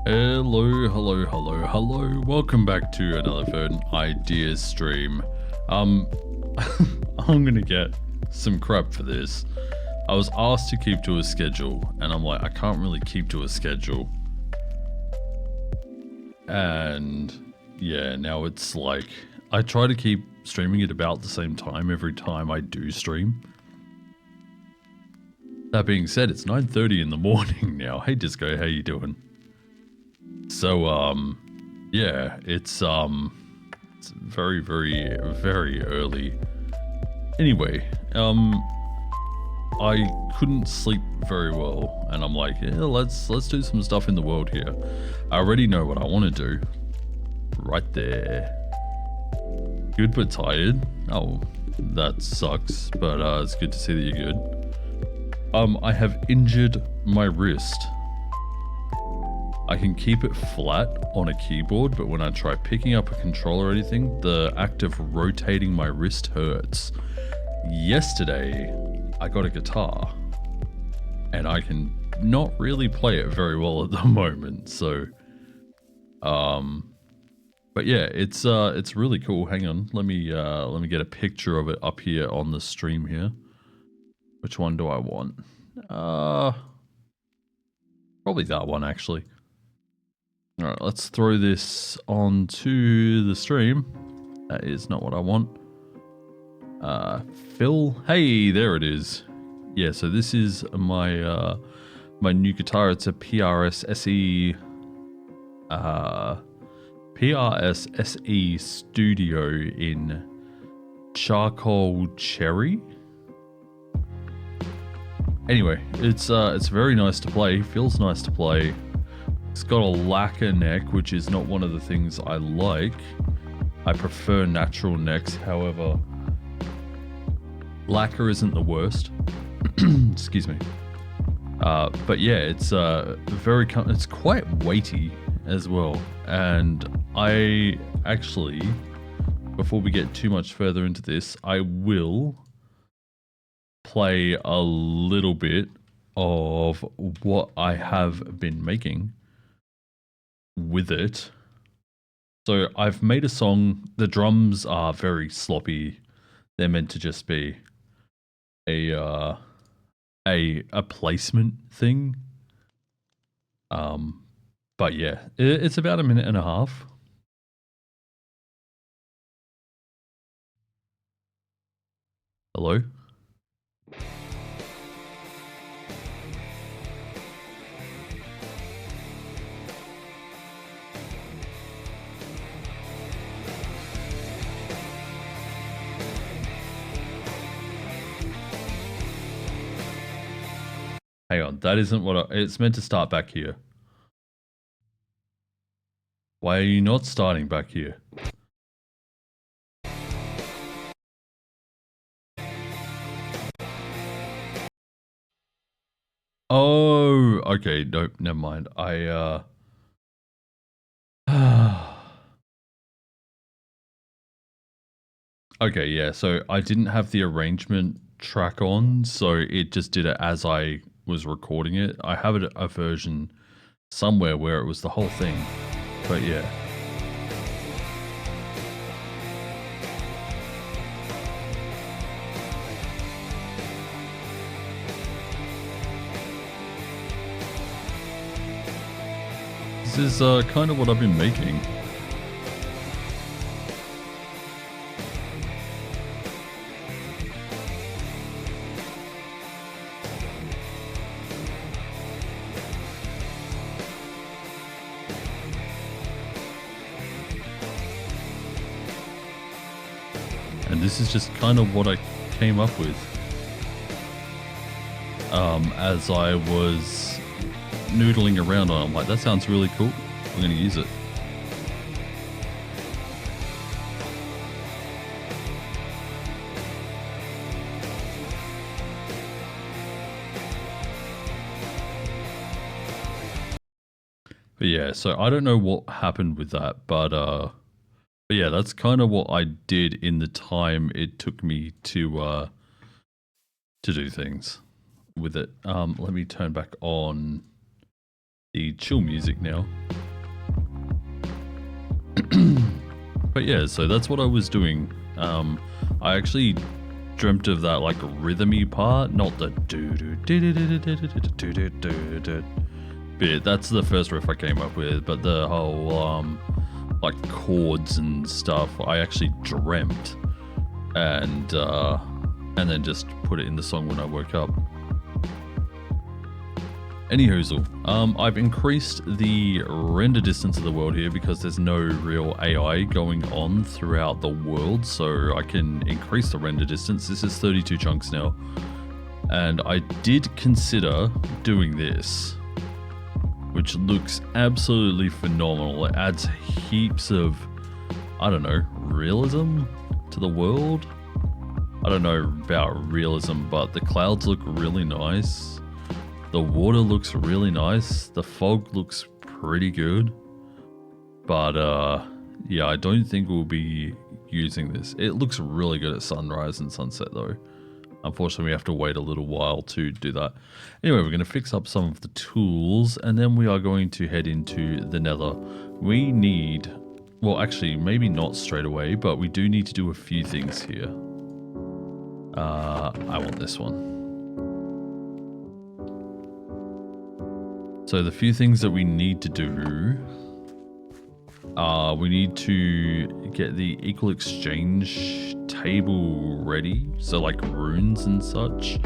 Hello, hello, hello, hello. Welcome back to another Verdant Ideas stream. I'm gonna get some crap for this. I was asked to keep to a schedule, and I'm like, I can't really keep to a schedule. And yeah, now it's like, I try to keep streaming at about the same time every time I do stream. That being said, it's 9:30 in the morning now. Hey Disco, how you doing? So, yeah, it's very, very, very early. Anyway, I couldn't sleep very well, and I'm like, yeah, let's do some stuff in the world here. I already know what I want to do. Right there. Good but tired. Oh, that sucks, but it's good to see that you're good. I have injured my wrist. I can keep it flat on a keyboard, but when I try picking up a controller or anything, the act of rotating my wrist hurts. Yesterday, I got a guitar, and I can not really play it very well at the moment, so, but yeah, it's really cool. Hang on, let me get a picture of it up here on the stream here. Which one do I want? Probably that one, actually. Alright, let's throw this onto the stream. That is not what I want. Phil, hey, there it is. Yeah, so this is my my new guitar. It's a PRS SE Studio in charcoal cherry. Anyway, it's very nice to play. Feels nice to play. It's got a lacquer neck, which is not one of the things I like. I prefer natural necks, however, lacquer isn't the worst. Excuse me. But yeah, it's it's quite weighty as well. And I actually, before we get too much further into this, I will play a little bit of what I have been making with it. So I've made a song. The drums are very sloppy. They're meant to just be a placement thing. But yeah, it's about a minute and a half. Hello? Hang on, that isn't what it's meant to start back here. Why are you not starting back here? Oh, okay, nope, never mind. Okay, yeah, so I didn't have the arrangement track on, so it just did it as I was recording it. I have a version somewhere where it was the whole thing, but yeah. This is kind of what I've been making. And this is just kind of what I came up with as I was noodling around on it. I'm like, that sounds really cool. I'm going to use it. But yeah, so I don't know what happened with that, but yeah, that's kind of what I did in the time it took me to do things with it. Let me turn back on the chill music now. But yeah, so that's what I was doing. I actually dreamt of that like rhythmy part, not the bit. That's the first riff I came up with, but the whole like chords and stuff I actually dreamt, and then just put it in the song when I woke up. Anyhoozle, I've increased the render distance of the world here because there's no real AI going on throughout the world, so I can increase the render distance. This is 32 chunks now, and I did consider doing this, which looks absolutely phenomenal. It adds heaps of, I don't know, realism to the world. I don't know about realism, but the clouds look really nice. The water looks really nice. The fog looks pretty good. But yeah, I don't think we'll be using this. It looks really good at sunrise and sunset though. Unfortunately, we have to wait a little while to do that. Anyway, we're going to fix up some of the tools, and then we are going to head into the Nether. We need, well, actually, maybe not straight away, but we do need to do a few things here. I want this one. So the few things that we need to do, we need to get the equal exchange table ready, so like runes and such.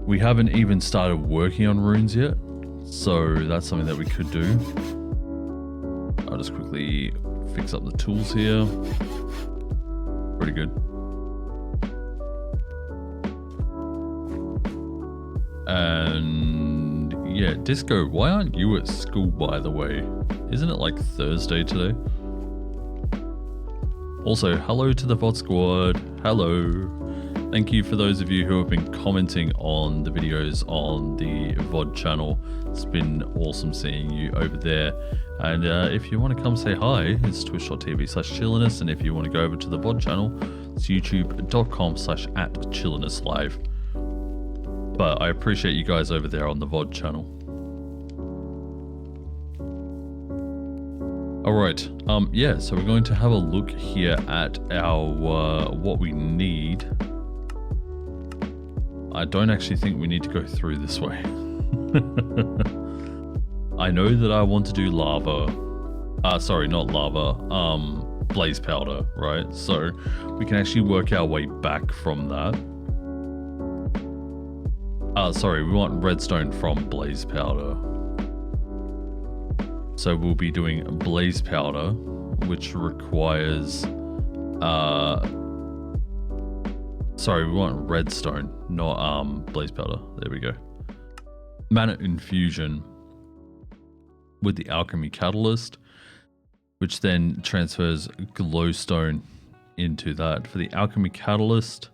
We haven't even started working on runes yet, so that's something that we could do. I'll just quickly fix up the tools here. Pretty good. And yeah, Disco, why aren't you at school, by the way? Isn't it like Thursday today? Also, hello to the VOD squad. Hello. Thank you for those of you who have been commenting on the videos on the VOD channel. It's been awesome seeing you over there. And if you want to come say hi, it's twitch.tv/Chillainous. And if you want to go over to the VOD channel, it's youtube.com/@ChillainousLive. But I appreciate you guys over there on the VOD channel. Alright, yeah, so we're going to have a look here at our, what we need. I don't actually think we need to go through this way. I know that I want to do lava. Sorry, not lava, blaze powder, right? So we can actually work our way back from that. Sorry, we want redstone from blaze powder. So we'll be doing blaze powder, which requires, sorry, we want redstone, not blaze powder. There we go. Mana infusion with the alchemy catalyst, which then transfers glowstone into that. For the alchemy catalyst,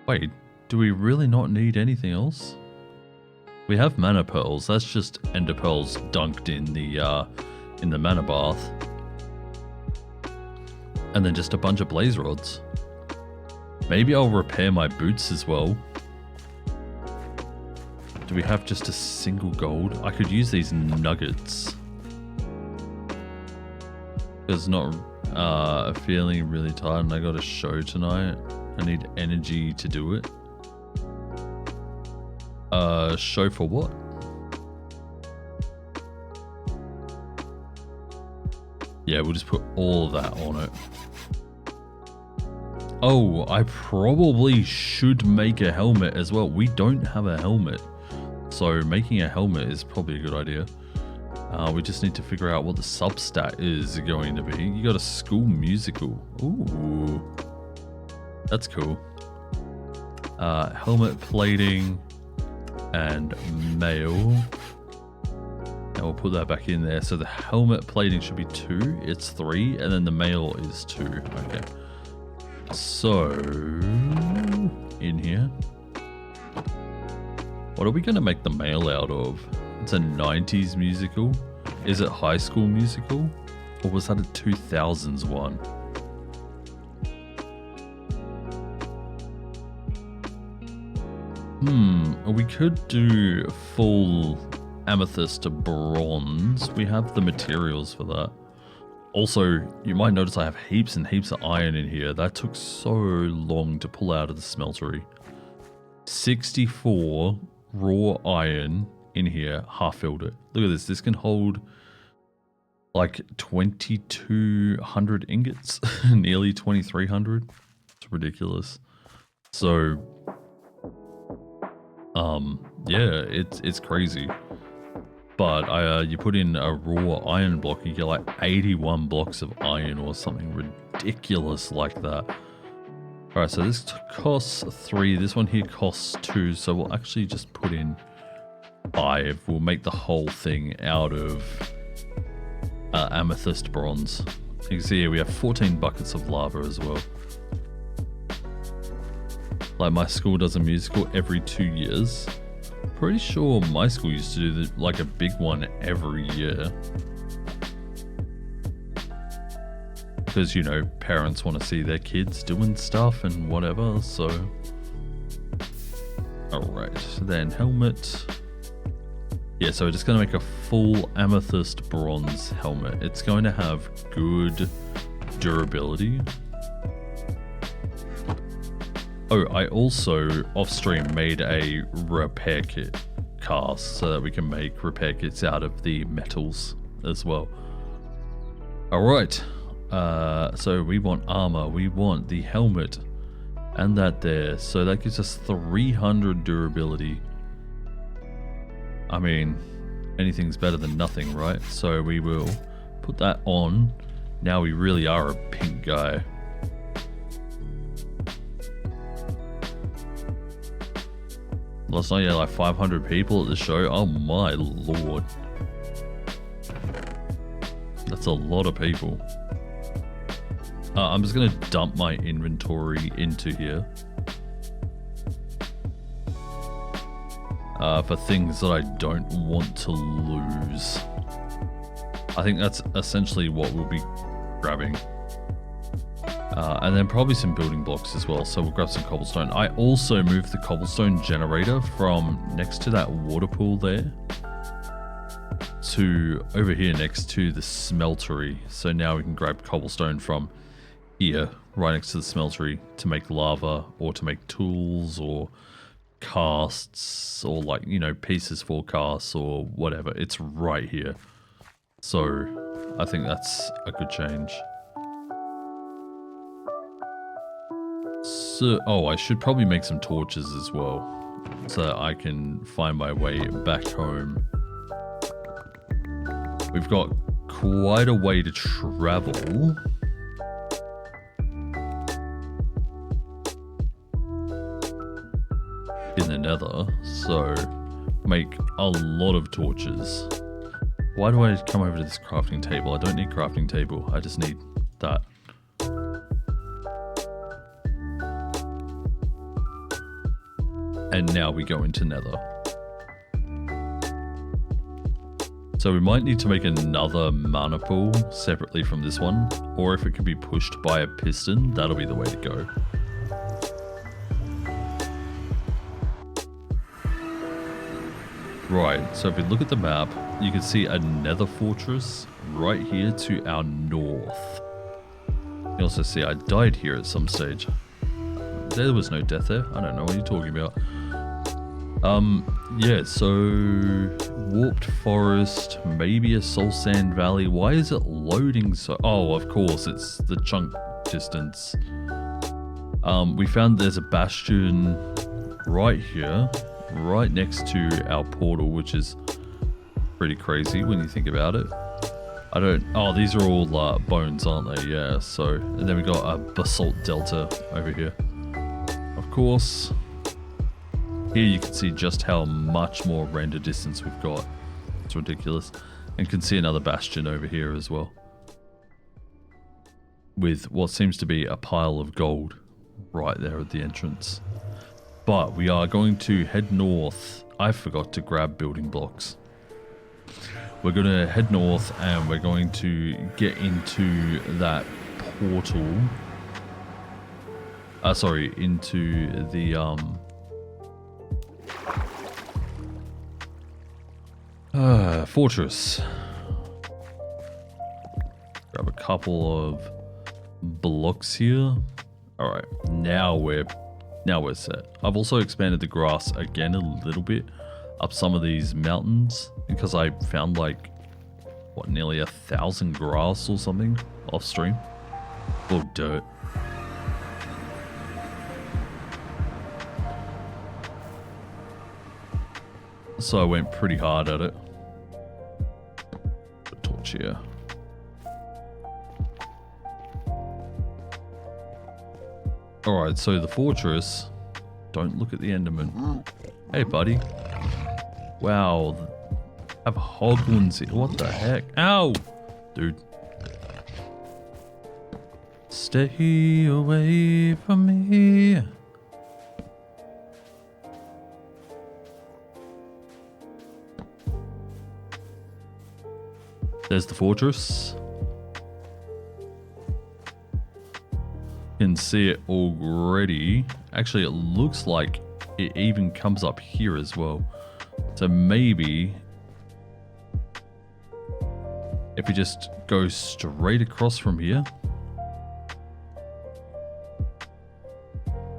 wait, do we really not need anything else? We have mana pearls. That's just ender pearls dunked in the mana bath, and then just a bunch of blaze rods. Maybe I'll repair my boots as well. Do we have just a single gold? I could use these nuggets. It's not feeling really tired, and I got a show tonight. I need energy to do it. Show for what? Yeah, we'll just put all of that on it. Oh, I probably should make a helmet as well. We don't have a helmet, so making a helmet is probably a good idea. We just need to figure out what the substat is going to be. You got a school musical. Ooh, that's cool. Helmet plating and mail, and we'll put that back in there. So the helmet plating should be 2, it's 3, and then the mail is 2. Okay, so in here, what are we going to make the mail out of? It's a 90s musical. Is it High School Musical, or was that a 2000s one? We could do full amethyst to bronze. We have the materials for that. Also, you might notice I have heaps and heaps of iron in here. That took so long to pull out of the smeltery. 64 raw iron in here, half filled it. Look at this. This can hold like 2,200 ingots, nearly 2,300. It's ridiculous. So, yeah, it's crazy. But you put in a raw iron block, you get like 81 blocks of iron or something ridiculous like that. Alright, so this costs 3, this one here costs 2, so we'll actually just put in 5. We'll make the whole thing out of amethyst bronze. You can see here we have 14 buckets of lava as well. Like my school does a musical every 2 years. Pretty sure my school used to do like a big one every year. Because, you know, parents want to see their kids doing stuff and whatever, so... Alright, then helmet. Yeah, so we're just going to make a full amethyst bronze helmet. It's going to have good durability. Oh, I also, off-stream, made a repair kit cast so that we can make repair kits out of the metals as well. Alright, so we want armor, we want the helmet, and that there. So that gives us 300 durability. I mean, anything's better than nothing, right? So we will put that on. Now we really are a pink guy. Last night, yeah, like 500 people at the show. Oh my lord. That's a lot of people. I'm just going to dump my inventory into here. For things that I don't want to lose. I think that's essentially what we'll be grabbing. And then probably some building blocks as well, so we'll grab some cobblestone. I also moved the cobblestone generator from next to that water pool there to over here next to the smeltery. So now we can grab cobblestone from here, right next to the smeltery, to make lava or to make tools or casts or, like, you know, pieces for casts or whatever. It's right here. So I think that's a good change. So, oh, I should probably make some torches as well, so that I can find my way back home. We've got quite a way to travel. In the Nether, so make a lot of torches. Why do I come over to this crafting table? I don't need crafting table, I just need that. And now we go into Nether. So we might need to make another mana pool separately from this one, or if it can be pushed by a piston, that'll be the way to go. Right, so if we look at the map, you can see a Nether fortress right here to our north. You also see I died here at some stage. There was no death there. I don't know what you're talking about. Yeah, so Warped Forest, maybe a Soul Sand Valley. Why is it loading so... Oh, of course, it's the chunk distance. We found there's a bastion right here, right next to our portal, which is pretty crazy when you think about it. I don't... Oh, these are all bones, aren't they? Yeah, so... And then we got a basalt delta over here. Of course... Here you can see just how much more render distance we've got. It's ridiculous. And you can see another bastion over here as well. With what seems to be a pile of gold right there at the entrance. But we are going to head north. I forgot to grab building blocks. We're going to head north and we're going to get into that portal. Sorry, into the... Fortress. Grab a couple of blocks here. Alright, now we're set. I've also expanded the grass again a little bit up some of these mountains because I found like, what, nearly 1,000 grass or something off stream. Or dirt. So I went pretty hard at it. Put a torch here. Alright, so the fortress. Don't look at the Enderman. Hey, buddy. Wow. I have hoglins here. What the heck? Ow! Dude. Stay away from me. There's the fortress. You can see it already. Actually, it looks like it even comes up here as well. So maybe if we just go straight across from here.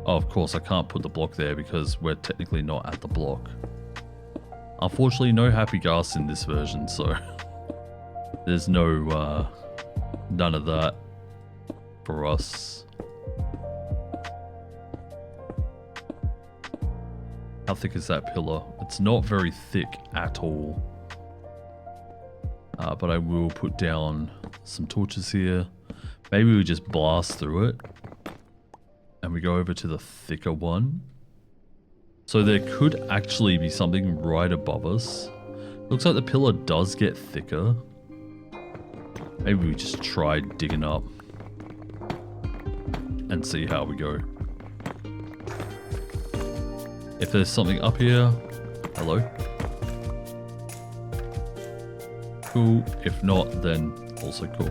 Oh, of course, I can't put the block there because we're technically not at the block. Unfortunately, no happy grass in this version, so there's no, none of that for us. How thick is that pillar? It's not very thick at all. But I will put down some torches here. Maybe we just blast through it. And we go over to the thicker one. So there could actually be something right above us. Looks like the pillar does get thicker. Maybe we just try digging up and see how we go. If there's something up here, hello. Cool. If not, then also cool.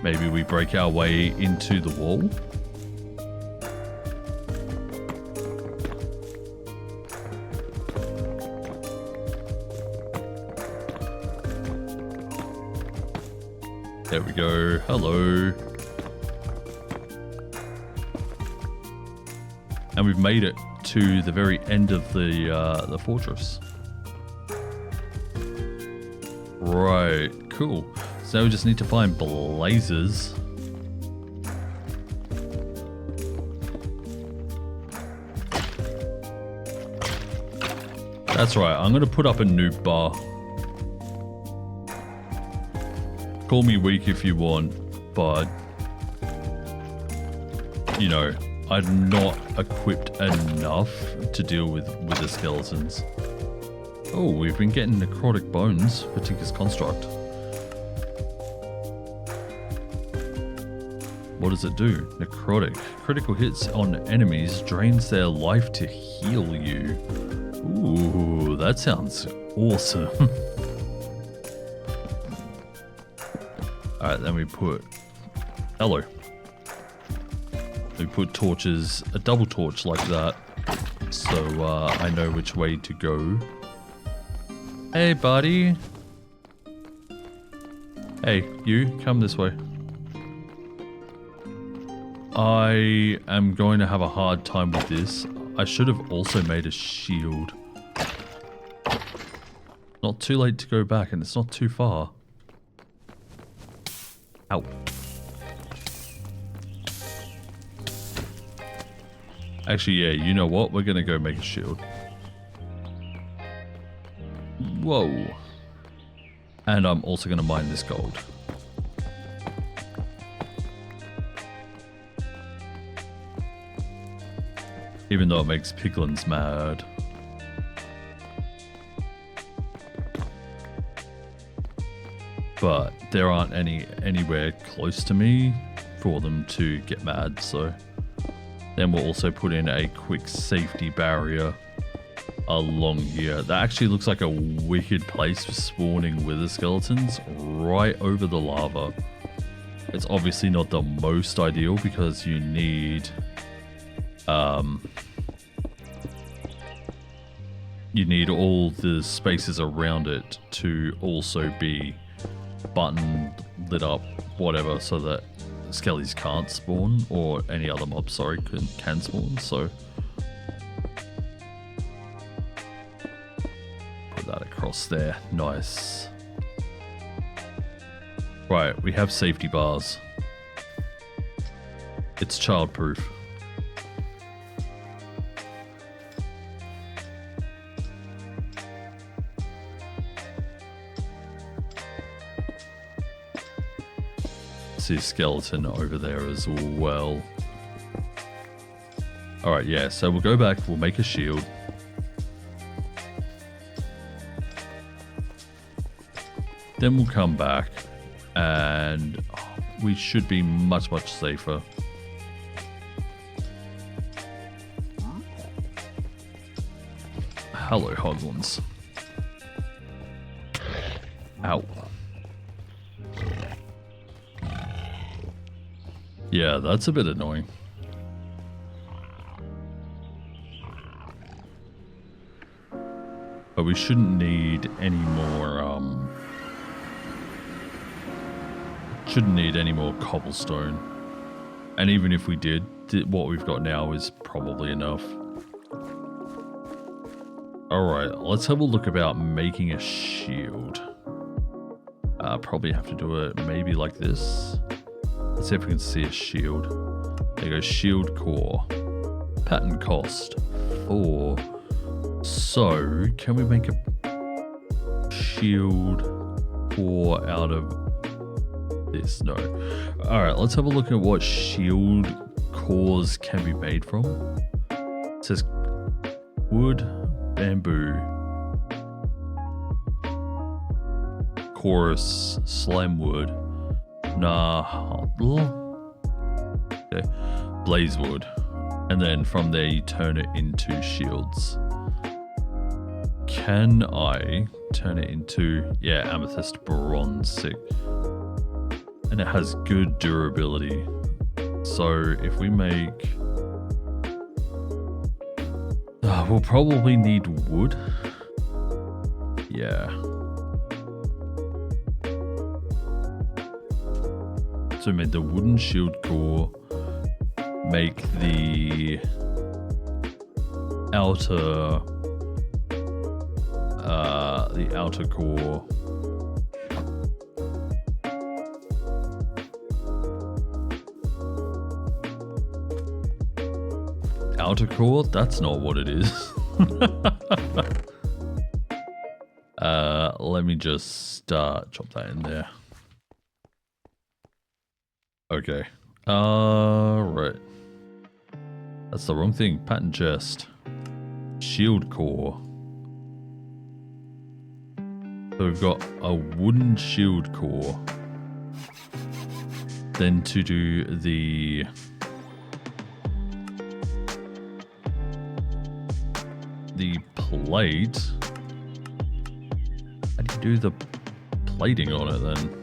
Maybe we break our way into the wall. There we go. Hello. And we've made it to the very end of the fortress. Right, cool. So now we just need to find blazes. That's right, I'm going to put up a noob bar. Call me weak if you want, but you know, I'm not equipped enough to deal with the skeletons. Oh, we've been getting necrotic bones for Tinker's Construct. What does it do? Necrotic. Critical hits on enemies drains their life to heal you. Ooh, that sounds awesome. Alright, then we put... Hello. We put torches, a double torch like that, so I know which way to go. Hey, buddy. Hey, you, come this way. I am going to have a hard time with this. I should have also made a shield. Not too late to go back, and it's not too far. Ow. Actually, yeah, you know what? We're gonna go make a shield. Whoa. And I'm also gonna mine this gold. Even though it makes piglins mad. But there aren't anywhere close to me for them to get mad, so then we'll also put in a quick safety barrier along here. That actually looks like a wicked place for spawning wither skeletons right over the lava. It's obviously not the most ideal because you need you need all the spaces around it to also be button, lit up, whatever, so that skellies can't spawn, or any other mob, sorry, can spawn, so put that across there. Nice. Right, we have safety bars. It's childproof. See a skeleton over there as well. Alright, yeah, so we'll go back, we'll make a shield. Then we'll come back and we should be much, much safer. Hello, hoglins. Ow. Yeah, that's a bit annoying. But we shouldn't need any more, shouldn't need any more cobblestone. And even if we did, what we've got now is probably enough. Alright, let's have a look about making a shield. Probably have to do it maybe like this. Let's see if we can see a shield. There you go, shield core. Pattern cost 4. So, can we make a shield core out of this? No. Alright, let's have a look at what shield cores can be made from. It says wood, bamboo, chorus, slime wood. Nah. Okay. Blaze wood. And then from there you turn it into shields. Can I turn it into, yeah, amethyst bronze, sick. And it has good durability. So if we make, we'll probably need wood. Yeah. So made the wooden shield core, make the outer core. Outer core? That's not what it is. Let me just chop that in there. Okay. Right. That's the wrong thing. Pattern chest. Shield core. So we've got a wooden shield core. Then to do the plate. How do you do the plating on it then?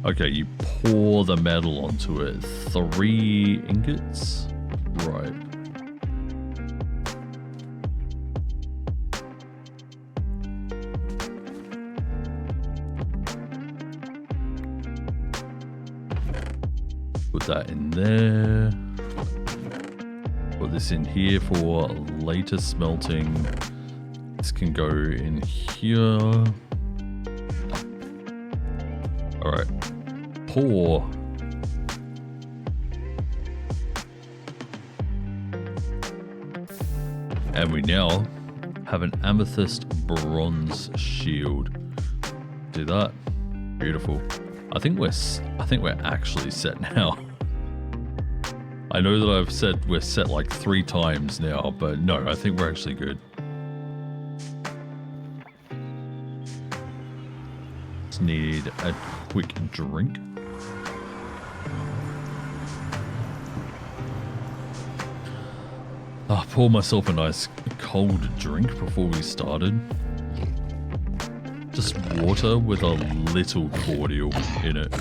Okay, you pour the metal onto it. 3 ingots? Right. Put that in there. Put this in here for later smelting. This can go in here. Alright. Pour. And we now have an amethyst bronze shield. Do that. Beautiful. I think we're actually set now. I know that I've said we're set like 3 times now, but no, I think we're actually good. Just need a quick drink. I'll pour myself a nice cold drink before we started. Just water with a little cordial in it.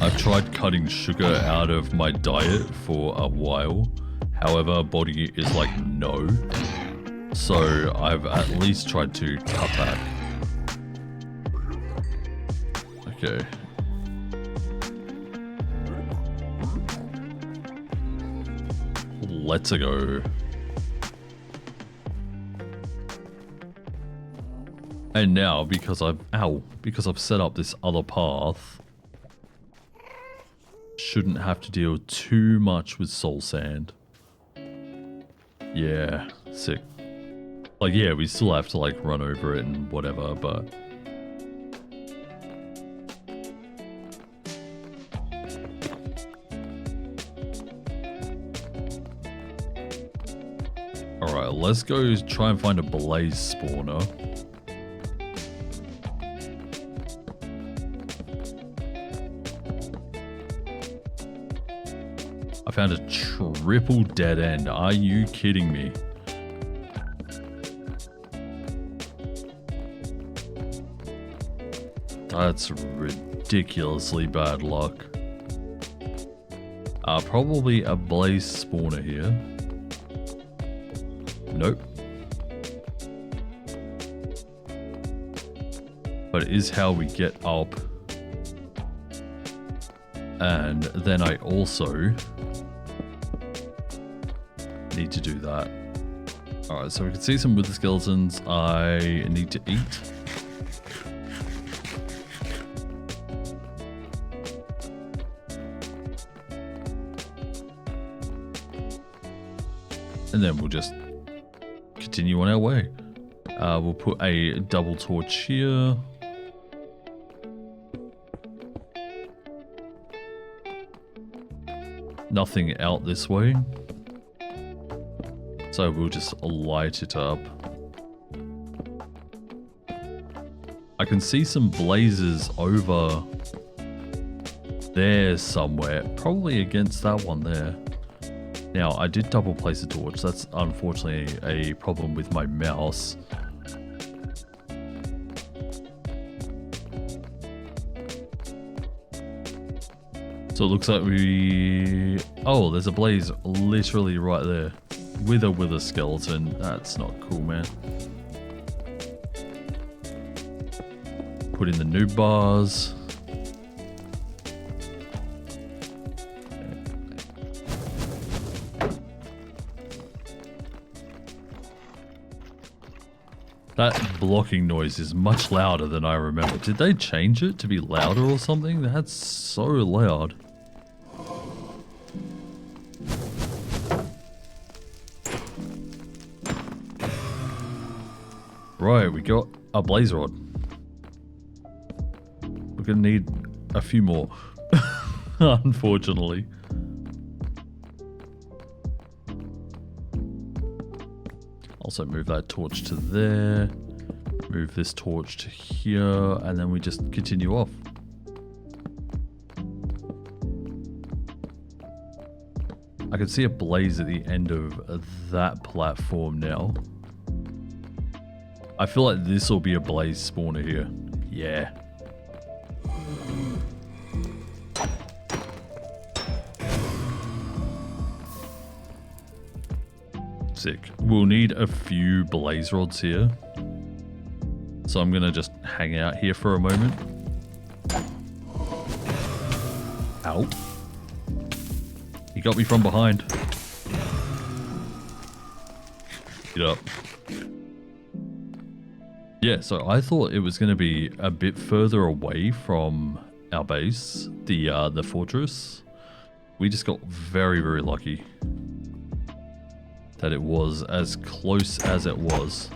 I I've tried cutting sugar out of my diet for a while. However, body is like no. So I've at least tried to cut that. Okay. Let's go. And now, because I've set up this other path, shouldn't have to deal too much with soul sand. Yeah, sick. Like, yeah, we still have to like run over it and whatever, but alright, let's go try and find a blaze spawner. I found a triple dead end. Are you kidding me? That's ridiculously bad luck. Probably a blaze spawner here. Nope. But it is how we get up. And then I also need to do that. Alright, so we can see some wither skeletons. I need to eat. And then we'll just continue on our way. We'll put a double torch here. Nothing out this way. So we'll just light it up. I can see some blazes over there somewhere. Probably against that one there. Now, I did double place a torch. That's unfortunately a problem with my mouse. So it looks like we... Oh, there's a blaze literally right there. With a skeleton. That's not cool, man. Put in the noob bars. That blocking noise is much louder than I remember. Did they change it to be louder or something? That's so loud. Right, we got a blaze rod. We're gonna need a few more, unfortunately. Also move that torch to there, move this torch to here, and then we just continue off. I can see a blaze at the end of that platform now. I feel like this will be a blaze spawner here. Yeah. Sick. We'll need a few blaze rods here. So I'm gonna just hang out here for a moment. Ow. He got me from behind. Get up. Yeah, so I thought it was gonna be a bit further away from our base, the fortress. We just got very, very lucky that it was as close as it was.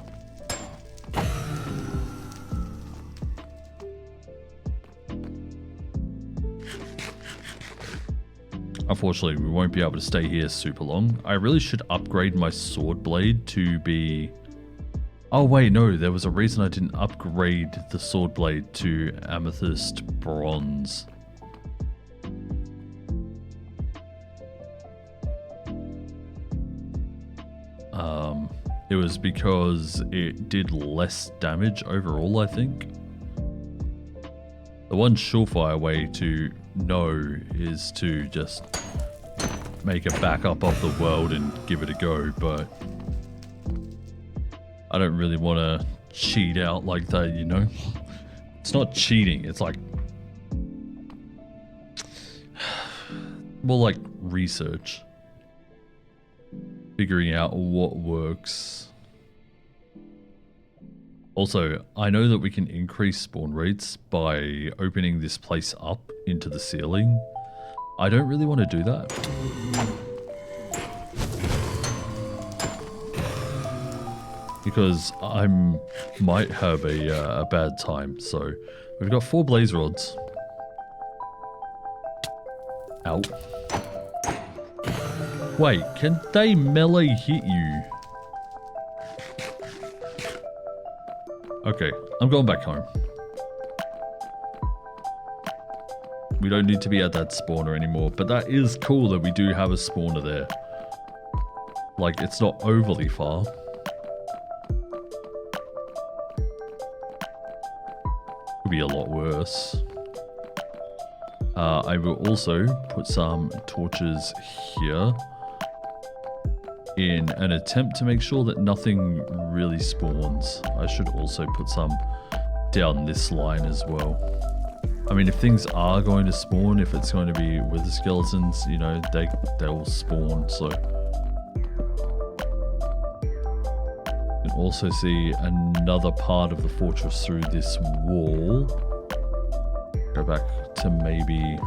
Unfortunately, we won't be able to stay here super long. I really should upgrade my sword blade to be... Oh wait, no, there was a reason I didn't upgrade the sword blade to amethyst bronze. It was because it did less damage overall, I think. The one surefire way to know is to just make a backup of the world and give it a go, but I don't really want to cheat out like that, you know? It's not cheating, it's like more like research. Figuring out what works. Also, I know that we can increase spawn rates by opening this place up into the ceiling. I don't really want to do that. Because I might have a bad time. So, we've got 4 blaze rods. Ow. Wait, can they melee hit you? Okay, I'm going back home. We don't need to be at that spawner anymore, but that is cool that we do have a spawner there. Like, it's not overly far. Could be a lot worse. I will also put some torches here in an attempt to make sure that nothing really spawns. I should also put some down this line as well. I mean, if things are going to spawn, if it's going to be with the skeletons, you know, they'll spawn, so. You can also see another part of the fortress through this wall. Go back to maybe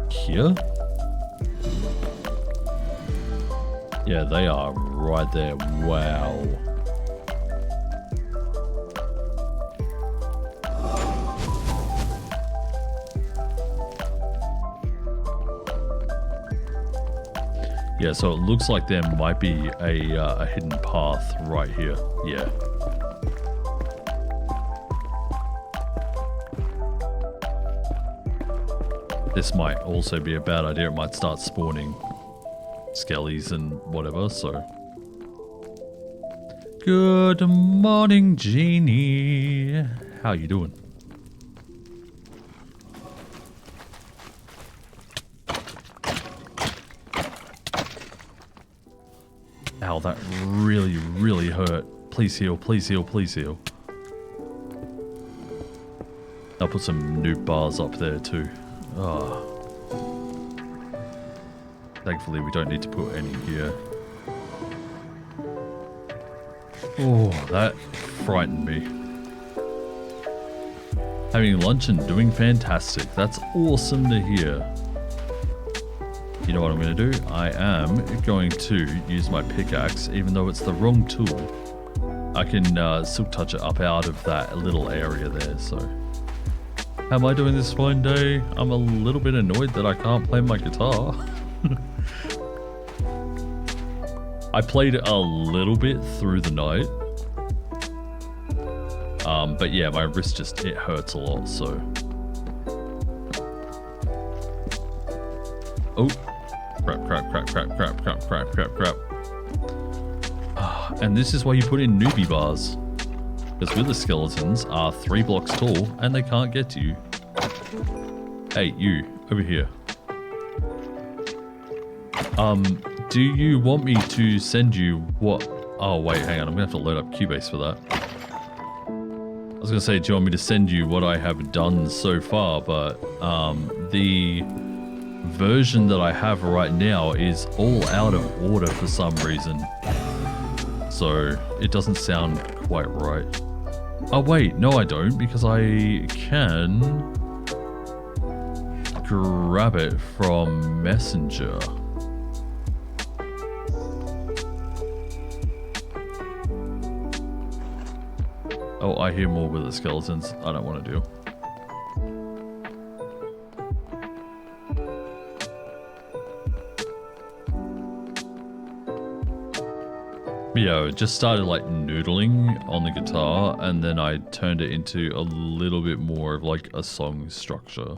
here. Yeah, they are right there. Wow. Yeah, so it looks like there might be a hidden path right here. Yeah. This might also be a bad idea. It might start spawning skellies and whatever, so. Good morning, Genie. How you doing? Ow, that really, really hurt. Please heal, please heal, please heal. I'll put some noob bars up there too. Oh. Thankfully, we don't need to put any here. Oh, that frightened me. Having lunch and doing fantastic. That's awesome to hear. You know what I'm going to do? I am going to use my pickaxe, even though it's the wrong tool. I can silk touch it up out of that little area there, so. How am I doing this fine day? I'm a little bit annoyed that I can't play my guitar. I played a little bit through the night. But yeah, my wrist just, it hurts a lot, so. Oh. Crap. And this is why you put in newbie bars. Because wither skeletons are 3 blocks tall and they can't get to you. Hey, you, over here. Do you want me to send you what? Oh, wait, hang on. I'm going to have to load up Cubase for that. I was going to say, do you want me to send you what I have done so far? But the version that I have right now is all out of order for some reason. So it doesn't sound quite right. Oh, wait. No, I don't, because I can grab it from Messenger. Oh, I hear more with the skeletons. I don't want to deal. Yeah, it just started like noodling on the guitar, and then I turned it into a little bit more of like a song structure.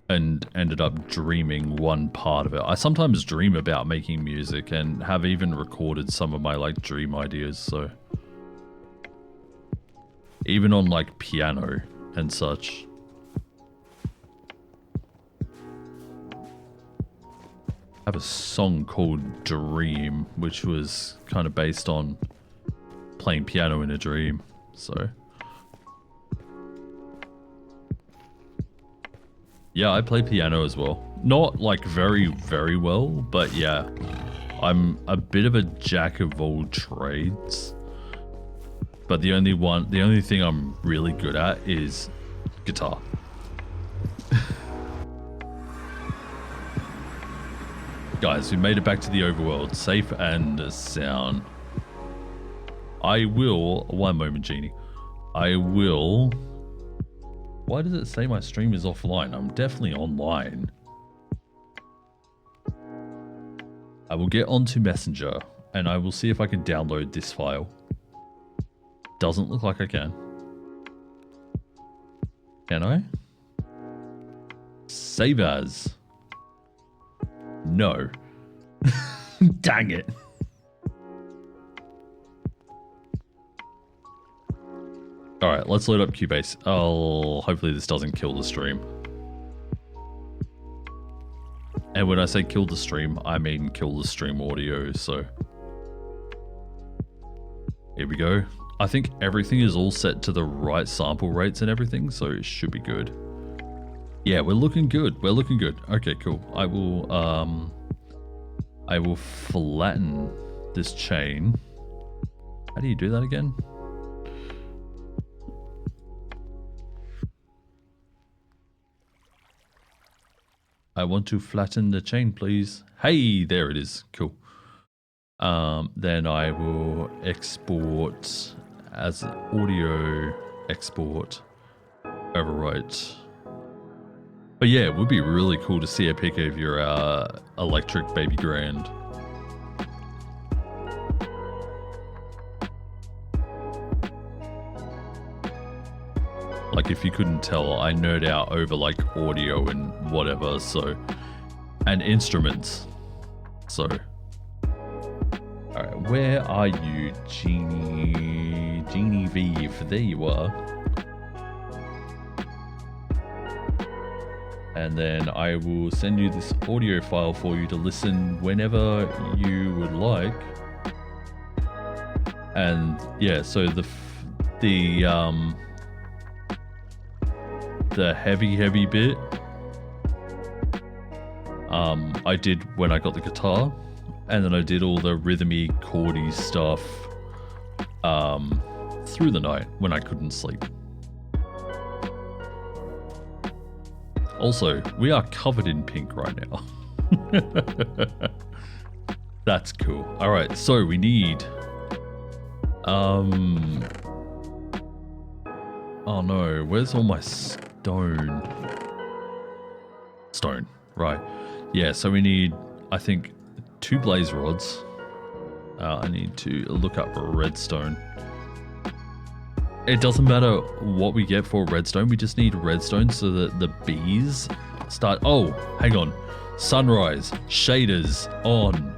And ended up dreaming one part of it. I sometimes dream about making music and have even recorded some of my like dream ideas, so. Even on like piano and such. have a song called Dream, which was kind of based on playing piano in a dream. So yeah, I play piano as well. Not like very, very well, but yeah, I'm a bit of a jack of all trades. But the only thing I'm really good at is guitar. Guys, we made it back to the overworld, safe and sound. I will, one moment, Genie. I will, why does it say my stream is offline? I'm definitely online. I will get onto Messenger and I will see if I can download this file. Doesn't look like I can. Can I? Save as. No. Dang it. Alright, let's load up Cubase. Oh, hopefully this doesn't kill the stream. And when I say kill the stream, I mean kill the stream audio, so. Here we go. I think everything is all set to the right sample rates and everything, so it should be good. Yeah, we're looking good. We're looking good. Okay, cool. I will flatten this chain. How do you do that again? I want to flatten the chain, please. Hey, there it is. Cool. Then I will export as audio export overwrite. But yeah, it would be really cool to see a pic of your electric baby grand. Like if you couldn't tell, I nerd out over like audio and whatever, so, and instruments. So, alright, where are you, Genie V? There you are. And then I will send you this audio file for you to listen whenever you would like. And yeah, so the heavy bit, I did when I got the guitar, and then I did all the rhythmy, chordy stuff through the night when I couldn't sleep. Also, we are covered in pink right now. That's cool. All right, so we need oh no, where's all my stone, right? Yeah, so we need, I think, 2 blaze rods. I need to look up redstone. It doesn't matter what we get for redstone, we just need redstone so that the bees start. Oh, hang on. Sunrise, shaders on.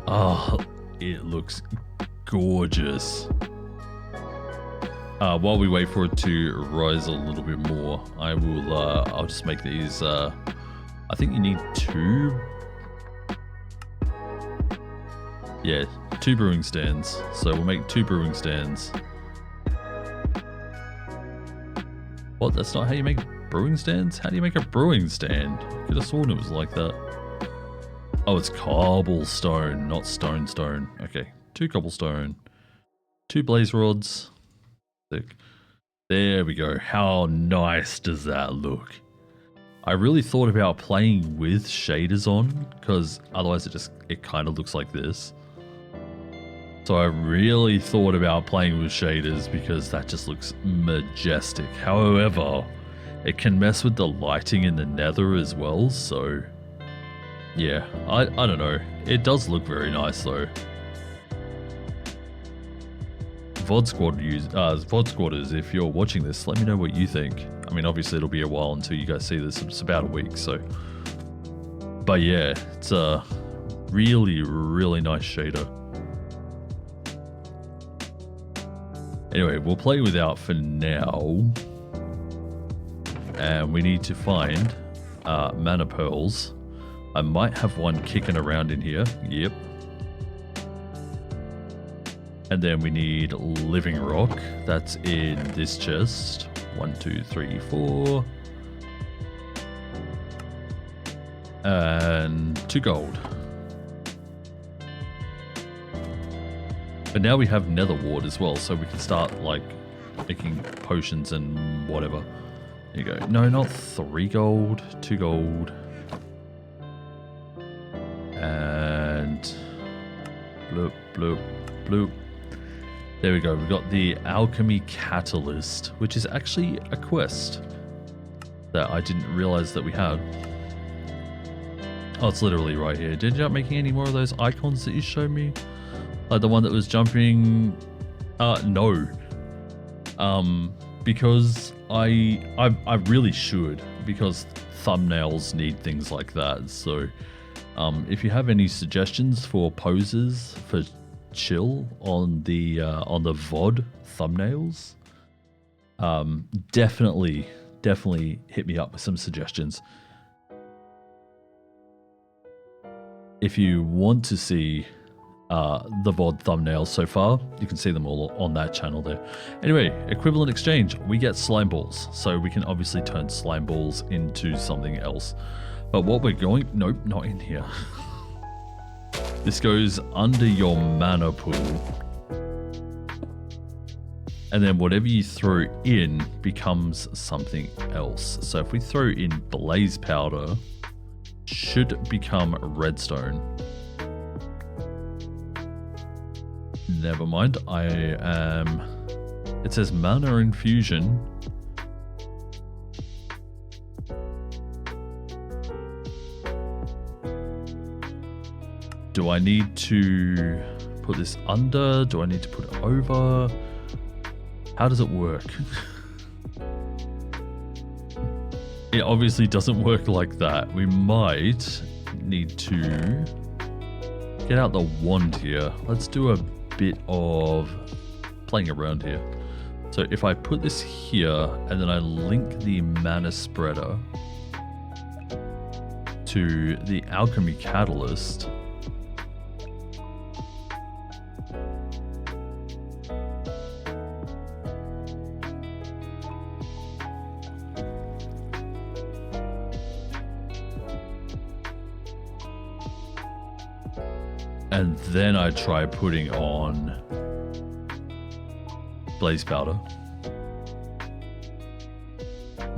Oh, it looks gorgeous. While we wait for it to rise a little bit more, I will, I'll just make these, I think you need 2. Yeah, 2 brewing stands. So we'll make 2 brewing stands. What? That's not how you make brewing stands? How do you make a brewing stand? I could have sworn it was like that. Oh, it's cobblestone, not stone. Okay, 2 cobblestone, 2 blaze rods. There we go. How nice does that look? I really thought about playing with shaders on, because otherwise it kind of looks like this. So I really thought about playing with shaders because that just looks majestic. However, it can mess with the lighting in the Nether as well, so yeah, I don't know. It does look very nice though. VOD squatters, if you're watching this, let me know what you think. I mean, obviously it'll be a while until you guys see this. It's about a week, so. But yeah, it's a really, really nice shader. Anyway, we'll play without for now. And we need to find mana pearls. I might have one kicking around in here. Yep. And then we need living rock. That's in this chest. 1, 2, 3, 4. And 2 gold. But now we have nether wart as well, so we can start like making potions and whatever. There you go. No, not 3 gold, 2 gold. And bloop, bloop, bloop. There we go. We've got the alchemy catalyst, which is actually a quest that I didn't realize that we had. Oh, it's literally right here. Did you end up making any more of those icons that you showed me? Like the one that was jumping? No. Because I really should, because thumbnails need things like that. So if you have any suggestions for poses for chill on the VOD thumbnails, definitely hit me up with some suggestions. If you want to see the VOD thumbnails so far, you can see them all on that channel there. Anyway, equivalent exchange, we get slime balls, so we can obviously turn slime balls into something else. But what we're going, nope, not in here. This goes under your mana pool, and then whatever you throw in becomes something else. So if we throw in blaze powder, should become redstone. Never mind, it says mana infusion. Do I need to put this under? Do I need to put it over? How does it work? It obviously doesn't work like that. We might need to get out the wand here. Let's do a bit of playing around here. So if I put this here and then I link the mana spreader to the alchemy catalyst, and then I try putting on blaze powder.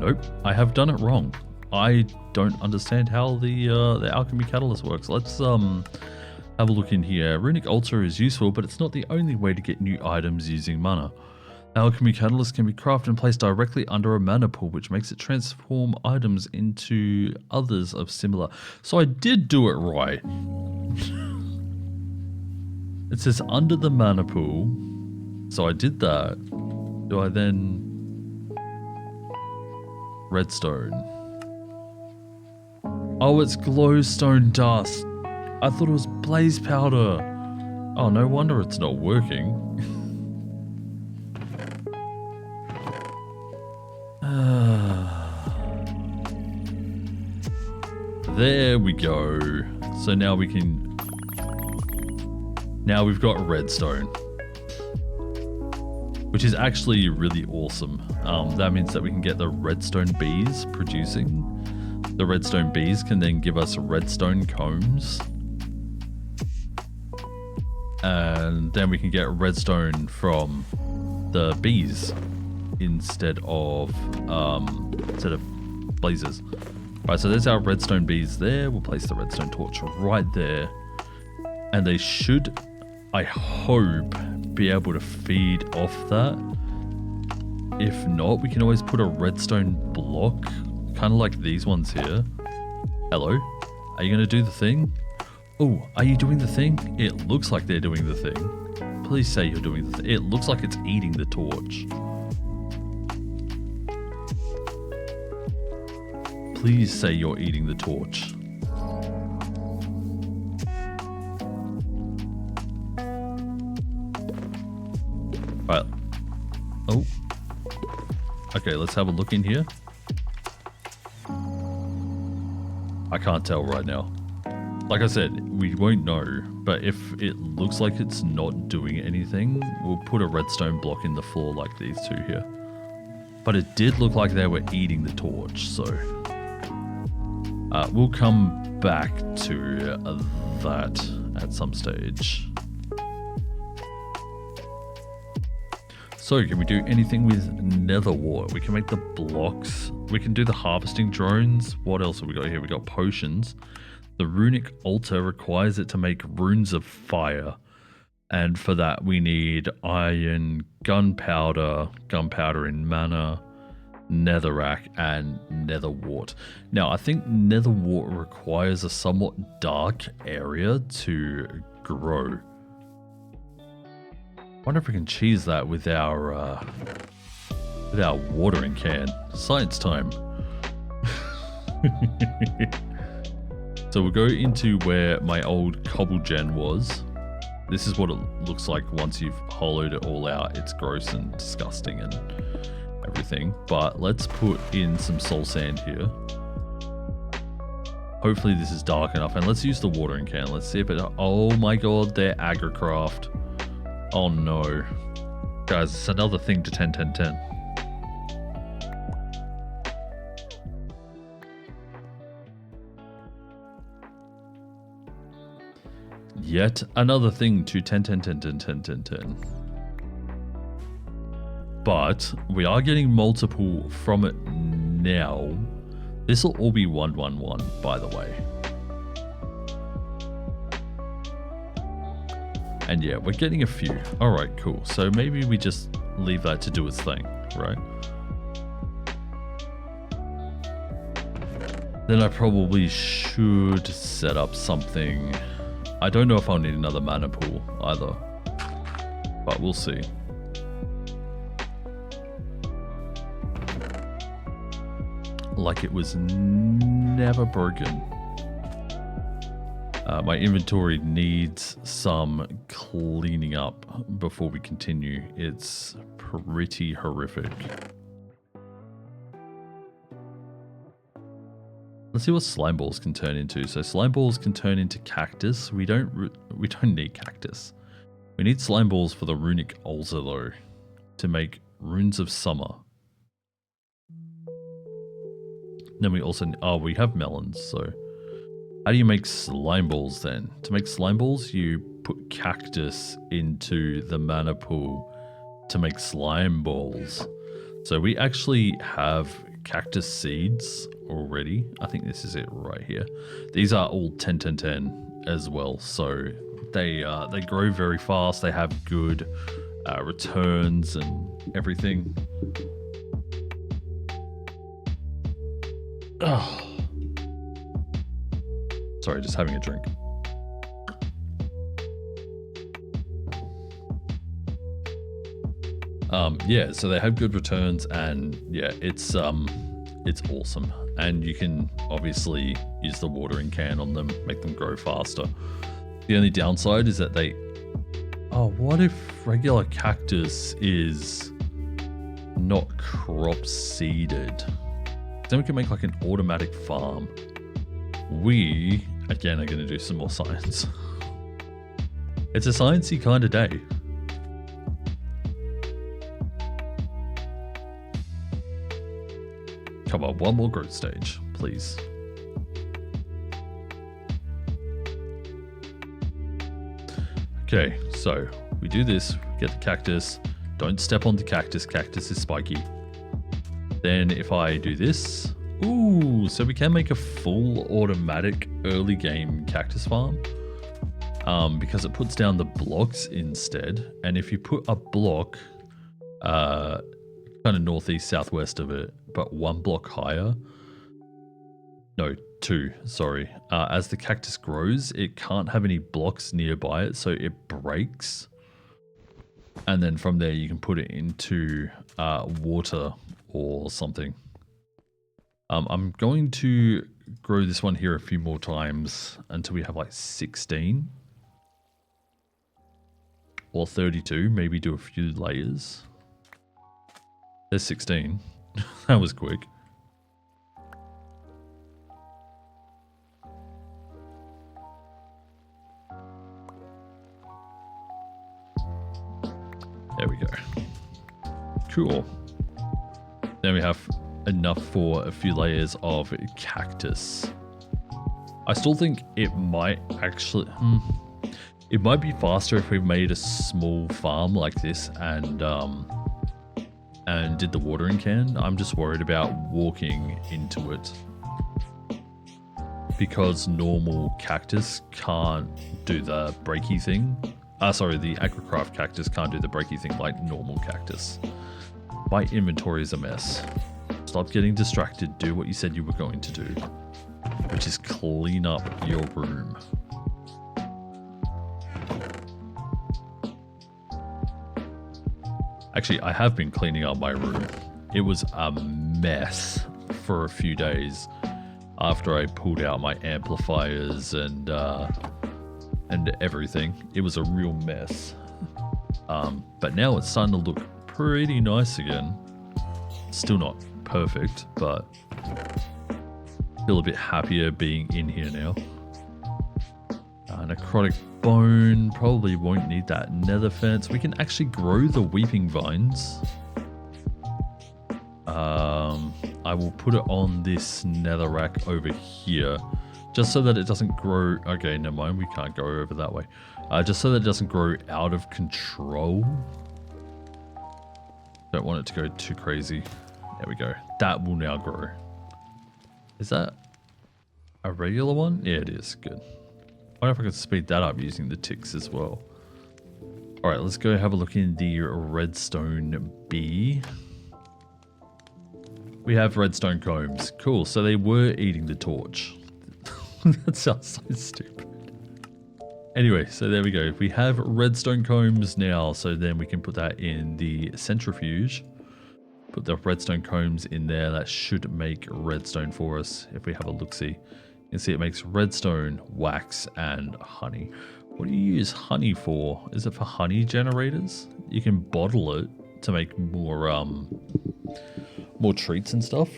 Nope, I have done it wrong. I don't understand how the alchemy catalyst works. Let's have a look in here. Runic altar is useful, but it's not the only way to get new items using mana. Alchemy catalyst can be crafted and placed directly under a mana pool, which makes it transform items into others of similar. So I did do it right. It says under the mana pool, so I did that. Do I then... redstone. Oh, it's glowstone dust. I thought it was blaze powder. Oh, no wonder it's not working. There we go. So now we can... Now we've got redstone, which is actually really awesome. That means that we can get the redstone bees producing. The redstone bees can then give us redstone combs. And then we can get redstone from the bees instead of blazes. Alright, so there's our redstone bees there. We'll place the redstone torch right there. And they should, I hope, be able to feed off that. If not, we can always put a redstone block, kind of like these ones here. Hello? Are you going to do the thing? Oh, are you doing the thing? It looks like they're doing the thing. Please say you're doing the thing. It looks like it's eating the torch. Please say you're eating the torch. Right. Oh. Okay, let's have a look in here. I can't tell right now. Like I said, we won't know, but if it looks like it's not doing anything, we'll put a redstone block in the floor like these two here. But it did look like they were eating the torch, so we'll come back to that at some stage. So can we do anything with nether wart? We can make the blocks. We can do the harvesting drones. What else have we got here? We got potions. The runic altar requires it to make runes of fire. And for that we need iron, gunpowder in mana, netherrack, and nether wart. Now I think nether wart requires a somewhat dark area to grow. Wonder if we can cheese that with our watering can. Science time. So we'll go into where my old cobble gen was. This is what it looks like once you've hollowed it all out. It's gross and disgusting and everything. But let's put in some soul sand here. Hopefully this is dark enough. And let's use the watering can. Let's see if it... Oh my god, they're agricraft. Oh no. Guys, it's another thing to 10-10-10. Yet another thing to 10-10-10-10-10-10-10. But we are getting multiple from it now. This will all be 1-1-1, by the way. And yeah, we're getting a few. Alright, cool. So maybe we just leave that to do its thing, right? Then I probably should set up something. I don't know if I'll need another mana pool either, but we'll see. Like it was never broken. My inventory needs some cleaning up before we continue. It's pretty horrific. Let's see what slime balls can turn into. So slime balls can turn into cactus. We don't need cactus. We need slime balls for the runic altar though, to make runes of summer. Then we also we have melons. So how do you make slime balls then? To make slime balls, you put cactus into the mana pool to make slime balls. So we actually have cactus seeds already. I think this is it right here. These are all 10-10-10 as well, so they grow very fast. They have good returns and everything. Oh, sorry, just having a drink. Yeah, so they have good returns, and yeah, it's awesome. And you can obviously use the watering can on them, make them grow faster. The only downside is that they... Oh, what if regular cactus is not crop seeded? Then we can make like an automatic farm. We, again, are going to do some more science. It's a sciencey kind of day. Come on, one more growth stage, please. Okay, so we do this, get the cactus. Don't step on the cactus, cactus is spiky. Then if I do this, ooh, so we can make a full automatic early game cactus farm. Because it puts down the blocks instead. And if you put a block, kind of northeast, southwest of it, but one block higher. No, two, sorry. As the cactus grows, it can't have any blocks nearby it, so it breaks. And then from there, you can put it into water or something. I'm going to grow this one here a few more times until we have like 16. Or 32, maybe do a few layers. There's 16. That was quick. There we go. Cool. Then we have enough for a few layers of cactus. I still think it might actually... it might be faster if we made a small farm like this and did the watering can. I'm just worried about walking into it, because normal cactus can't do the breaky thing. Sorry, the agricraft cactus can't do the breaky thing like normal cactus. My inventory is a mess. Stop getting distracted. Do what you said you were going to do, which is clean up your room. Actually, I have been cleaning up my room. It was a mess for a few days after I pulled out my amplifiers and everything. It was a real mess. But now it's starting to look pretty nice again. Still not perfect, but feel a bit happier being in here now. Necrotic bone, probably won't need that nether fence. We can actually grow the weeping vines. I will put it on this nether rack over here, just so that it doesn't grow. Okay, never mind, we can't go over that way. Just so that it doesn't grow out of control. Don't want it to go too crazy. There we go. That will now grow. Is that a regular one? Yeah, it is. Good. I wonder if I could speed that up using the ticks as well. Alright, let's go have a look in the redstone bee. We have redstone combs. Cool, so they were eating the torch. That sounds so stupid. Anyway, so there we go. We have redstone combs now, so then we can put that in the centrifuge. Put the redstone combs in there. That should make redstone for us if we have a look-see. You can see it makes redstone, wax, and honey. What do you use honey for? Is it for honey generators? You can bottle it to make more treats and stuff.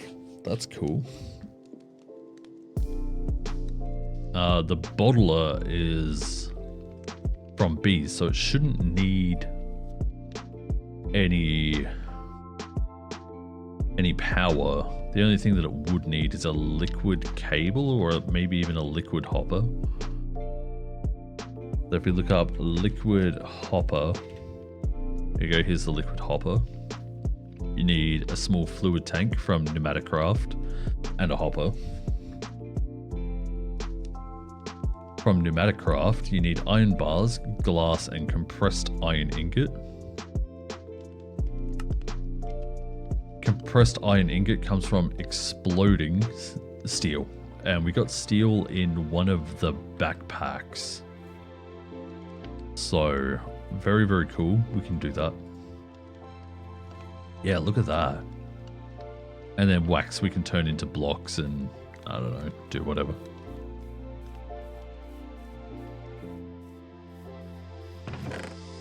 That's cool. The bottler is from bees, so it shouldn't need any power. The only thing that it would need is a liquid cable, or maybe even a liquid hopper. So if we look up liquid hopper, here you go, here's the liquid hopper. You need a small fluid tank from Pneumaticraft and a hopper. From Pneumaticraft, you need iron bars, glass, and compressed iron ingot. Compressed iron ingot comes from exploding steel, and we got steel in one of the backpacks. So very, very cool. We can do that. Yeah, look at that. And then wax we can turn into blocks and, I don't know, do whatever.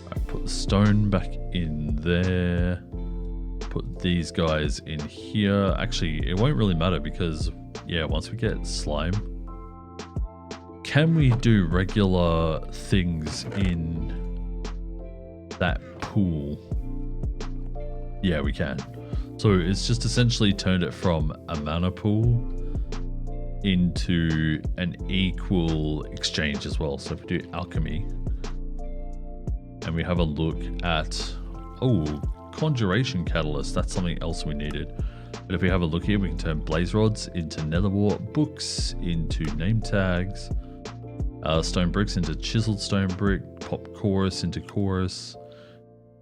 Right, put the stone back in there. Put these guys in here. Actually, it won't really matter because, yeah, once we get slime, can we do regular things in that pool? Yeah, we can. So it's just essentially turned it from a mana pool into an equal exchange as well. So if we do alchemy and we have a look at, oh, conjuration catalyst, that's something else we needed. But if we have a look here, we can turn blaze rods into nether wart, books into name tags, stone bricks into chiseled stone brick, pop chorus into chorus,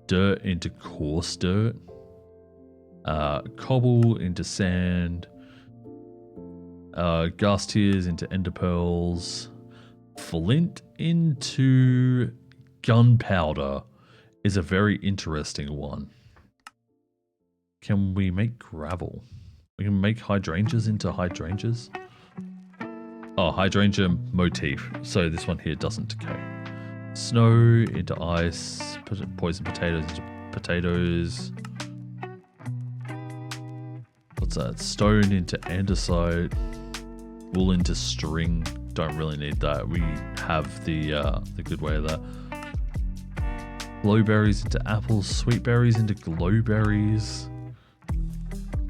dirt into coarse dirt, cobble into sand, ghast tears into ender pearls, flint into gunpowder is a very interesting one. Can we make gravel? We can make hydrangeas into hydrangeas. Oh, hydrangea motif. So this one here doesn't decay. Snow into ice, poison potatoes into potatoes. What's that? Stone into andesite, wool into string. Don't really need that. We have the good way of that. Glowberries into apples, sweet berries into glowberries.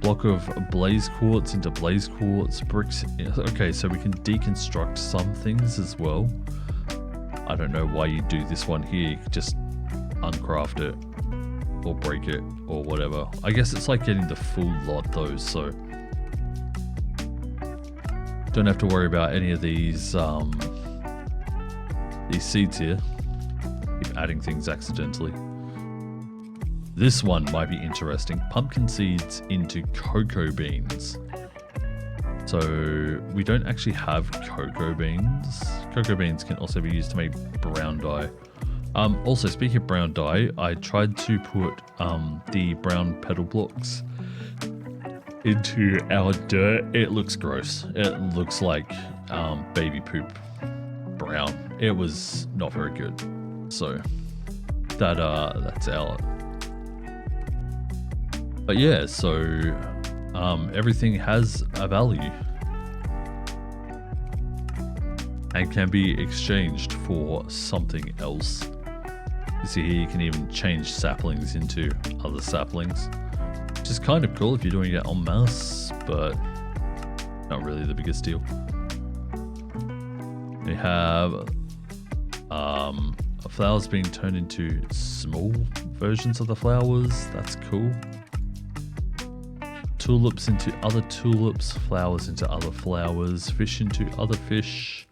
Block of blaze quartz into blaze quartz, bricks. Okay, so we can deconstruct some things as well. I don't know why you do this one here. You could just uncraft it or break it or whatever. I guess it's like getting the full lot though, so don't have to worry about any of these seeds here. Keep adding things accidentally. This one might be interesting. Pumpkin seeds into cocoa beans. So we don't actually have cocoa beans. Cocoa beans can also be used to make brown dye. Also, speaking of brown dye, I tried to put the brown petal blocks into our dirt. It looks gross. It looks like baby poop brown. It was not very good. So that's out. But yeah, so everything has a value and can be exchanged for something else. You see here, you can even change saplings into other saplings, which is kind of cool if you're doing it en masse, but not really the biggest deal. We have flowers being turned into small versions of the flowers. That's cool. Tulips into other tulips, flowers into other flowers, fish into other fish,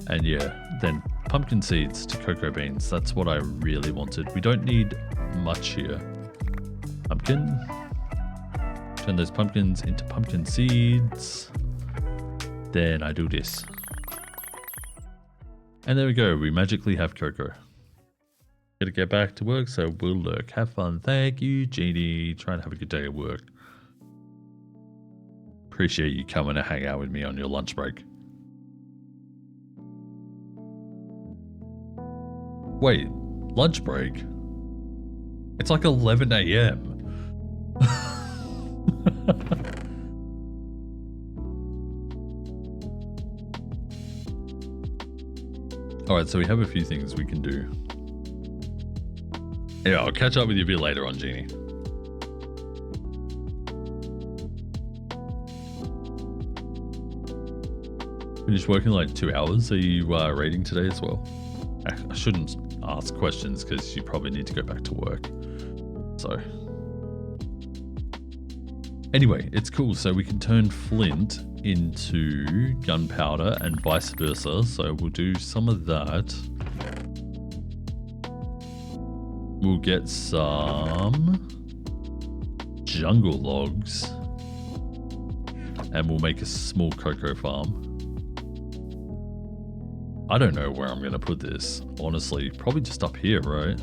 and yeah, then pumpkin seeds to cocoa beans. That's what I really wanted. We don't need much here. Pumpkin. Turn those pumpkins into pumpkin seeds. Then I do this. And there we go. We magically have cocoa. Gotta get back to work, so we'll lurk. Have fun. Thank you, Genie. Try and have a good day at work. Appreciate you coming to hang out with me on your lunch break. Wait, lunch break? It's like 11 a.m. Alright, so we have a few things we can do. Yeah, I'll catch up with you a bit later on, Genie. Finished working like 2 hours. Are you raiding today as well? I shouldn't ask questions because you probably need to go back to work. So anyway, it's cool. So we can turn flint into gunpowder and vice versa. So we'll do some of that. We'll get some jungle logs and we'll make a small cocoa farm. I don't know where I'm going to put this, honestly. Probably just up here, right?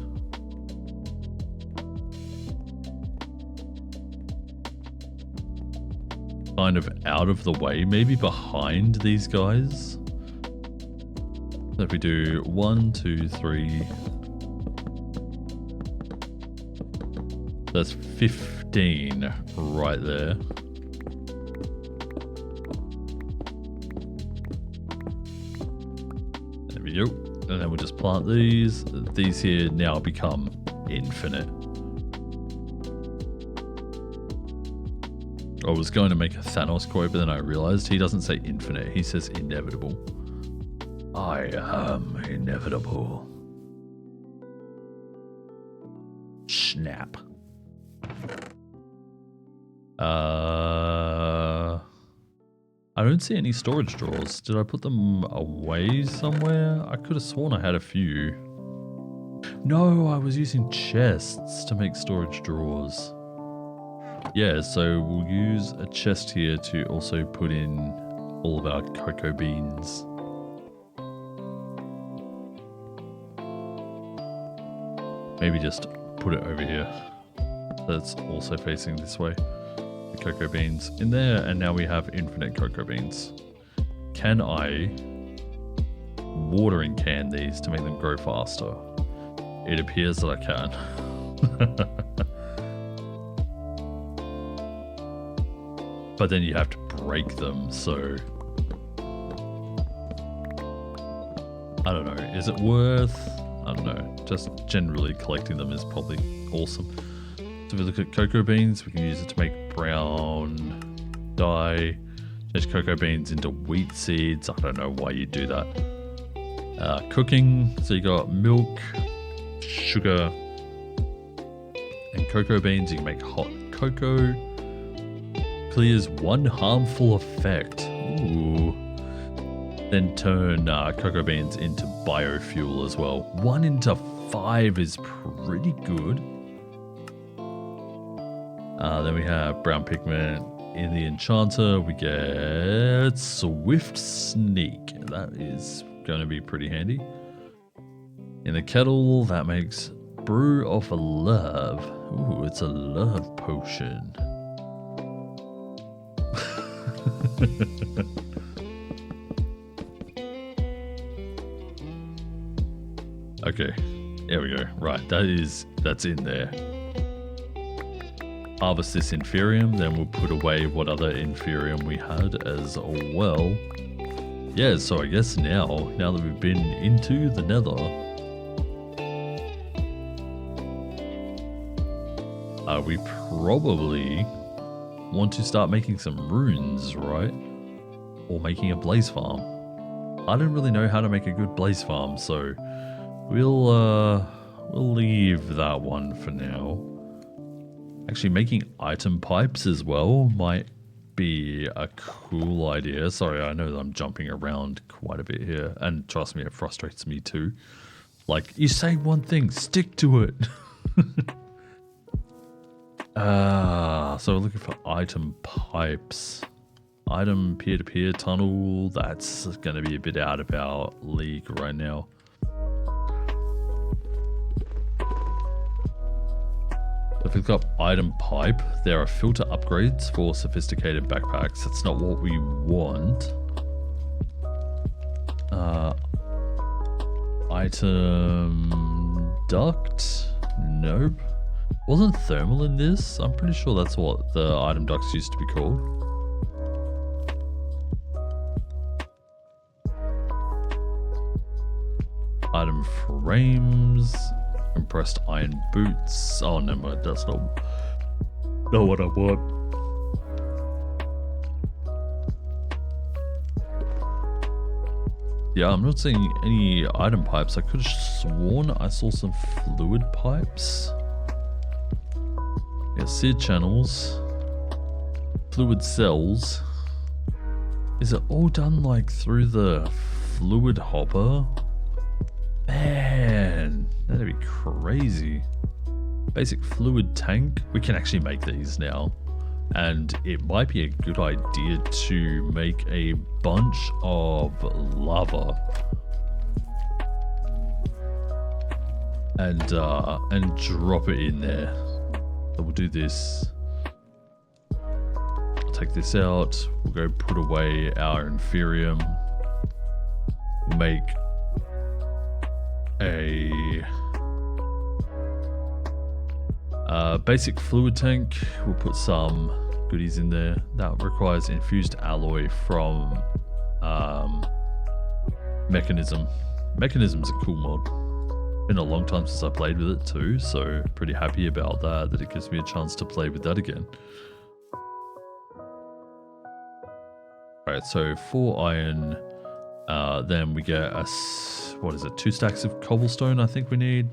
Kind of out of the way, maybe behind these guys. So if we do 1, 2, 3... That's 15 right there. And then we'll just plant these. These here now become infinite. I was going to make a Thanos quote, but then I realized he doesn't say infinite. He says inevitable. I am inevitable. Snap. I don't see any storage drawers. Did I put them away somewhere? I could have sworn I had a few. No, I was using chests to make storage drawers. Yeah, so we'll use a chest here to also put in all of our cocoa beans. Maybe just put it over here. That's also facing this way. Cocoa beans in there, and now we have infinite cocoa beans. Can I watering can these to make them grow faster? It appears that I can. But then you have to break them, so I don't know. Is it worth? I don't know, just generally collecting them is probably awesome. So if we look at cocoa beans, we can use it to make brown dye. Change cocoa beans into wheat seeds. I don't know why you do that. Cooking, so you got milk, sugar, and cocoa beans. You can make hot cocoa. Clears 1 harmful effect. Ooh. Then turn cocoa beans into biofuel as well. 1 into 5 is pretty good. Then we have brown pigment. In the enchanter, we get Swift Sneak. That is going to be pretty handy. In the kettle, that makes Brew of Love. Ooh, it's a love potion. Okay, there we go. Right, that's in there. Harvest this inferium, then we'll put away what other inferium we had as well. Yeah, so I guess now that we've been into the Nether, we probably want to start making some runes, right? Or making a blaze farm. I don't really know how to make a good blaze farm, so we'll leave that one for now. Actually, making item pipes as well might be a cool idea. Sorry, I know that I'm jumping around quite a bit here, and trust me, it frustrates me too. Like, you say one thing, stick to it. So we're looking for item pipes. Item peer-to-peer tunnel, that's going to be a bit out of our league right now. If we've got item pipe, there are filter upgrades for sophisticated backpacks. That's not what we want. Item duct? Nope. Wasn't thermal in this? I'm pretty sure that's what the item ducts used to be called. Item frames. Compressed iron boots. Oh, never mind. That's not what I want. Yeah, I'm not seeing any item pipes. I could have sworn I saw some fluid pipes. Yeah, seed channels. Fluid cells. Is it all done like through the fluid hopper? Man, that'd be crazy. Basic fluid tank. We can actually make these now. And it might be a good idea to make a bunch of lava. And drop it in there. So we'll do this. Take this out. We'll go put away our inferium. We'll make a basic fluid tank. We'll put some goodies in there. That requires infused alloy from Mechanism. Mechanism's a cool mod. Been a long time since I played with it too, so pretty happy about that it gives me a chance to play with that again. Alright, so 4 iron, then we get a, what is it, 2 stacks of cobblestone I think we need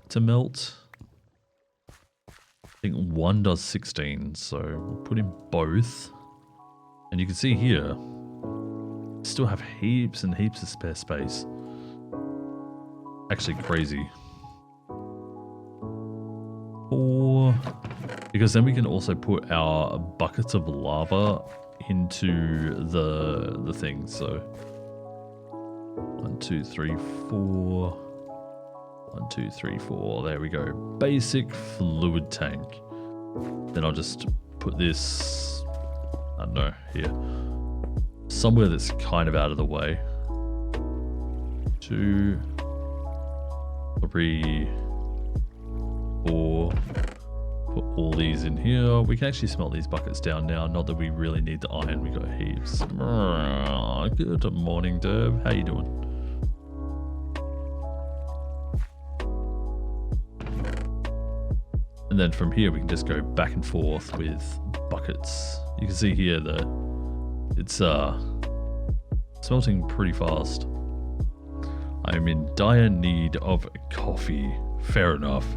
to melt. I think 1 does 16, so we'll put in both. And you can see here, still have heaps and heaps of spare space. Actually crazy. 4, because then we can also put our buckets of lava into the thing. So 1, 2, 3, 4. 1, 2, 3, 4. There we go. Basic fluid tank. Then I'll just put this, I don't know, here. Somewhere that's kind of out of the way. 2, 3, 4. Put all these in here. We can actually smelt these buckets down now. Not that we really need the iron. We got heaps. Good morning, Derb. How you doing? And then from here we can just go back and forth with buckets. You can see here that it's smelting pretty fast. I'm in dire need of coffee. Fair enough.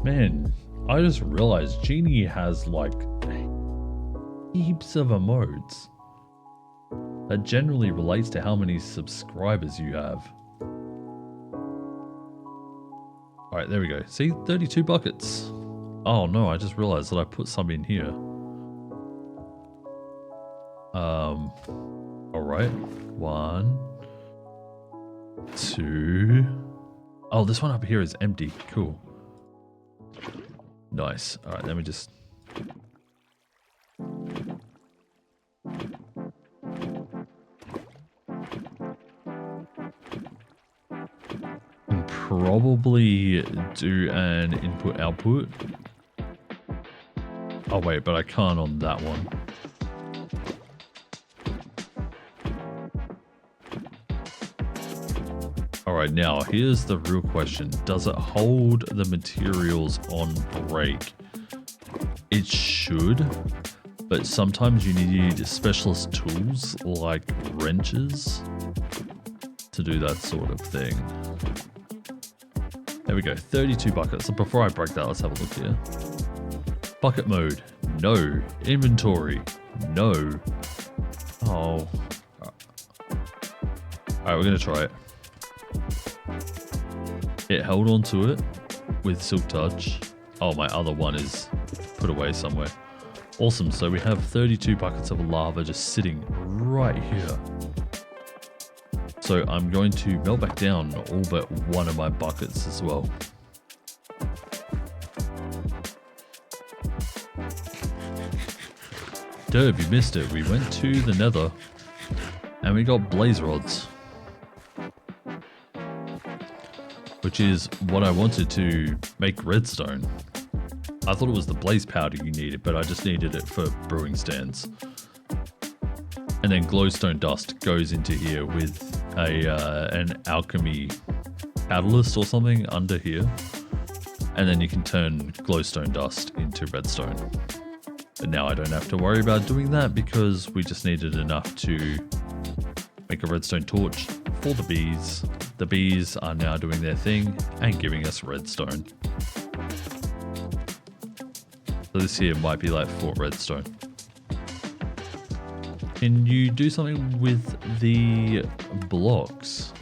Man, I just realized Genie has like heaps of emotes. That generally relates to how many subscribers you have. Alright, there we go. See, 32 buckets. Oh no, I just realized that I put some in here. Alright. 1, 2. Oh, this one up here is empty. Cool. Nice. Alright, let me just... probably do an input output. Oh wait, but I can't on that one. Alright, now here's the real question. Does it hold the materials on break? It should, but sometimes you need specialist tools like wrenches to do that sort of thing. There we go, 32 buckets. So before I break that, let's have a look here. Bucket mode, no. Inventory, no. Oh. Alright, we're gonna try it. It held onto it with Silk Touch. Oh, my other one is put away somewhere. Awesome, so we have 32 buckets of lava just sitting right here. So I'm going to melt back down all but one of my buckets as well. Derb, you missed it. We went to the Nether and we got blaze rods, which is what I wanted to make redstone. I thought it was the blaze powder you needed, but I just needed it for brewing stands. And then glowstone dust goes into here with an alchemy catalyst or something under here. And then you can turn glowstone dust into redstone. But now I don't have to worry about doing that because we just needed enough to make a redstone torch for the bees. The bees are now doing their thing and giving us redstone. So this here might be like 4 redstone. Can you do something with the blocks?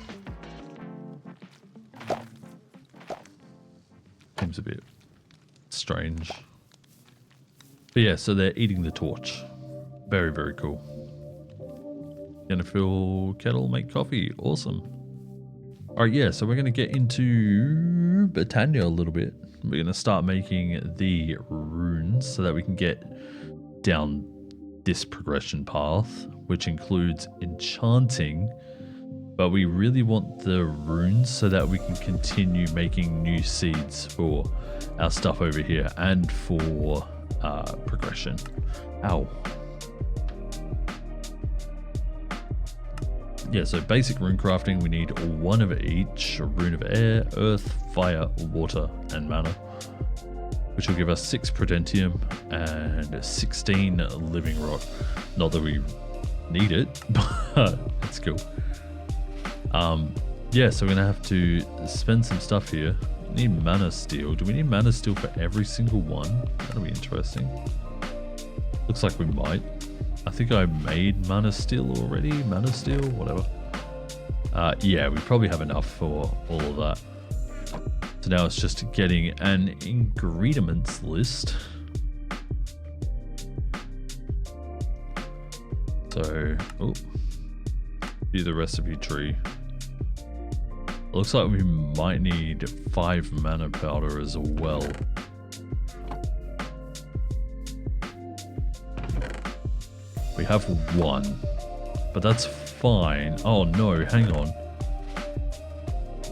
Seems a bit strange. But yeah, so they're eating the torch. Very, very cool. Gonna fill kettle, make coffee. Awesome. Alright, yeah, so we're gonna get into Botania a little bit. We're gonna start making the runes so that we can get down this progression path, which includes enchanting, but we really want the runes so that we can continue making new seeds for our stuff over here and for progression. Ow. Yeah, so basic rune crafting, we need 1 of each: a rune of air, earth, fire, water, and mana, which will give us 6 prudentium and 16 living rock. Not that we need it, but it's cool. Yeah, so we're gonna have to spend some stuff here. We need mana steel. Do we need mana steel for every single one? That'll be interesting. Looks like we might. I think I made mana steel already. Mana steel, whatever. Yeah, we probably have enough for all of that. So now it's just getting an ingredients list. So, oh, view the recipe tree. Looks like we might need 5 mana powder as well. We have 1, but that's fine. Oh no, hang on.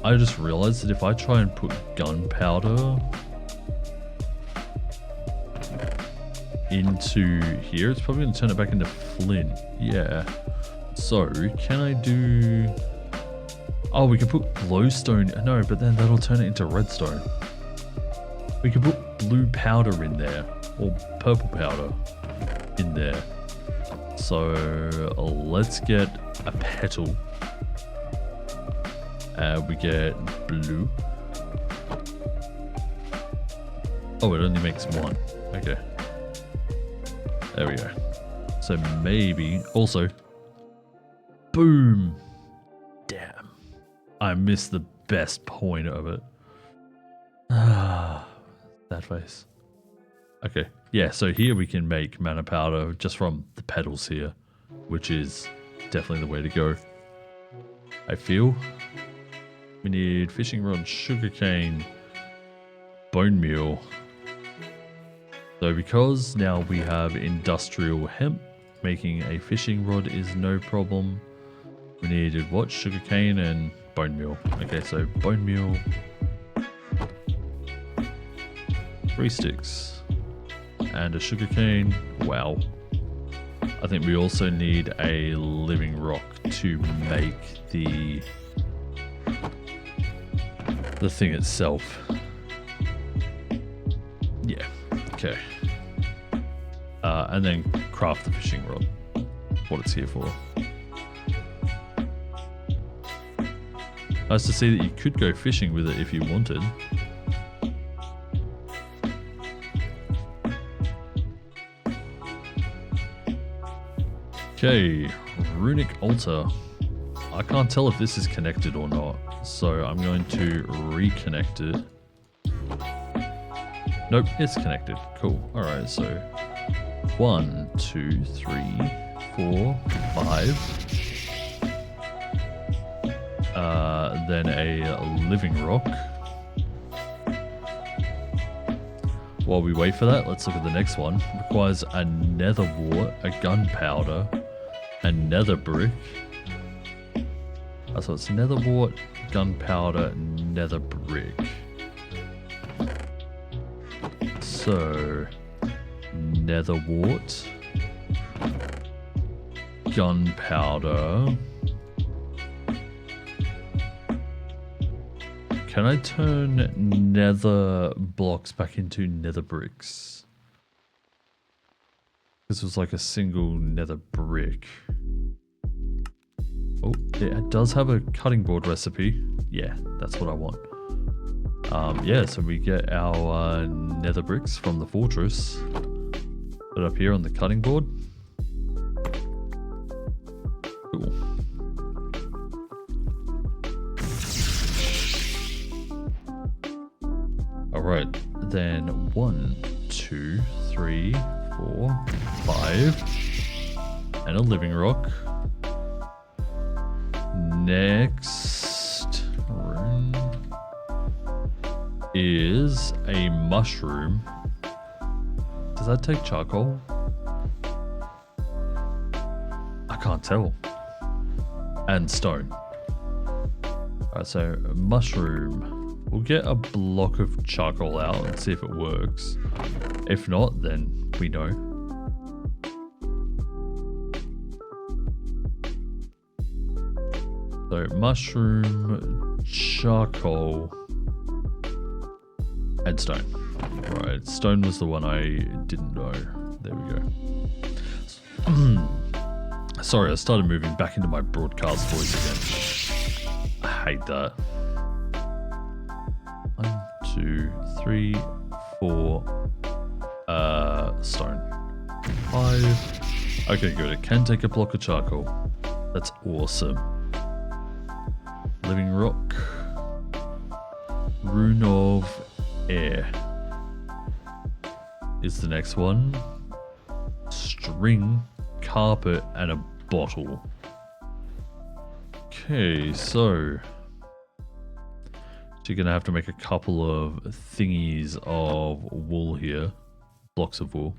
I just realized that if I try and put gunpowder... into here, it's probably going to turn it back into flint. Yeah. So, can I do... Oh, we can put glowstone. No, but then that'll turn it into redstone. We can put blue powder in there, or purple powder in there. So let's get a petal. We get blue. Oh, it only makes one. Okay. There we go. So maybe also, boom. Damn. I missed the best point of it. Ah, that face. Okay. Yeah, so here we can make mana powder just from the petals here, which is definitely the way to go. I feel. We need fishing rod, sugarcane, bone meal. So because now we have industrial hemp, making a fishing rod is no problem. We needed what? Sugarcane and bone meal. Okay, so bone meal. 3 sticks. And a sugarcane. Wow. I think we also need a living rock to make the thing itself. Yeah. Okay. And then craft the fishing rod. What it's here for. Nice to see that you could go fishing with it if you wanted. Okay, runic altar. I can't tell if this is connected or not, so I'm going to reconnect it. Nope, it's connected. Cool. Alright, so 1, 2, 3, 4, 5. Then a living rock. While we wait for that, let's look at the next one. Requires a nether wart, a gunpowder, a nether brick. So it's nether wart, gunpowder, nether brick. So, nether wart, gunpowder. Can I turn nether blocks back into nether bricks? This was like a single nether brick. Oh, it does have a cutting board recipe. Yeah, that's what I want. Yeah, so we get our nether bricks from the fortress. Put it up here on the cutting board. Cool. Alright, then 1, 2, 3, 4, 5. And a living rock. Next room is a mushroom. Does that take charcoal? I can't tell. And stone. Alright, so mushroom. We'll get a block of charcoal out and see if it works. If not, then we know. So mushroom, charcoal, and stone. Right, stone was the one I didn't know. There we go. Sorry, I started moving back into my broadcast voice again. I hate that. 1, 2, 3, 4. Stone. 5. Okay, good. It can take a block of charcoal. That's awesome. Living rock. Rune of air is the next one. String, carpet, and a bottle. Okay, so you're gonna have to make a couple of thingies of wool here. Blocks of wool.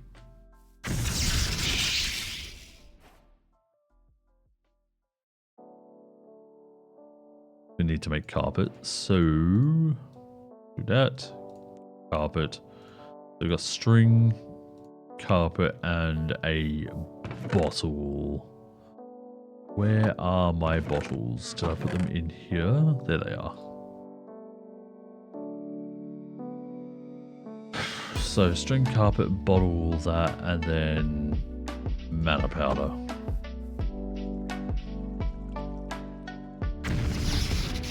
We need to make carpet, so do that. Carpet. So we've got string, carpet and a bottle. Where are my bottles? Did I put them in here? There they are. So string carpet, bottle, that, and then mana powder.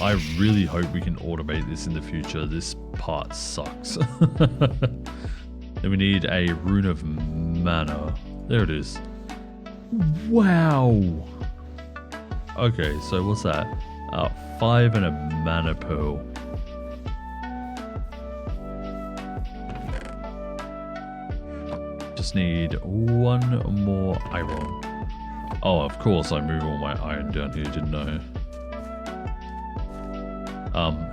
I really hope we can automate this in the future. This part sucks. Then we need a rune of mana. There it is. Wow. Okay, so what's that? 5 and a mana pearl. Just need 1 more iron. Oh, of course I move all my iron down here, didn't I?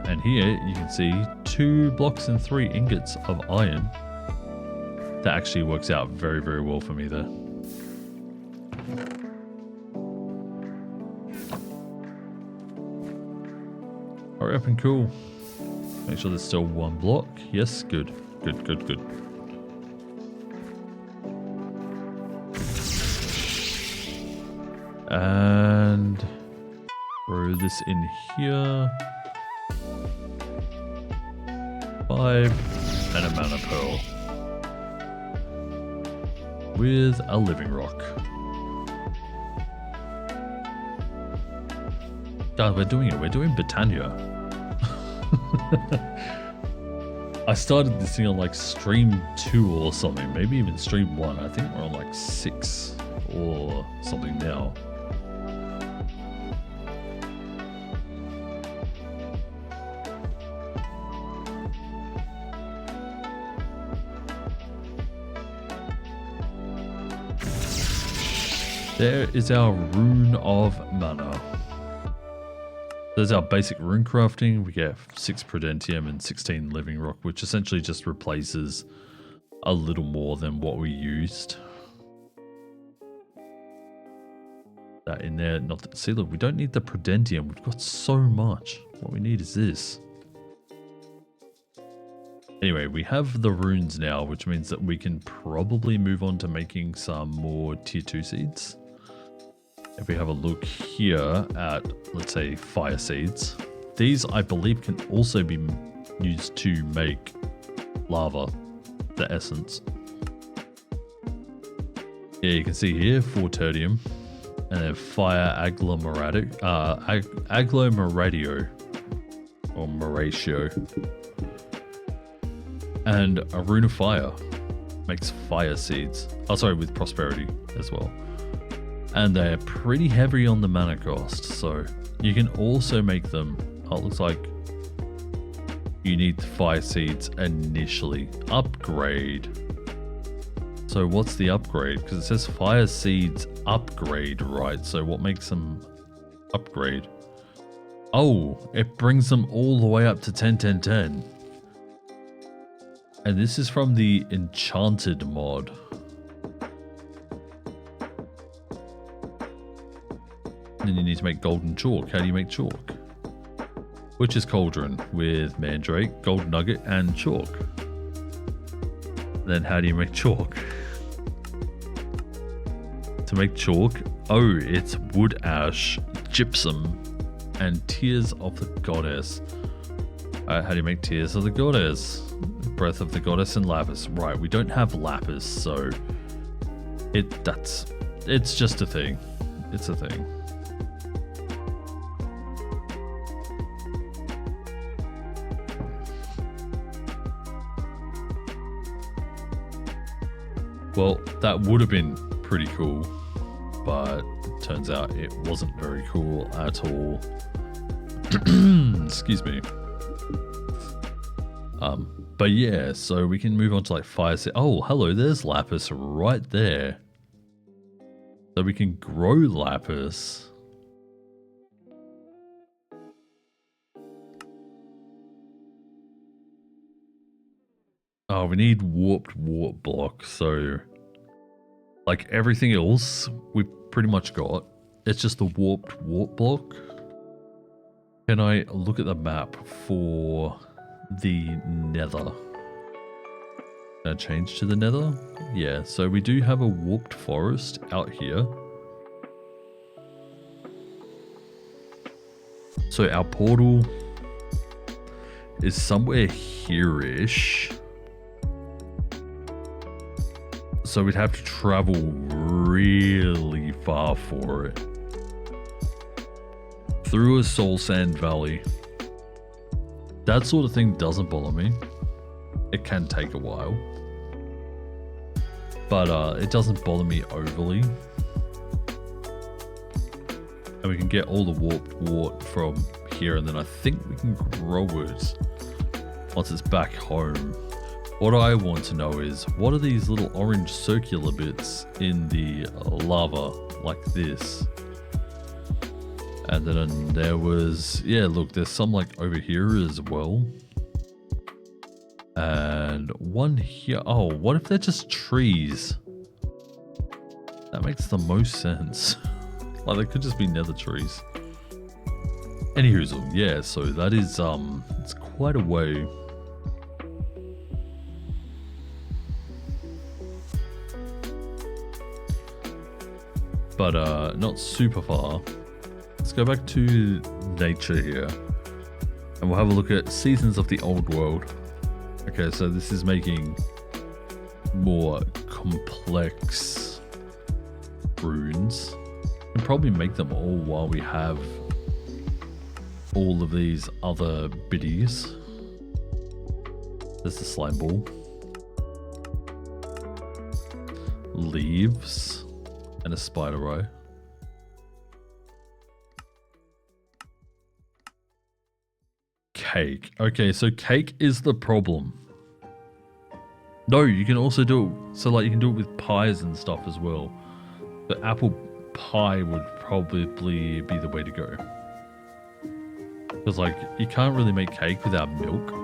And here you can see 2 blocks and 3 ingots of iron. That actually works out very, very well for me there. Hurry up and cool. Make sure there's still 1 block. Yes, good. Good, good, good. And throw this in here. 5 and a mana pearl. With a living rock. God, we're doing it. We're doing Botania. I started this thing on like stream 2 or something. Maybe even stream 1. I think we're on like 6 or something now. There is our rune of mana. There's our basic rune crafting. We get 6 Prudentium and 16 living rock, which essentially just replaces a little more than what we used. That in there, not that, see, look, we don't need the Prudentium. We've got so much. What we need is this. Anyway, we have the runes now, which means that we can probably move on to making some more tier 2 seeds. If we have a look here at, let's say, fire seeds, these I believe can also be used to make lava, the essence. Yeah, you can see here 4 tertium, and then fire agglomeratio, or moratio, and a rune of fire makes fire seeds. Oh, sorry, with prosperity as well. And they're pretty heavy on the mana cost, so you can also make them. Oh, it looks like you need fire seeds initially. Upgrade. So what's the upgrade? Because it says fire seeds upgrade, right? So what makes them upgrade? Oh, it brings them all the way up to 10, 10, 10. And this is from the enchanted mod. Then you need to make golden chalk. How do you make chalk? Witch's cauldron with mandrake, gold nugget, and chalk. Then how do you make chalk? To make chalk, oh, it's wood ash, gypsum, and tears of the goddess. How do you make tears of the goddess? Breath of the goddess and lapis. Right, we don't have lapis, so it's just a thing. It's a thing. Well, that would have been pretty cool, but it turns out it wasn't very cool at all. Excuse me. But yeah, so we can move on to like fire set. Oh, hello, there's lapis right there. So we can grow lapis. Oh, we need warped warp block, so like everything else we pretty much got. It's just the warped warp block. Can I look at the map for the Nether? Change to the Nether? Yeah, so we do have a warped forest out here. So our portal is somewhere here-ish. So we'd have to travel really far for it. Through a soul sand valley. That sort of thing doesn't bother me. It can take a while. But it doesn't bother me overly. And we can get all the warped wart from here, and then I think we can grow it once it's back home. What I want to know is, what are these little orange circular bits in the lava like this? And then there was, yeah, look, there's some like over here as well. And one here. Oh, what if they're just trees? That makes the most sense. Like, they could just be nether trees. Anywho, yeah, so that is, it's quite a way. But, not super far. Let's go back to nature here. And we'll have a look at Seasons of the Old World. Okay, so this is making more complex runes. We can probably make them all while we have all of these other biddies. There's the slime ball. Leaves. And a spider eye. Cake. Okay, so cake is the problem. No, you can also do it, so like you can do it with pies and stuff as well. But apple pie would probably be the way to go. Because like, you can't really make cake without milk.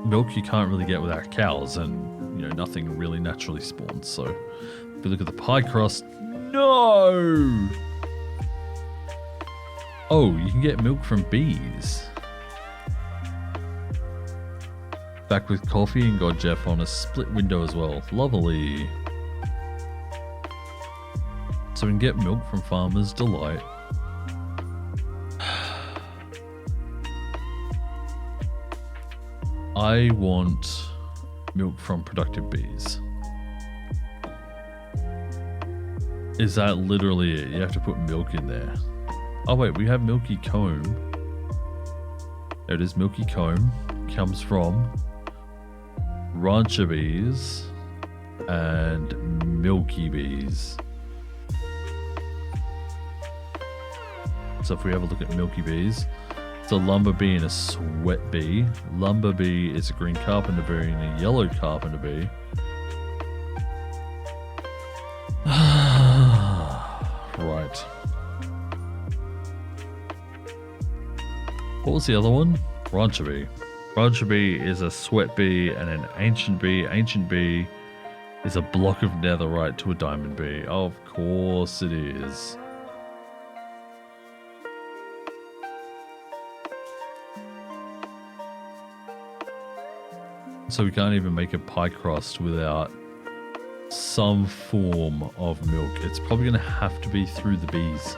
Milk you can't really get without cows, and you know, nothing really naturally spawns. So if you look at the pie crust, no! Oh, you can get milk from bees. Back with coffee and got Jeff on a split window as well. Lovely. So we can get milk from Farmer's Delight. I want milk from productive bees. Is that literally it? You have to put milk in there. Oh wait, we have Milky Comb. There it is, Milky Comb. Comes from rancher bees and milky bees. So if we have a look at milky bees, it's a lumber bee and a sweat bee. Lumber bee is a green carpenter bee and a yellow carpenter bee. Right. What was the other one? Rancher bee. Rancher bee is a sweat bee and an ancient bee. Ancient bee is a block of netherite to a diamond bee. Of course it is. So we can't even make a pie crust without some form of milk. It's probably going to have to be through the bees.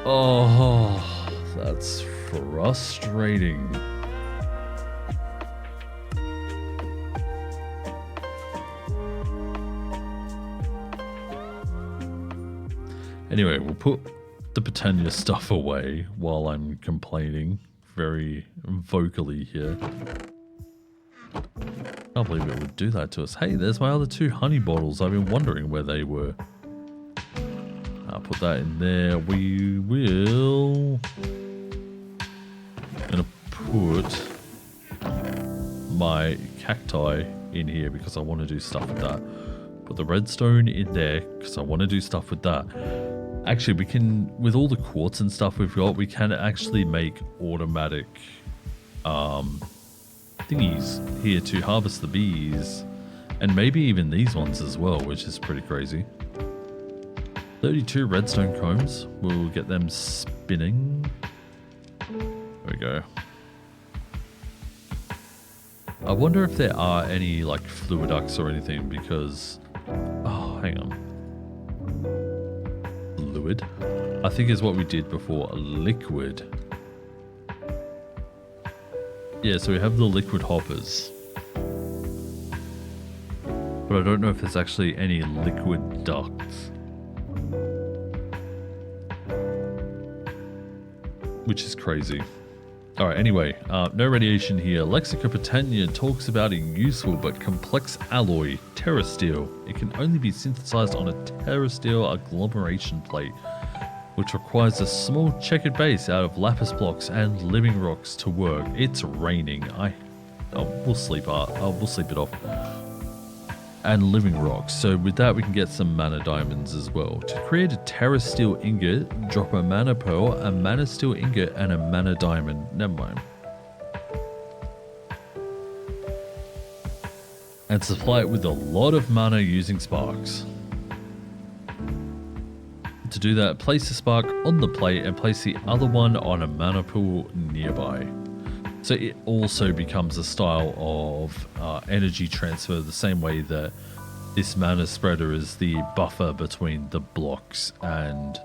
Oh, that's frustrating. Anyway, we'll put the Botania stuff away while I'm complaining very vocally here. Can't believe it would do that to us. Hey, there's my other 2 honey bottles. I've been wondering where they were. I'll put that in there. We will... I'm gonna put my cacti in here because I want to do stuff with that. Put the redstone in there because I want to do stuff with that. Actually, we can, with all the quartz and stuff we've got, we can actually make automatic thingies here to harvest the bees. And maybe even these ones as well, which is pretty crazy. 32 redstone combs. We'll get them spinning. There we go. I wonder if there are any like fluiducts or anything because... Oh, hang on. Fluid? I think is what we did before. Liquid. Yeah, so we have the liquid hoppers. But I don't know if there's actually any liquid ducts. Which is crazy. Alright, anyway, no radiation here. Botania talks about a useful but complex alloy, terrasteel. It can only be synthesized on a terrasteel agglomeration plate, which requires a small checkered base out of lapis blocks and living rocks to work. It's raining. We'll sleep it off. And living rocks. So with that we can get some mana diamonds as well. To create a terrasteel ingot, drop a mana pearl, a mana steel ingot, and a mana diamond. Never mind. And supply it with a lot of mana using sparks. To do that, place a spark on the plate and place the other one on a mana pool nearby. So it also becomes a style of energy transfer, the same way that this mana spreader is the buffer between the blocks and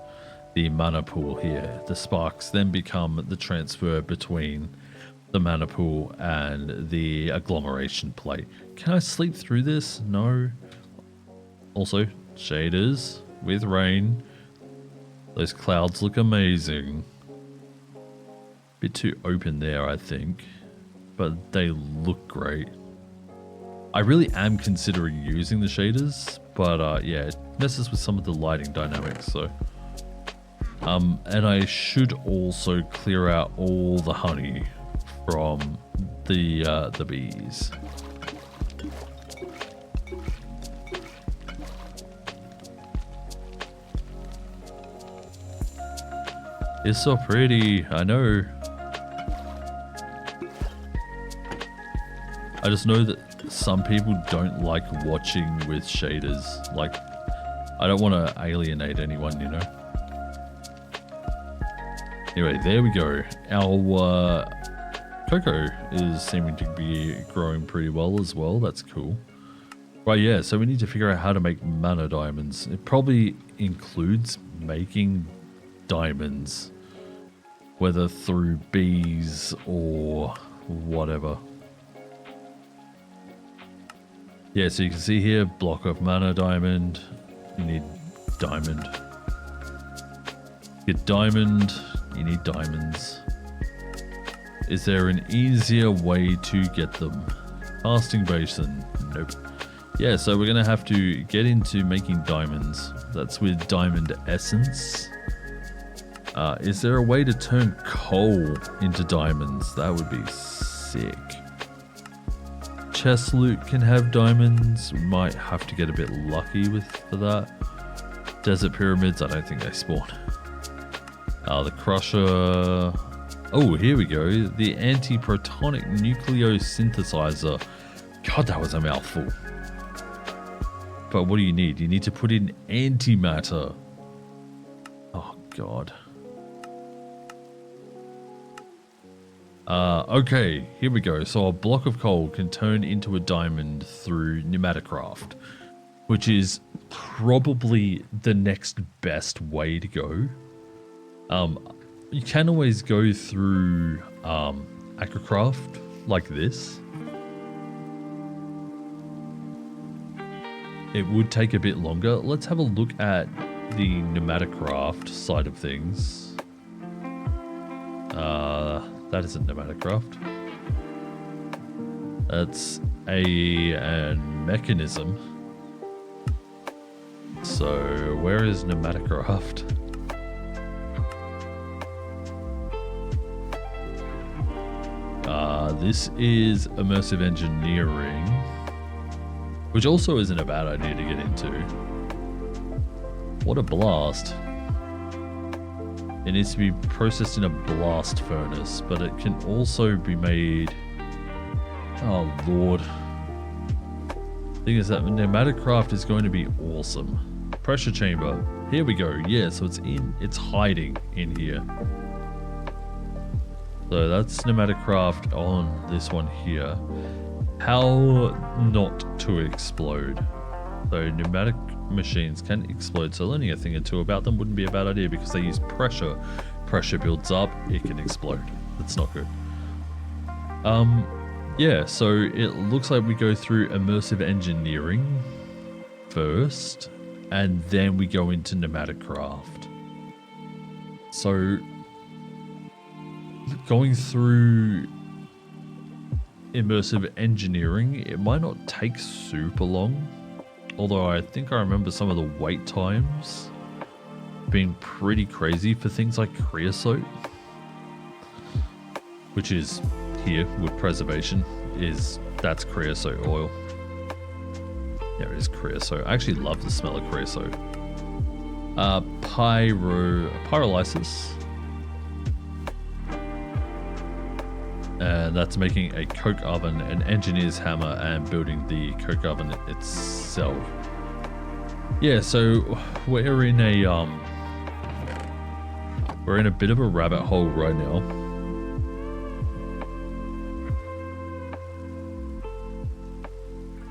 the mana pool here. The sparks then become the transfer between the mana pool and the agglomeration plate. Can I sleep through this? No. Also, shaders with rain. Those clouds look amazing. Bit too open there, I think, but they look great. I really am considering using the shaders, but yeah, it messes with some of the lighting dynamics. So, and I should also clear out all the honey from the bees. It's so pretty, I know. I just know that some people don't like watching with shaders. Like, I don't want to alienate anyone, you know? Anyway, there we go. Our cocoa is seeming to be growing pretty well as well. That's cool. Right, yeah, so we need to figure out how to make mana diamonds. It probably includes making diamonds, whether through bees or whatever. Yeah, so you can see here, block of mana diamond. You need diamond. Get diamond, you need diamonds. Is there an easier way to get them? Casting basin, nope. Yeah, so we're gonna have to get into making diamonds. That's with diamond essence. Is there a way to turn coal into diamonds? That would be sick. Chest loot can have diamonds. We might have to get a bit lucky for that. Desert pyramids, I don't think they spawn. The crusher. Oh, here we go. The anti-protonic nucleosynthesizer. God, that was a mouthful. But what do you need? You need to put in antimatter. Oh, God. Okay, here we go. So a block of coal can turn into a diamond through pneumaticraft, which is probably the next best way to go. You can always go through agricraft like this. It would take a bit longer. Let's have a look at the pneumaticraft side of things. That isn't pneumaticraft. That's a mechanism. So where is pneumaticraft? This is immersive engineering, which also isn't a bad idea to get into. What a blast. It needs to be processed in a blast furnace, but it can also be made... Oh, Lord. The thing is that pneumaticraft is going to be awesome. Pressure chamber. Here we go. Yeah, so it's hiding in here. So that's pneumaticraft on this one here. How not to explode. So pneumatic machines can explode, so learning a thing or two about them wouldn't be a bad idea because they use pressure. Pressure builds up, it can explode. That's not good. Yeah, so it looks like we go through immersive engineering first, and then we go into pneumatic craft. So going through immersive engineering, it might not take super long, although I think I remember some of the wait times being pretty crazy for things like creosote, which is here with preservation, that's creosote oil. There it is, creosote. I actually love the smell of creosote. Pyrolysis. And that's making a coke oven, an engineer's hammer, and building the coke oven itself. Yeah, so we're in a bit of a rabbit hole right now.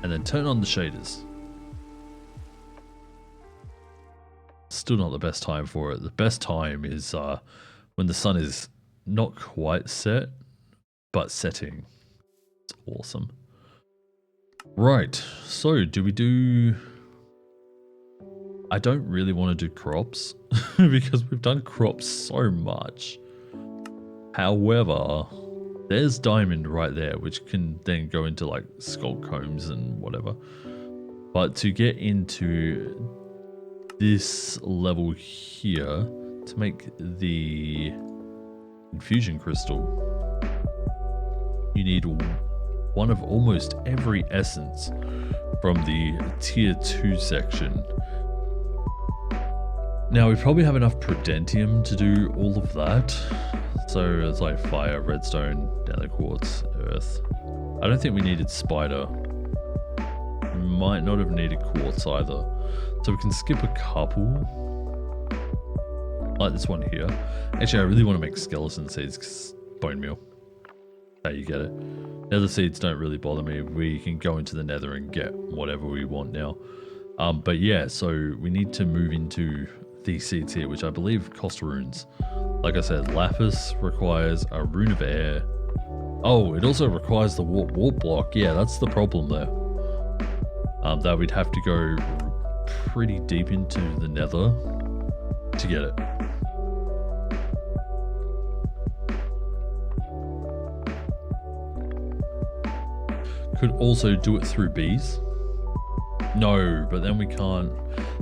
And then turn on the shaders. Still not the best time for it. The best time is when the sun is not quite set, but setting. It's awesome. Right, so do we do... I don't really want to do crops because we've done crops so much. However, there's diamond right there, which can then go into like skull combs and whatever. But to get into this level here, to make the infusion crystal, you need one of almost every essence from the tier 2 section. Now we probably have enough prudentium to do all of that. So it's like fire, redstone, nether quartz, earth. I don't think we needed spider. We might not have needed quartz either. So we can skip a couple. Like this one here. Actually, I really want to make skeleton seeds because bone meal. There you get it. Nether seeds don't really bother me. We can go into the nether and get whatever we want now. But yeah, so we need to move into these seeds here, which I believe cost runes. Like I said, lapis requires a rune of air. Oh, it also requires the warp block. Yeah, that's the problem there. That we'd have to go pretty deep into the nether to get it. Could also do it through bees. No, but then we can't.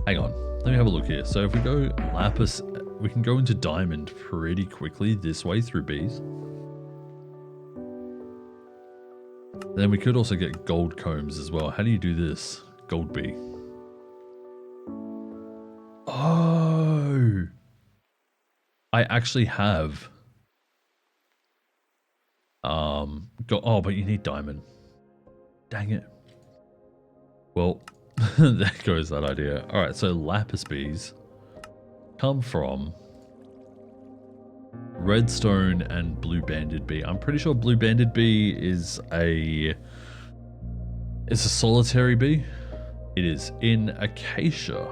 Hang on, let me have a look here. So if we go lapis, we can go into diamond pretty quickly this way through bees. Then we could also get gold combs as well. How do you do this? Gold bee. Oh, I actually have. Oh, but you need diamond. Dang it. Well, there goes that idea. All right, so lapis bees come from redstone and blue banded bee. I'm pretty sure blue banded bee is a solitary bee. It is in acacia.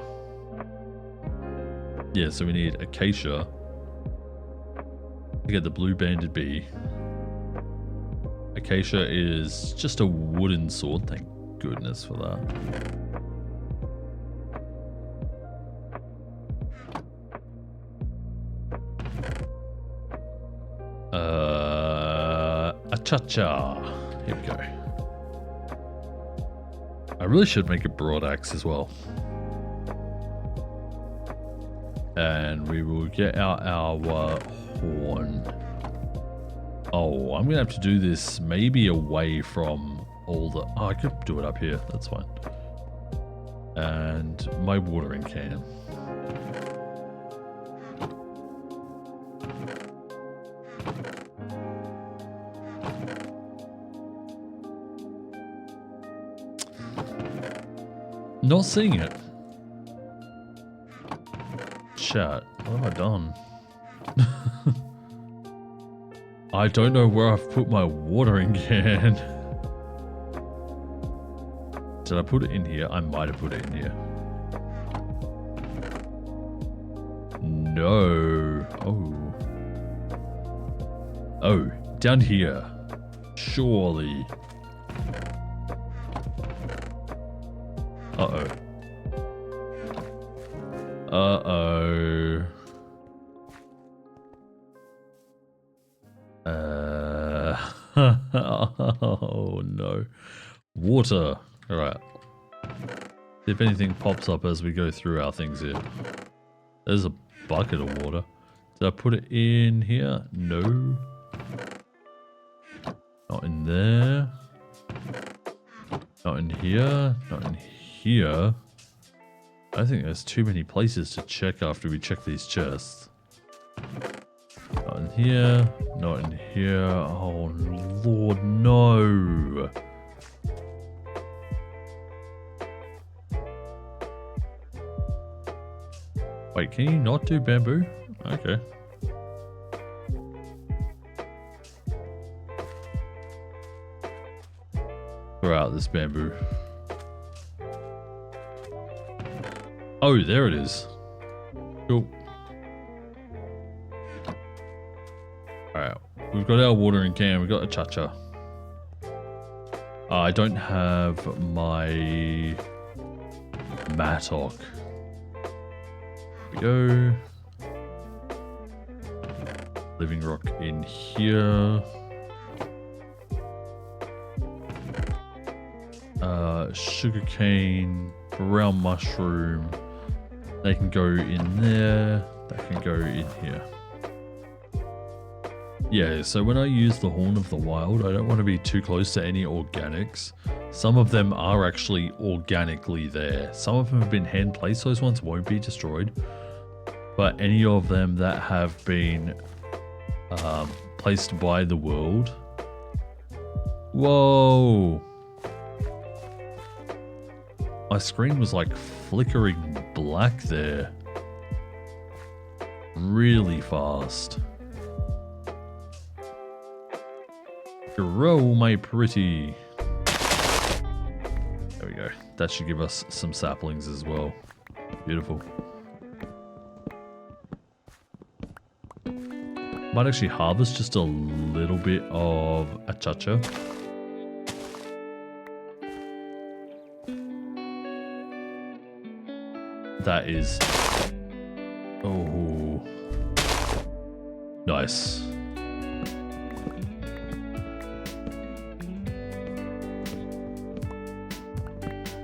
Yeah, so we need acacia to get the blue banded bee. Acacia is just a wooden sword. Thank goodness for that. Acha-cha. Here we go. I really should make a broad axe as well. And we will get out our horn. Oh, I'm going to have to do this maybe away from all the... Oh, I could do it up here. That's fine. And my watering can. Not seeing it. Chat, what have I done? I don't know where I've put my watering can. Did I put it in here? I might have put it in here. No. Oh. Oh, down here. Surely. Uh-oh. Uh-oh. Oh no. Water. Alright. See if anything pops up as we go through our things here. There's a bucket of water. Did I put it in here? No. Not in there. Not in here. Not in here. I think there's too many places to check after we check these chests. Not in here. Not in here. Oh, Lord, no. Wait, can you not do bamboo? Okay. Throw out this bamboo. Oh, there it is. Cool. Alright, we've got our watering can, we've got a cha-cha. I don't have my mattock. Here we go. Living rock in here. Sugarcane, brown mushroom. They can go in there. That can go in here. Yeah, so when I use the Horn of the Wild, I don't want to be too close to any organics. Some of them are actually organically there. Some of them have been hand placed. Those ones won't be destroyed. But any of them that have been placed by the world. Whoa. My screen was like flickering black there. Really fast. Grow, my pretty. There we go. That should give us some saplings as well. Beautiful. Might actually harvest just a little bit of achacha. That is... Oh. Nice.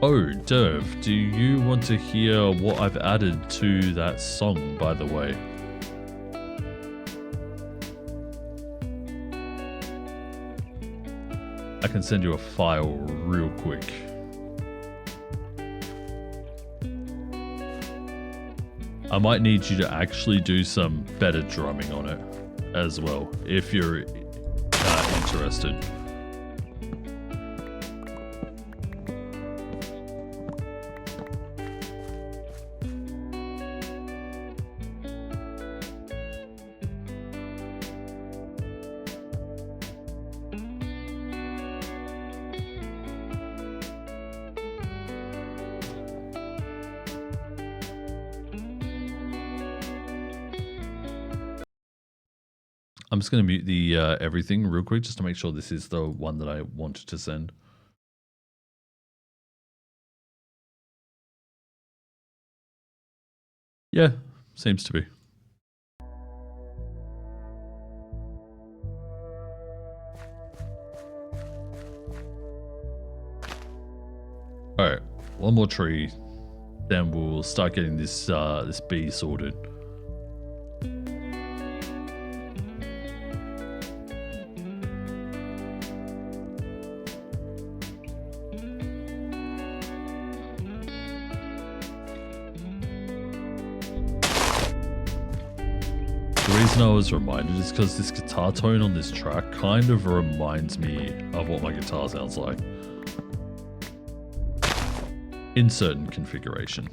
Oh, Derv, do you want to hear what I've added to that song, by the way? I can send you a file real quick. I might need you to actually do some better drumming on it as well, if you're interested. I'm just going to mute the everything real quick just to make sure this is the one that I wanted to send. Yeah, seems to be. Alright, one more tree, then we'll start getting this this bee sorted. The reason I was reminded is because this guitar tone on this track kind of reminds me of what my guitar sounds like. In certain configuration.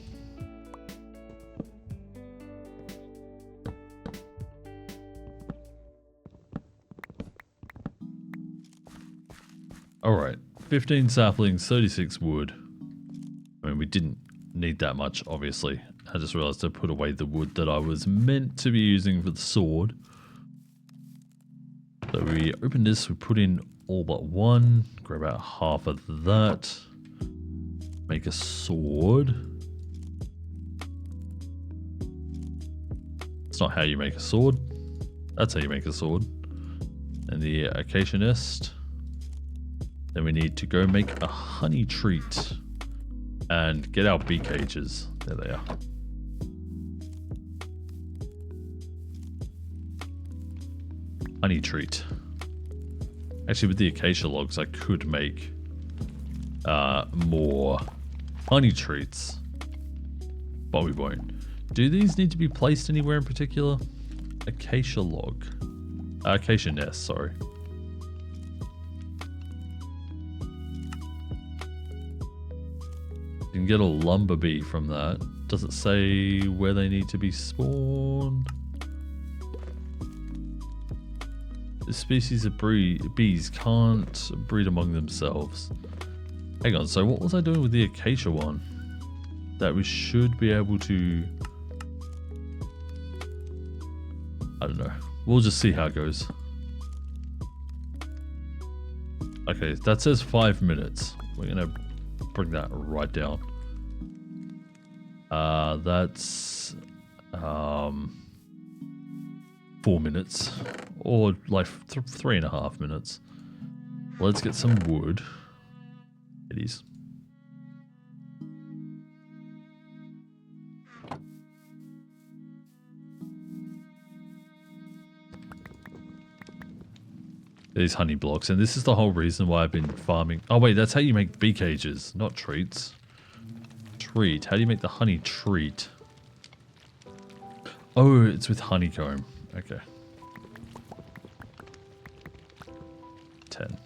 Alright, 15 saplings, 36 wood. mean, we didn't need that much, obviously. I just realized I put away the wood that I was meant to be using for the sword. So we open this, we put in all but one, grab out half of that, make a sword. That's not how you make a sword. That's how you make a sword. And the acacia nest. Then we need to go make a honey treat and get our bee cages. There they are. Honey treat. Actually, with the acacia logs, I could make more honey treats, but we won't. Do these need to be placed anywhere in particular? Acacia log. Acacia nest, sorry. You can get a lumber bee from that. Does it say where they need to be spawned? The species of bees can't breed among themselves. Hang on, so what was I doing with the acacia one? That we should be able to... I don't know. We'll just see how it goes. Okay, that says 5 minutes. We're gonna bring that right down. That's 4 minutes, or like 3.5 minutes. Let's get some wood. It is. These honey blocks, and this is the whole reason why I've been farming. Oh wait, that's how you make bee cages, not treats. Treat. How do you make the honey treat? Oh, it's with honeycomb. Okay. 10.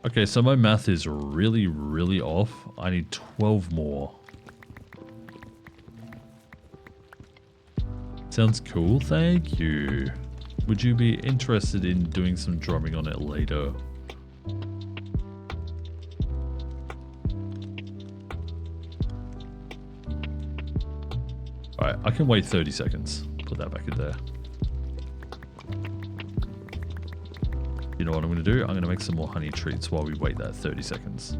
Okay, so my math is really, really off. I need 12 more. Sounds cool, thank you. Would you be interested in doing some drumming on it later? Alright, I can wait 30 seconds. Put that back in there. You know what I'm going to do? I'm going to make some more honey treats while we wait that 30 seconds.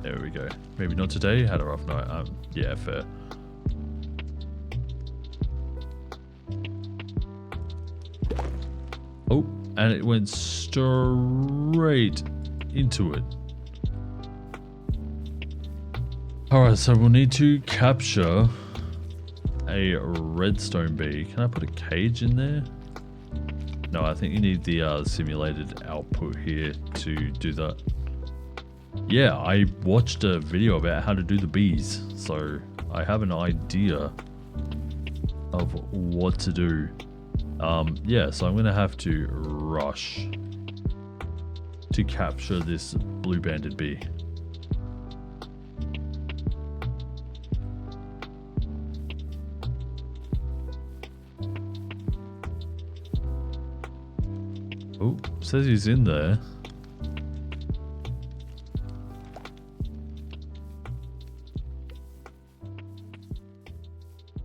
There we go. Maybe not today. Had a rough night. Yeah, fair. Oh, and it went straight into it. Alright, so we'll need to capture a redstone bee. Can I put a cage in there? No, I think you need the simulated output here to do that. Yeah, I watched a video about how to do the bees, so I have an idea of what to do. Yeah, so I'm going to have to rush to capture this blue-banded bee. Oh, says he's in there.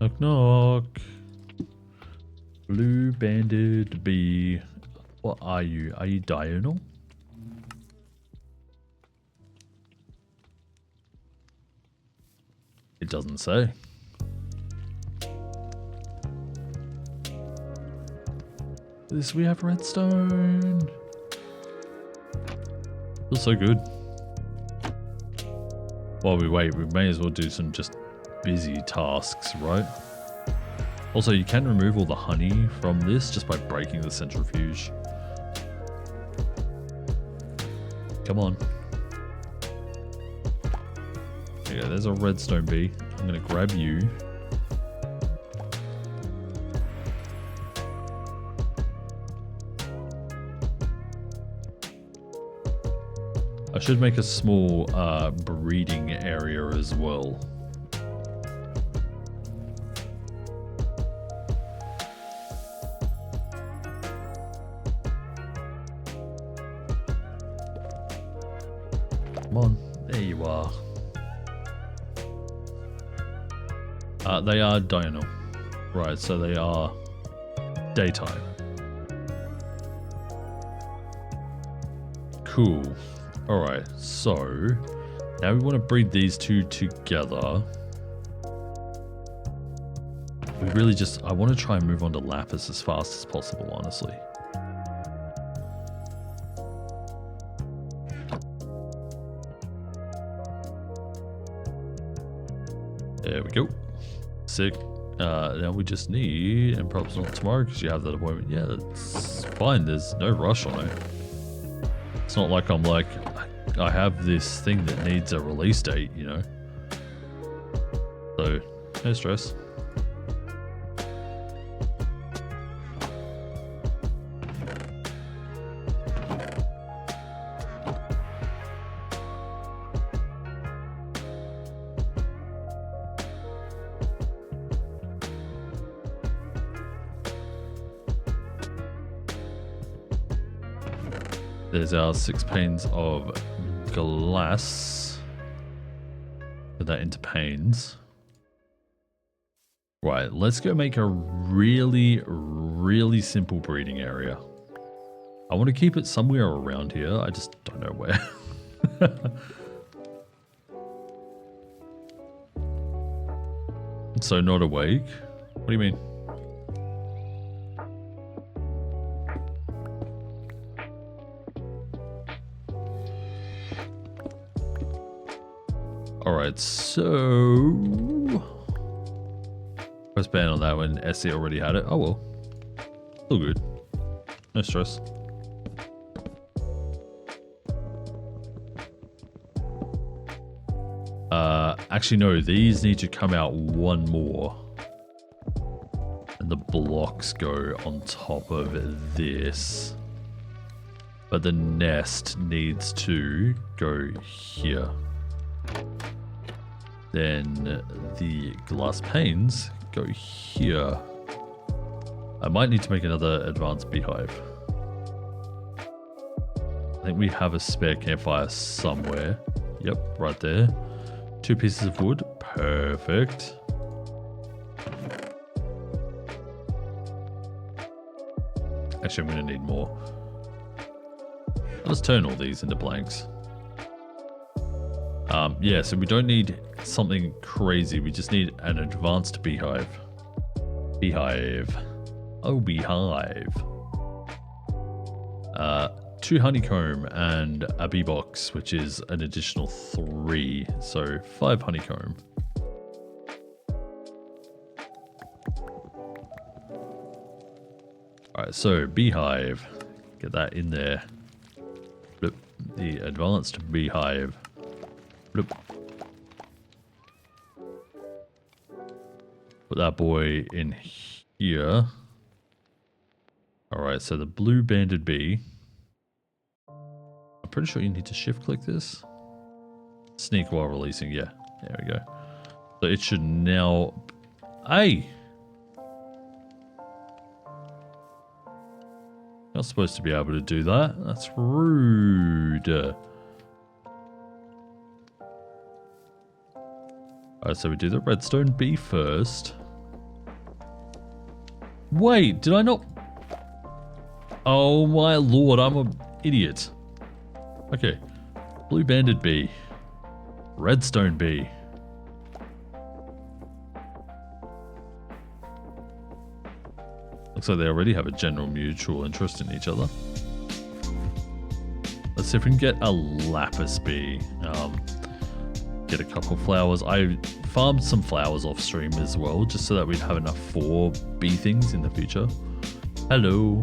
Knock knock. Blue banded bee. What are you? Are you diurnal? It doesn't say. This we have redstone. Feels so good. While we wait, we may as well do some just busy tasks, right? Also, you can remove all the honey from this just by breaking the centrifuge. Come on. There you go, there's a redstone bee. I'm gonna grab you. I should make a small breeding area as well. They are diurnal. Right, so they are daytime. Cool. Alright, so now we want to breed these two together. We really just, I want to try and move on to lapis as fast as possible, honestly. There we go. Sick. Now we just need, and perhaps not tomorrow because you have that appointment. Yeah, that's fine. There's no rush on it. It's not like I'm like, I have this thing that needs a release date, you know? So, no stress. There's our 6 panes of glass. Put that into panes. Right, let's go make a really, really simple breeding area. I want to keep it somewhere around here. I just don't know where. So not awake? What do you mean? Alright, so... press ban on that when Essie already had it. Oh well. Still good. No stress. Actually no, these need to come out one more. And the blocks go on top of this. But the nest needs to go here. Then the glass panes go here. I might need to make another advanced beehive. I think we have a spare campfire somewhere. Yep, right there. 2 pieces of wood. Perfect. Actually, I'm going to need more. Let's turn all these into blanks. Yeah, so we don't need something crazy. We just need an advanced beehive. Beehive. Oh, beehive. 2 honeycomb and a bee box, which is an additional 3. So 5 honeycomb. Alright, so beehive. Get that in there. Bloop. The advanced beehive. Bloop. Put that boy in here. Alright, so the blue banded bee. I'm pretty sure you need to shift click this. Sneak while releasing, yeah. There we go. So it should now... Hey! Not supposed to be able to do that. That's rude. Alright, so we do the redstone bee first. Wait, did I not... Oh my lord, I'm an idiot. Okay. Blue banded bee. Redstone bee. Looks like they already have a general mutual interest in each other. Let's see if we can get a lapis bee. Get a couple flowers. I farmed some flowers off stream as well, just so that we'd have enough for bee things in the future. Hello.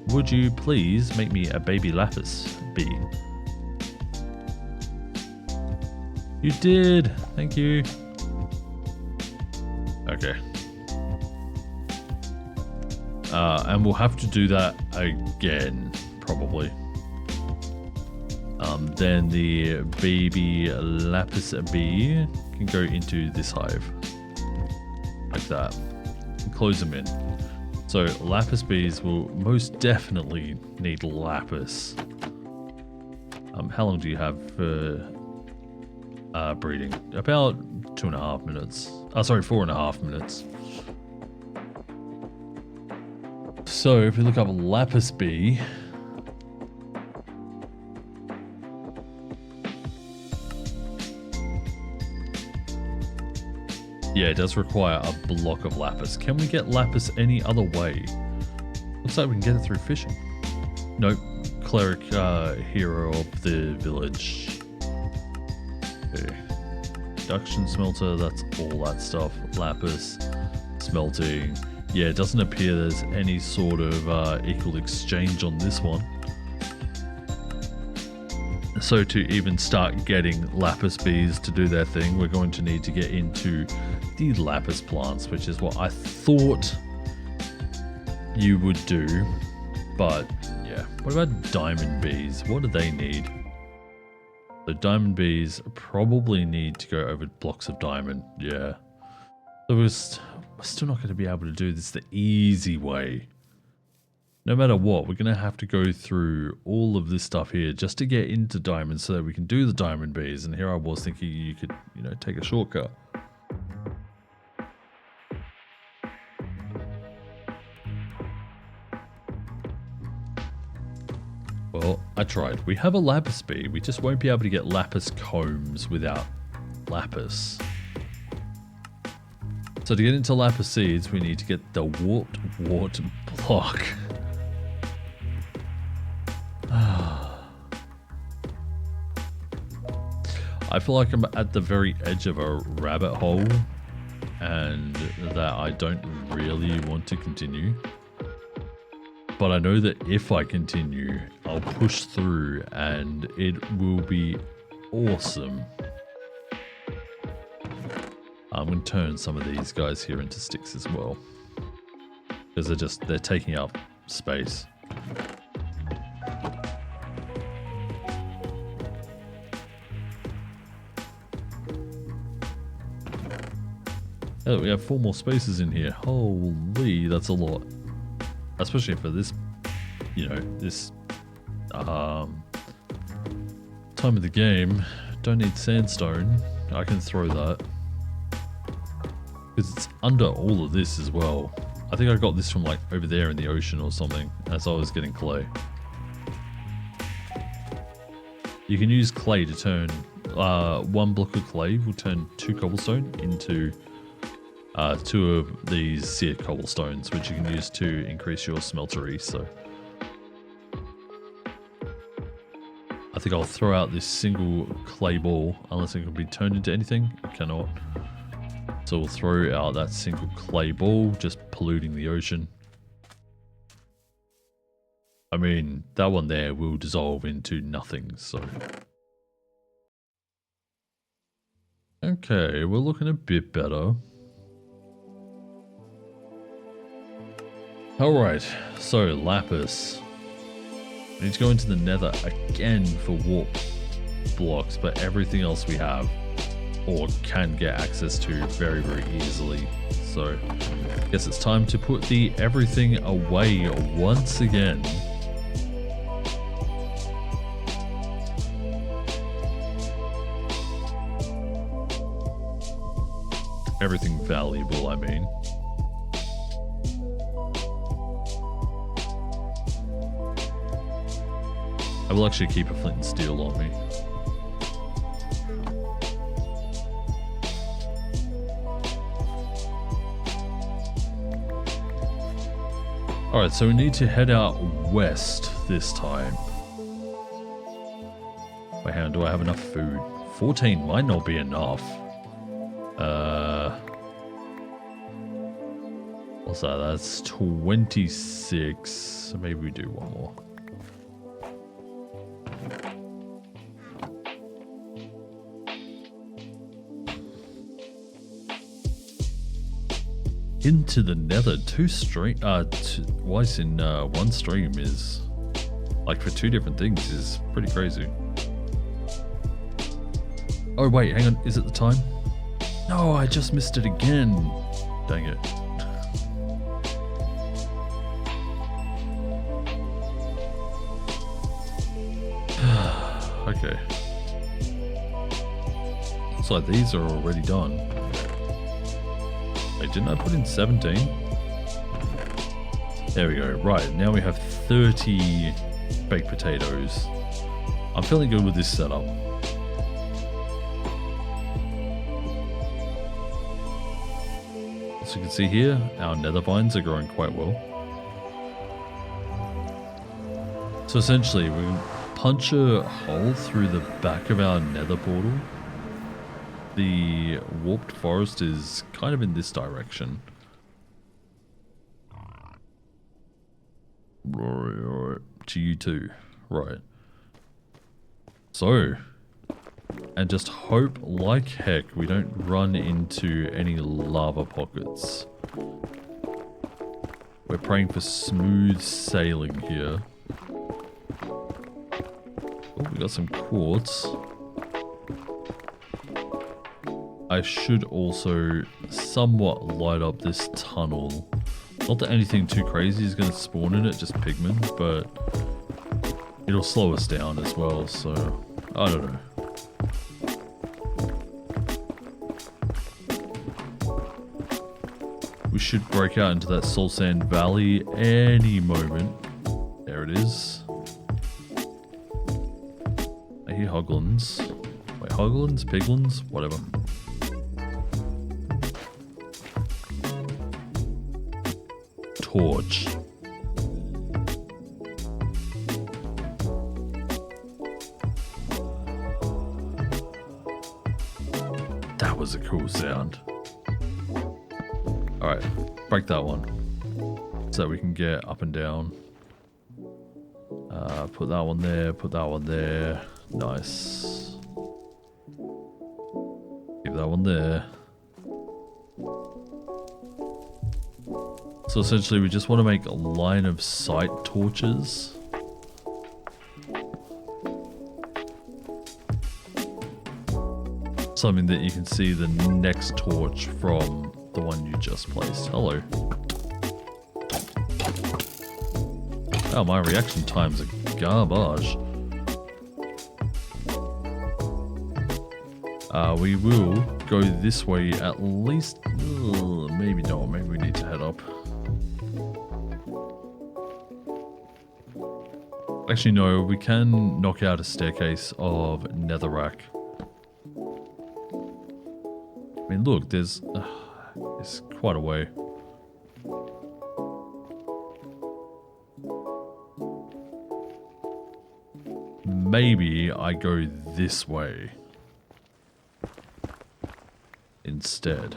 Would you please make me a baby lapis bee? You did. Thank you. Okay. And we'll have to do that again, probably. Then the baby lapis bee can go into this hive. Like that. And close them in. So lapis bees will most definitely need lapis. How long do you have for... breeding. About 2.5 minutes. Oh, sorry, 4.5 minutes. So if we look up lapis bee, yeah, it does require a block of lapis. Can we get lapis any other way? Looks like we can get it through fishing. Nope. Cleric, hero of the village. Okay. Production smelter, that's all that stuff. Lapis, smelting. Yeah, it doesn't appear there's any sort of equal exchange on this one. So to even start getting lapis bees to do their thing, we're going to need to get into the lapis plants, which is what I thought you would do. But yeah, what about diamond bees? What do they need? The diamond bees probably need to go over blocks of diamond. Yeah. So we're still not going to be able to do this the easy way. No matter what, we're going to have to go through all of this stuff here just to get into diamonds so that we can do the diamond bees. And here I was thinking you could, you know, take a shortcut. Well, I tried. We have a lapis bee. We just won't be able to get lapis combs without lapis. So to get into lapis seeds, we need to get the warped block. I feel like I'm at the very edge of a rabbit hole and that I don't really want to continue. But I know that if I continue, I'll push through and it will be awesome. I'm going to turn some of these guys here into sticks as well. Because they're taking up space. Oh, we have 4 more spaces in here. Holy, that's a lot. Especially for this, you know, this time of the game. Don't need sandstone. I can throw that. Because it's under all of this as well. I think I got this from like over there in the ocean or something as I was getting clay. You can use clay to turn, 1 block of clay will turn 2 cobblestone into 2 of these seared cobblestones, which you can use to increase your smeltery. So I think I'll throw out this single clay ball unless it can be turned into anything. It cannot. So we'll throw out that single clay ball, just polluting the ocean. I mean, that one there will dissolve into nothing, so. Okay, we're looking a bit better. Alright, so lapis. We need to go into the nether again for warp blocks, but everything else we have or can get access to very, very easily. So I guess it's time to put the everything away once again. Everything valuable, I mean. I will actually keep a flint and steel on me. Alright, so we need to head out west this time. Wait, hang on, do I have enough food? 14 might not be enough. What's that? That's 26. So maybe we do one more. Into the nether, twice in one stream is, like, for 2 different things is pretty crazy. Oh wait, hang on, is it the time? No, I just missed it again. Dang it. Okay. looks like these are already done. Wait, didn't I put in 17? There we go. Right, now we have 30 baked potatoes. I'm feeling good with this setup. As you can see here, our nether vines are growing quite well. So essentially, we punch a hole through the back of our nether portal. The warped forest is kind of in this direction. Right, to you too. Right. So, and just hope like heck we don't run into any lava pockets. We're praying for smooth sailing here. Oh, we got some quartz. I should also somewhat light up this tunnel. Not that anything too crazy is going to spawn in it, just pigment, but it'll slow us down as well, so I don't know. We should break out into that Soul Sand Valley any moment. There it is. I hear hoglins. Wait, hoglins? Piglins? Whatever. Torch. That was a cool sound. Alright, break that one. So we can get up and down. Put that one there, put that one there. Nice. Give that one there. So essentially we just want to make a line of sight torches. Something that you can see the next torch from the one you just placed. Hello. Oh, my reaction times are garbage. We will go this way at least. Maybe not. Maybe we need to head up. Actually, no. We can knock out a staircase of netherrack. I mean, look. There's quite a way. Maybe I go this way instead.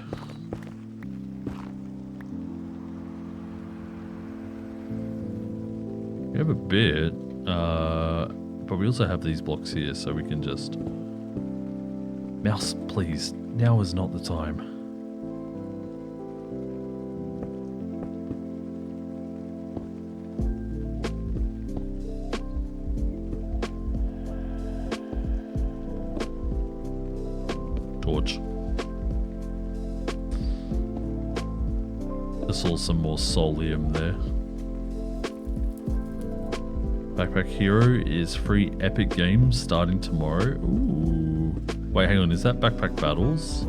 We have a bit, but we also have these blocks here, so we can just... Mouse, please. Now is not the time. Torch. There's also some more solium there. Backpack Hero is free Epic Games starting tomorrow. Ooh. Wait, hang on. Is that Backpack Battles?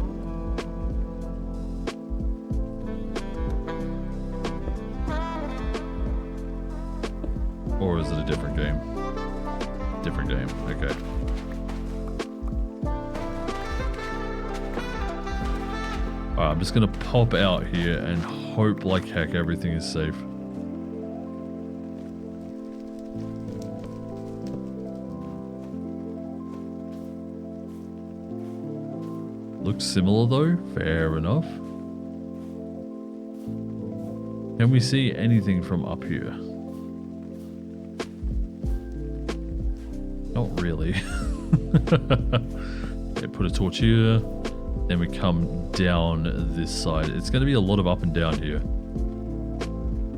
Or is it a different game? Different game. Okay. Alright, I'm just gonna pop out here and hope like heck everything is safe. Looks similar though, fair enough. Can we see anything from up here? Not really. Yeah, put a torch here. Then we come down this side. It's going to be a lot of up and down here.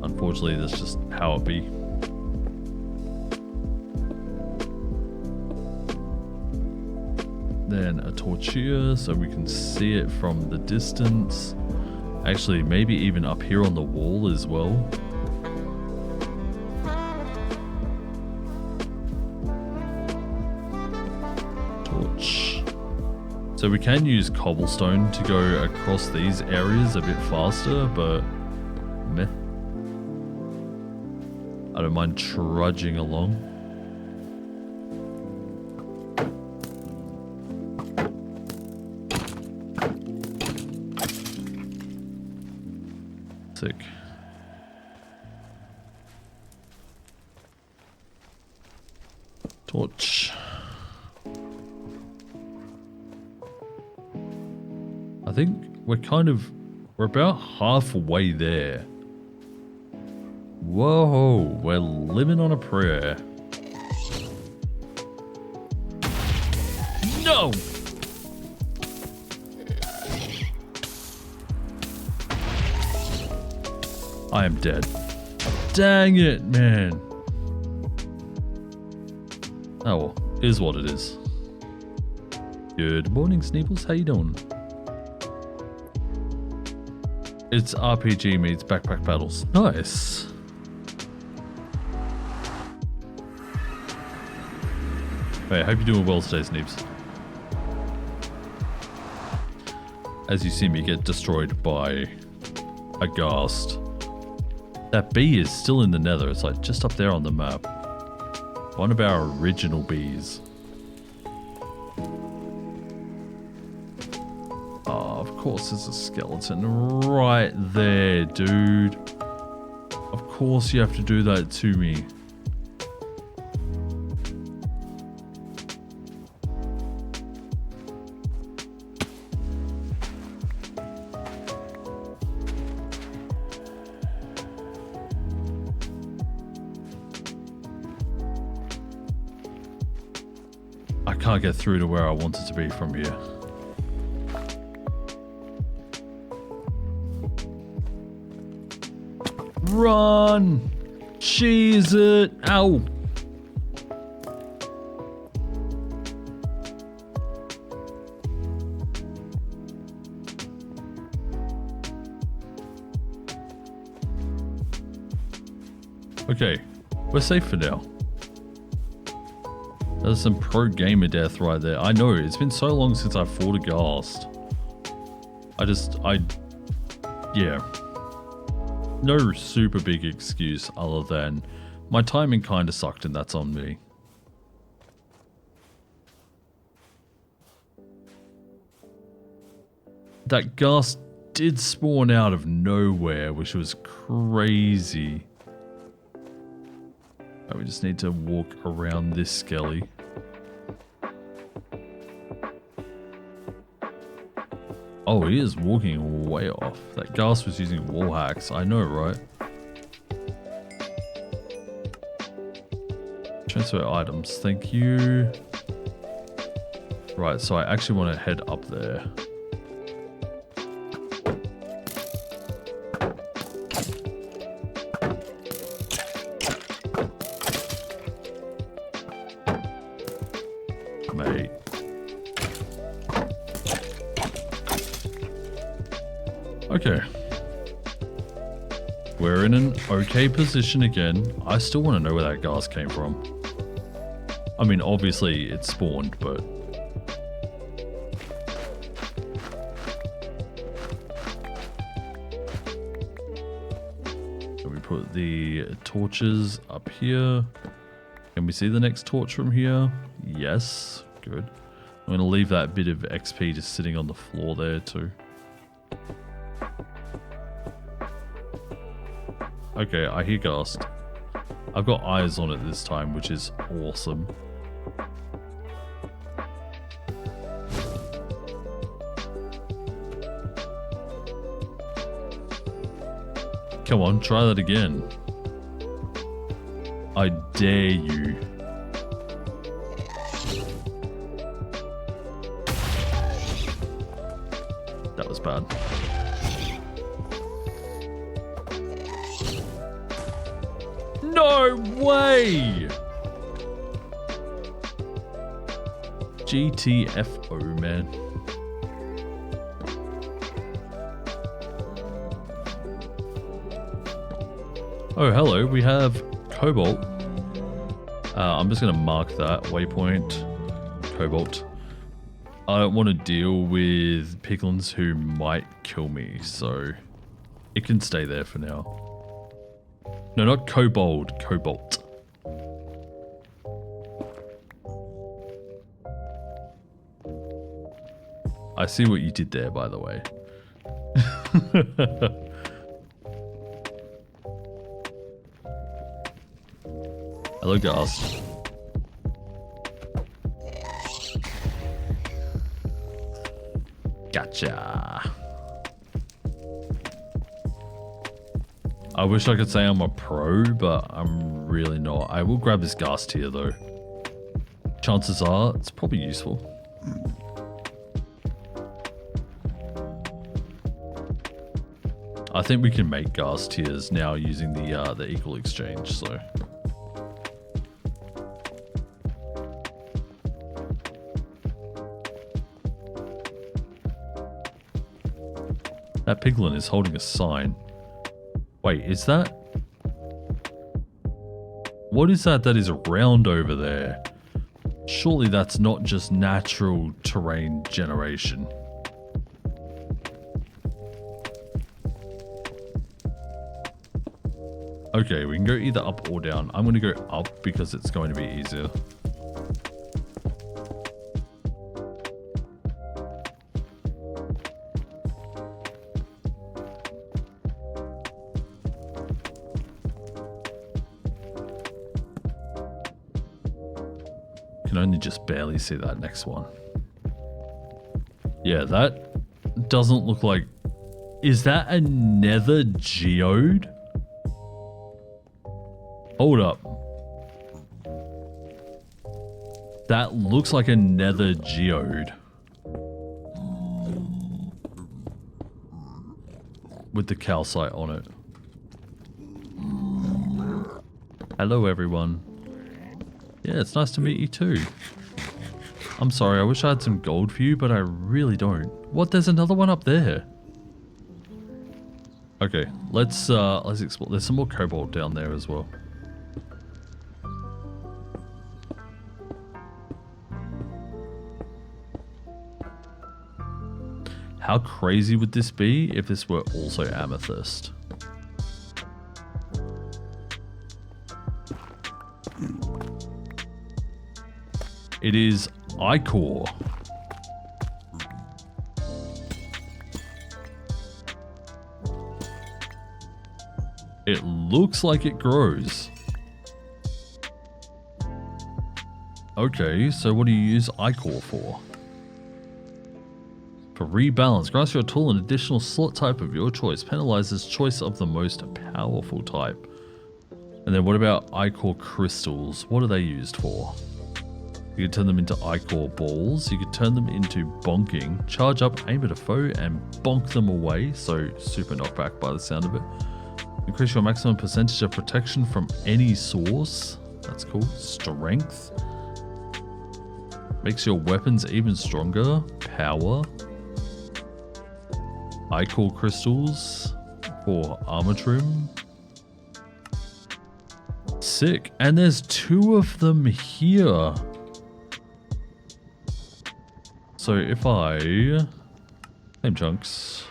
Unfortunately, that's just how it be. Then a torch here so we can see it from the distance. Actually, maybe even up here on the wall as well. Torch. So So we can use cobblestone to go across these areas a bit faster, but meh. I don't mind trudging along. Sick. Torch. I think we're about halfway there. Whoa, we're living on a prayer. No! I am dead. Dang it, man. Oh well, is what it is. Good morning, Sneebles. How you doing? It's RPG meets backpack battles. Nice. Hey, I hope you're doing well today, Sneeps. As you see me get destroyed by a ghast. That bee is still in the Nether. It's like just up there on the map. One of our original bees. Oh, of course there's a skeleton right there, dude. Of course you have to do that to me. I can't get through to where I want it to be from here. Run! Cheese it! Ow! Okay, we're safe for now. There's some pro gamer death right there. I know, it's been so long since I fought a ghast. Yeah. No super big excuse other than my timing kind of sucked and that's on me. That ghast did spawn out of nowhere, which was crazy. We just need to walk around this skelly. Oh, he is walking way off. That ghast was using wall hacks. I know, right? Transfer items. Thank you. Right, so I actually want to head up there. Mate. Okay. We're in an okay position again. I still want to know where that ghast came from. I mean, obviously it spawned, but... So we put the torches up here. Can we see the next torch from here? Yes. Good. I'm going to leave that bit of XP just sitting on the floor there too. Okay, I hear ghast. I've got eyes on it this time, which is awesome. Come on, try that again. I dare you. That was bad. No way! GTFO, man. Oh, hello. We have cobalt. I'm just going to mark that waypoint. Cobalt. I don't want to deal with piglins who might kill me, so it can stay there for now. No, not kobold, cobalt. I see what you did there, by the way. Hello, Ghast. Gotcha. I wish I could say I'm a pro, but I'm really not. I will grab this Ghast here, though. Chances are, it's probably useful. I think we can make Ghast tiers now using the equal exchange, so. That piglin is holding a sign. Wait, is that? What is that is around over there? Surely that's not just natural terrain generation. Okay, we can go either up or down. I'm going to go up because it's going to be easier. Can only just barely see that next one. Yeah, that doesn't look like... Is that a nether geode? Hold up. That looks like a nether geode. With the calcite on it. Hello, everyone. Yeah, it's nice to meet you too. I'm sorry, I wish I had some gold for you, but I really don't. What? There's another one up there. Okay, let's explore. There's some more cobalt down there as well. How crazy would this be if this were also amethyst? It is ichor. It looks like it grows. Okay, so what do you use ichor for? For rebalance, grants your tool an additional slot type of your choice. Penalizes choice of the most powerful type. And then what about ichor crystals? What are they used for? You can turn them into ichor balls. You can turn them into bonking. Charge up, aim at a foe, and bonk them away. So super knockback by the sound of it. Increase your maximum percentage of protection from any source. That's cool. Strength. Makes your weapons even stronger. Power. Ichor crystals for armor trim. Sick. And there's 2 of them here. So if I claim chunks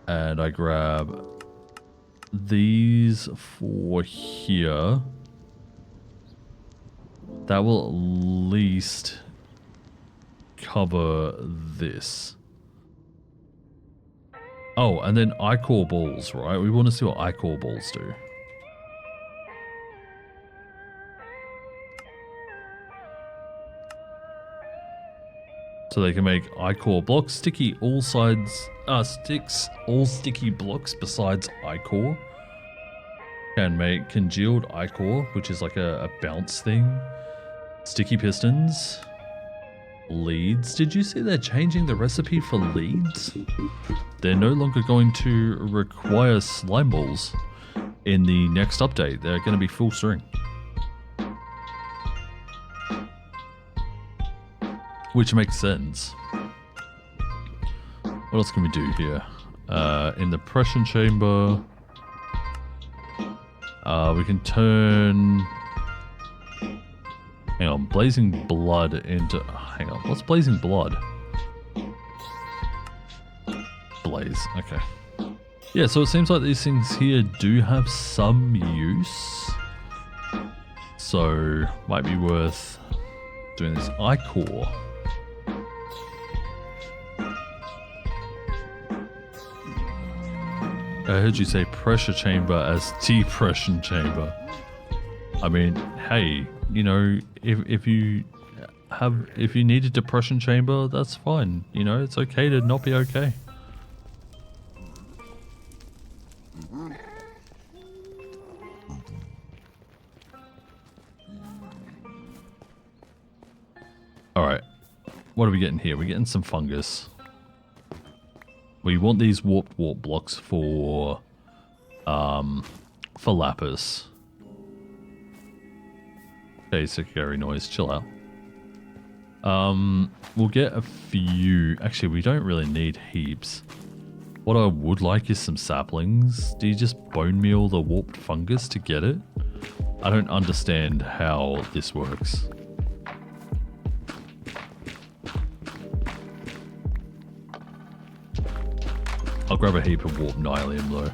and I grab these 4 here, that will at least cover this. Oh, and then ichor balls, right? We want to see what ichor balls do. So they can make ichor blocks, sticky all sides, sticks all sticky blocks besides ichor. Can make congealed ichor, which is like a bounce thing. Sticky pistons. Leads. Did you see they're changing the recipe for leads? They're no longer going to require slime balls in the next update. They're going to be full string. Which makes sense. What else can we do here? In the pression chamber, we can turn Hang on, blazing blood into... Hang on, what's blazing blood? Blaze, okay. Yeah, so it seems like these things here do have some use. So, might be worth doing this ichor. I heard you say pressure chamber as depression chamber. I mean, hey, you know, if you need a depression chamber, that's fine. You know, it's okay to not be okay. Alright, what are we getting here? We're getting some fungus. We want these warp blocks for lapis. Okay, secondary noise, chill out. We'll get a few. Actually, we don't really need heaps. What I would like is some saplings. Do you just bone meal the warped fungus to get it? I don't understand how this works. I'll grab a heap of warp nylium though.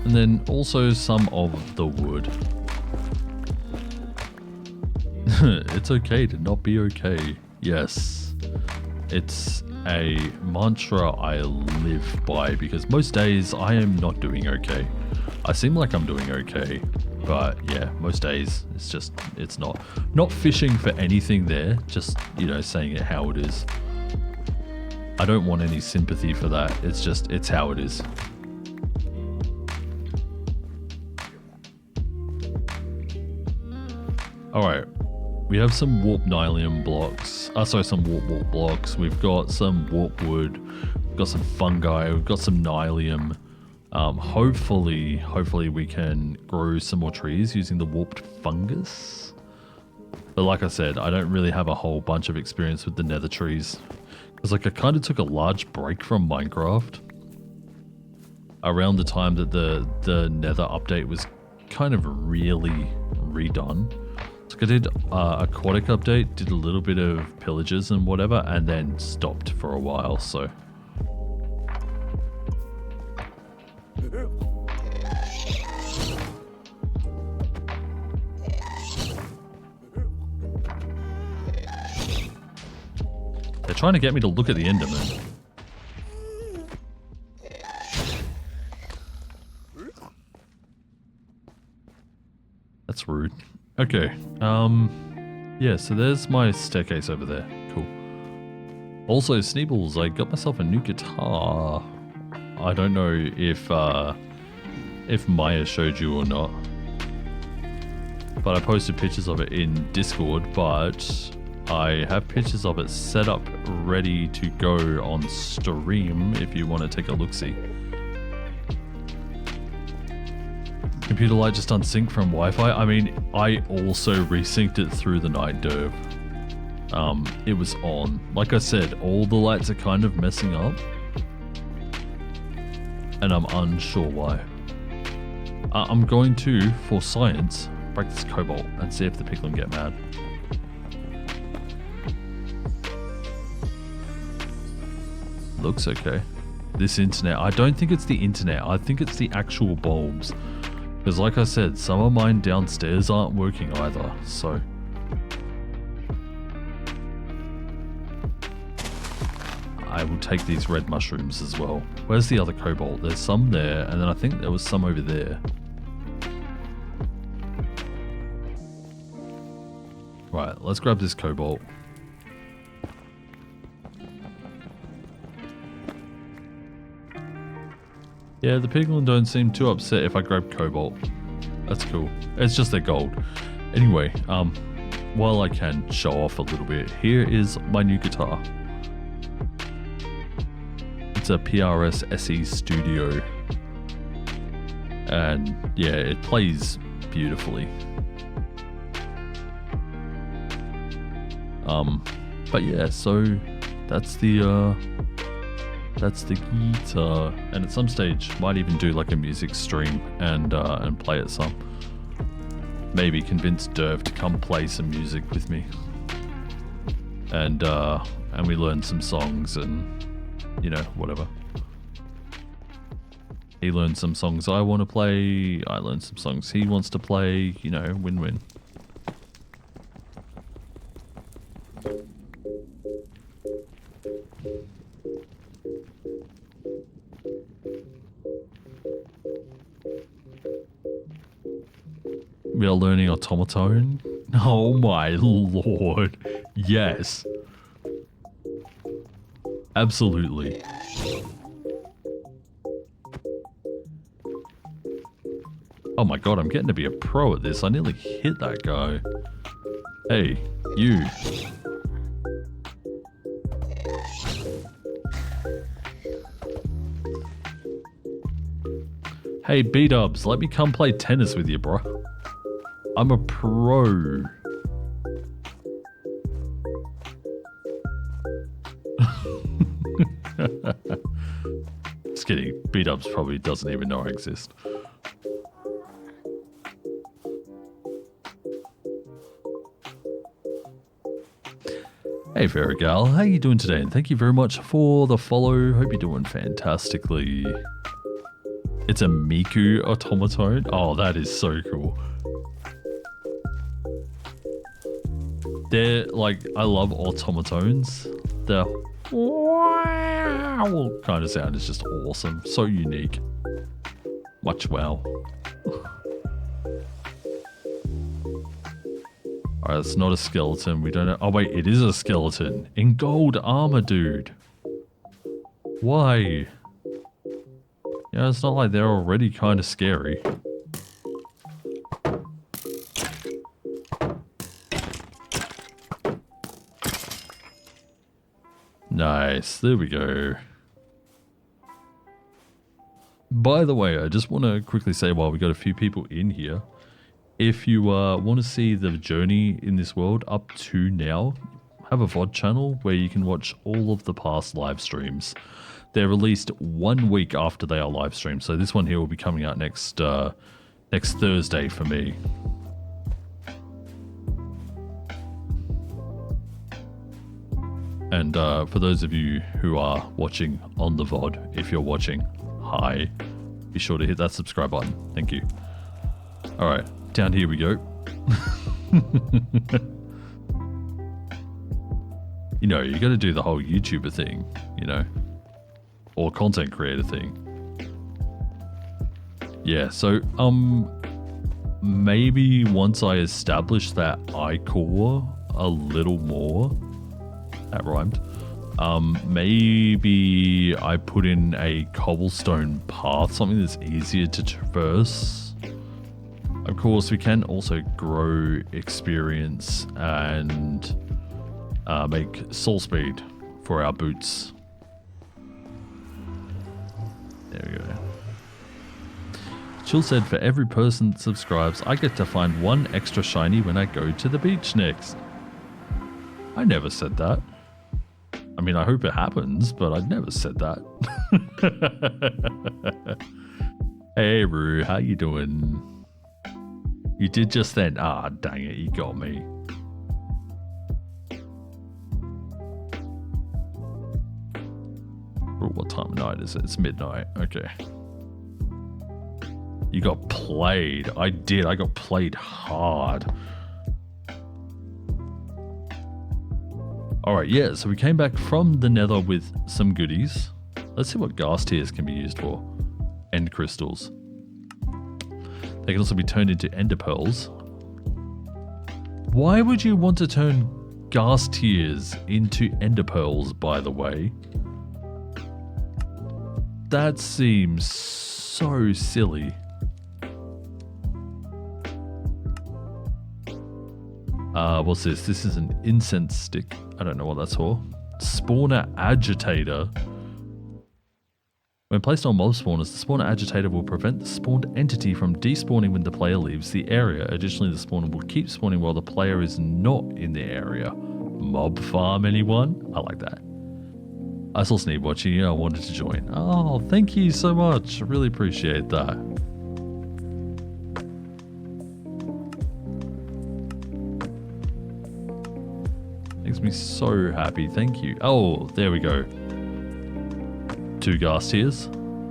And then also some of the wood. It's okay to not be okay. Yes. It's a mantra I live by because most days I am not doing okay. I seem like I'm doing okay, but yeah, most days it's not. Not fishing for anything there, just, you know, saying it how it is. I don't want any sympathy for that. It's how it is. Alright. We have some warp nylium blocks. Sorry, some warp blocks. We've got some warp wood. We've got some fungi. We've got some nylium. Hopefully we can grow some more trees using the warped fungus. But like I said, I don't really have a whole bunch of experience with the nether trees. Because like I kind of took a large break from Minecraft. Around the time that the nether update was kind of really redone. I did aquatic update, did a little bit of pillages and whatever, and then stopped for a while, so. They're trying to get me to look at the Enderman. That's rude. Okay, yeah, so there's my staircase over there. Cool. Also, Sneebles, I got myself a new guitar. I don't know if Maya showed you or not. But I posted pictures of it in Discord, but I have pictures of it set up ready to go on stream if you want to take a look-see. Computer light just unsynced from Wi-Fi. I mean, I also resynced it through the night derv. It was on. Like I said, all the lights are kind of messing up. And I'm unsure why. I'm going to, for science, break this cobalt and see if the piglin get mad. Looks okay. This internet, I don't think it's the internet. I think it's the actual bulbs. Because like I said, some of mine downstairs aren't working either, so. I will take these red mushrooms as well. Where's the other cobalt? There's some there, and then I think there was some over there. Right, let's grab this cobalt. Yeah, the piglin don't seem too upset if I grab cobalt. That's cool. It's just their gold. Anyway, while I can show off a little bit, here is my new guitar. It's a PRS SE Studio. And yeah, it plays beautifully. But yeah, so that's the guitar, and at some stage might even do like a music stream and play it some. Maybe convince Derv to come play some music with me, and we learn some songs and you know, whatever. He learns some songs I want to play, I learn some songs he wants to play, you know, win-win. We are learning automaton. Oh my lord. Yes. Absolutely. Oh my god, I'm getting to be a pro at this. I nearly hit that guy. Hey, you. Hey, B-dubs, let me come play tennis with you, bro. I'm a pro. Just kidding. B-dubs probably doesn't even know I exist. Hey Verigal, how you doing today? And thank you very much for the follow. Hope you're doing fantastically. It's a Miku automaton. Oh, that is so cool. They're like, I love automatons. The wow kind of sound is just awesome. So unique. Much wow. Alright, it's not a skeleton. We don't know. Oh wait, it is a skeleton. In gold armor, dude. Why? Yeah, it's not like they're already kind of scary. Nice, there we go. By the way, I just want to quickly say while we got a few people in here, if you want to see the journey in this world up to now, have a VOD channel where you can watch all of the past live streams. They're released 1 week after they are live streamed, so this one here will be coming out next Thursday for me. And for those of you who are watching on the VOD, if you're watching, hi. Be sure to hit that subscribe button. Thank you. Alright, down here we go. You know, you gotta do the whole YouTuber thing, you know. Or content creator thing. Yeah, so, maybe once I establish that iCore a little more, that rhymed, maybe I put in a cobblestone path, something that's easier to traverse. Of course, we can also grow experience and make soul speed for our boots. There we go. Chill said, for every person that subscribes, I get to find one extra shiny when I go to the beach next. I never said that. I mean, I hope it happens, but I never said that. Hey, Roo, how you doing? You did just then. Ah, dang it, you got me. Oh, what time of night is it? It's midnight. Okay. You got played. I did. I got played hard. Alright, yeah, so we came back from the Nether with some goodies. Let's see what ghast tears can be used for. End crystals. They can also be turned into ender pearls. Why would you want to turn ghast tears into ender pearls, by the way? That seems so silly. What's this? This is an incense stick. I don't know what that's for. Spawner agitator. When placed on mob spawners, the spawner agitator will prevent the spawned entity from despawning when the player leaves the area. Additionally, the spawner will keep spawning while the player is not in the area. Mob farm, anyone? I like that. I saw Sneeb watching you. I wanted to join. Oh, thank you so much. I really appreciate that. Makes me so happy. Thank you. Oh, there we go. 2 gas tiers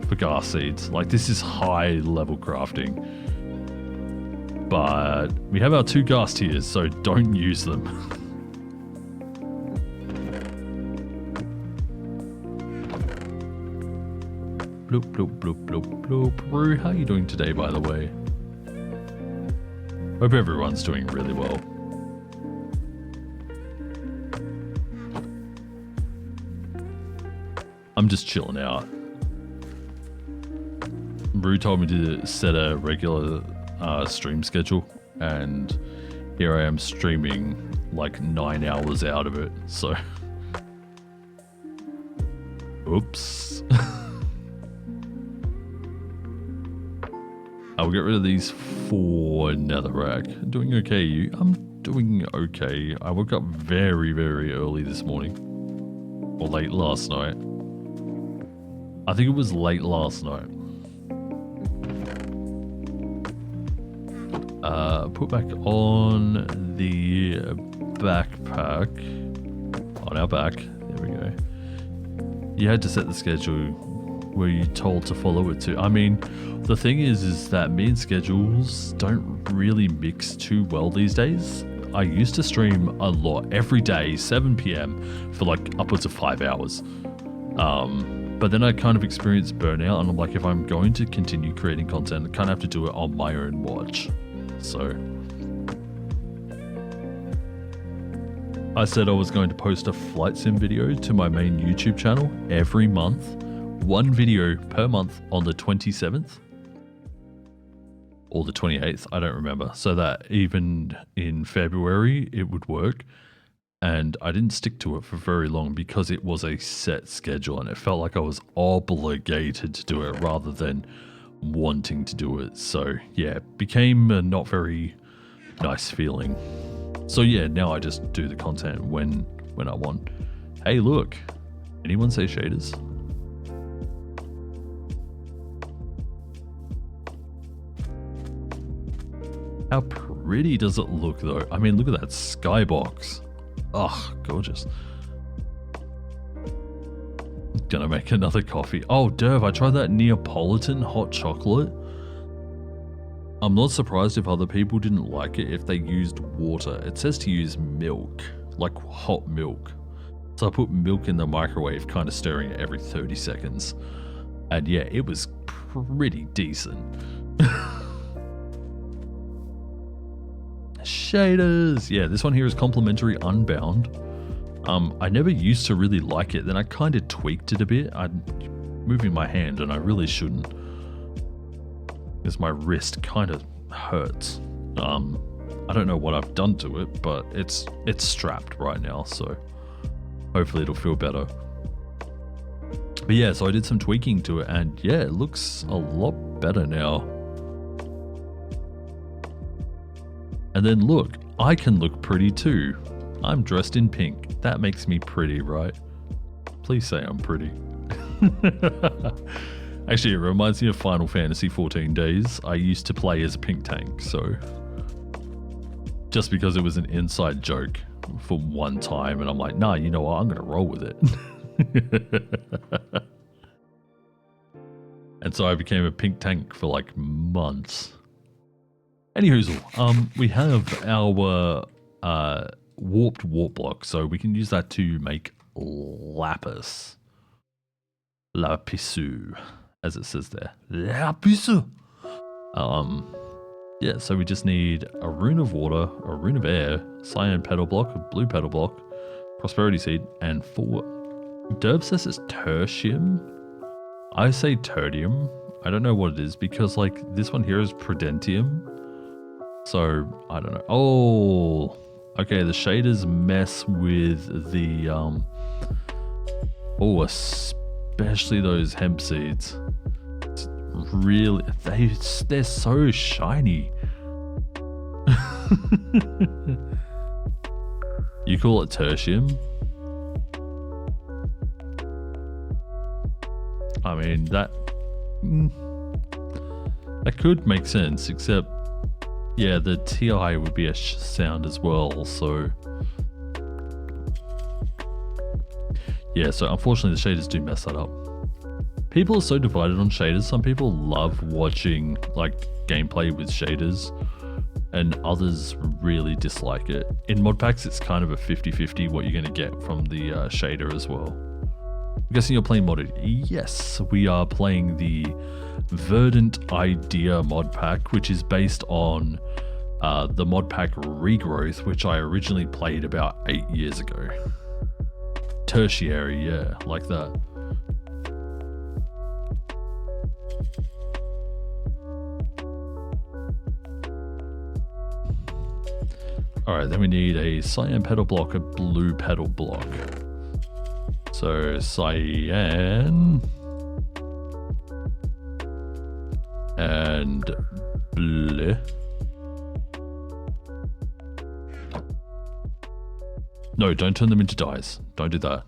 for gas seeds. Like, this is high level crafting. But we have our 2 gas tiers, so don't use them. Bloop, bloop, bloop, bloop, bloop. Roo, how are you doing today, by the way? Hope everyone's doing really well. I'm just chilling out. Roo told me to set a regular stream schedule, and here I am streaming like 9 hours out of it, so... Oops. I'll get rid of these 4 netherrack. Doing okay, you? I'm doing okay. I woke up very, very early this morning. Or late last night. I think it was late last night. Put back on the backpack. On our back. There we go. You had to set the schedule. Were you told to follow it too? I mean, the thing is that me and schedules don't really mix too well these days. I used to stream a lot every day, 7 PM for like upwards of 5 hours. But then I kind of experienced burnout, and I'm like, if I'm going to continue creating content, I kind of have to do it on my own watch. So I said I was going to post a flight sim video to my main YouTube channel every month. 1 video per month on the 27th or the 28th, I don't remember. So that even in February it would work. And I didn't stick to it for very long because it was a set schedule and it felt like I was obligated to do it rather than wanting to do it. So yeah, it became a not very nice feeling. So yeah, now I just do the content when I want. Hey, look, anyone say shaders? How pretty does it look though? I mean, look at that skybox. Oh, gorgeous. Gonna make another coffee. Oh, Derv, I tried that Neapolitan hot chocolate. I'm not surprised if other people didn't like it if they used water. It says to use milk, like hot milk. So I put milk in the microwave, kind of stirring it every 30 seconds. And yeah, it was pretty decent. Shaders. Yeah, this one here is complimentary unbound. I never used to really like it. Then I kind of tweaked it a bit. I'm moving my hand and I really shouldn't, because my wrist kind of hurts. I don't know what I've done to it, but it's strapped right now, so hopefully it'll feel better. But yeah, so I did some tweaking to it and yeah, it looks a lot better now. And then look, I can look pretty too. I'm dressed in pink. That makes me pretty, right? Please say I'm pretty. Actually, it reminds me of Final Fantasy 14 days. I used to play as a pink tank, so... just because it was an inside joke for one time, and I'm like, nah, you know what, I'm gonna roll with it. And so I became a pink tank for like months. Anyhoozle, we have our warped warp block, so we can use that to make lapis. Lapisu, as it says there. Lapisu! Yeah, so we just need a rune of water, a rune of air, cyan petal block, a blue petal block, prosperity seed, and 4... Derb says it's tertium. I say tertium. I don't know what it is, because like this one here is prudentium. So, I don't know. Oh, okay, the shaders mess with the, oh, a especially those hemp seeds. It's really, they're so shiny. You call it tertium? I mean, that could make sense, except, yeah, the TI would be a sound as well, so... Yeah, so unfortunately the shaders do mess that up. People are so divided on shaders. Some people love watching, like, gameplay with shaders, and others really dislike it. In modpacks, it's kind of a 50-50 what you're going to get from the shader as well. I'm guessing you're playing modded. Yes, we are playing the Verdant Idea mod pack, which is based on the mod pack Regrowth, which I originally played about 8 years ago. Tertiary, yeah, like that. Alright, then we need a cyan petal block, a blue petal block. So cyan and blue. No, don't turn them into dyes. Don't do that.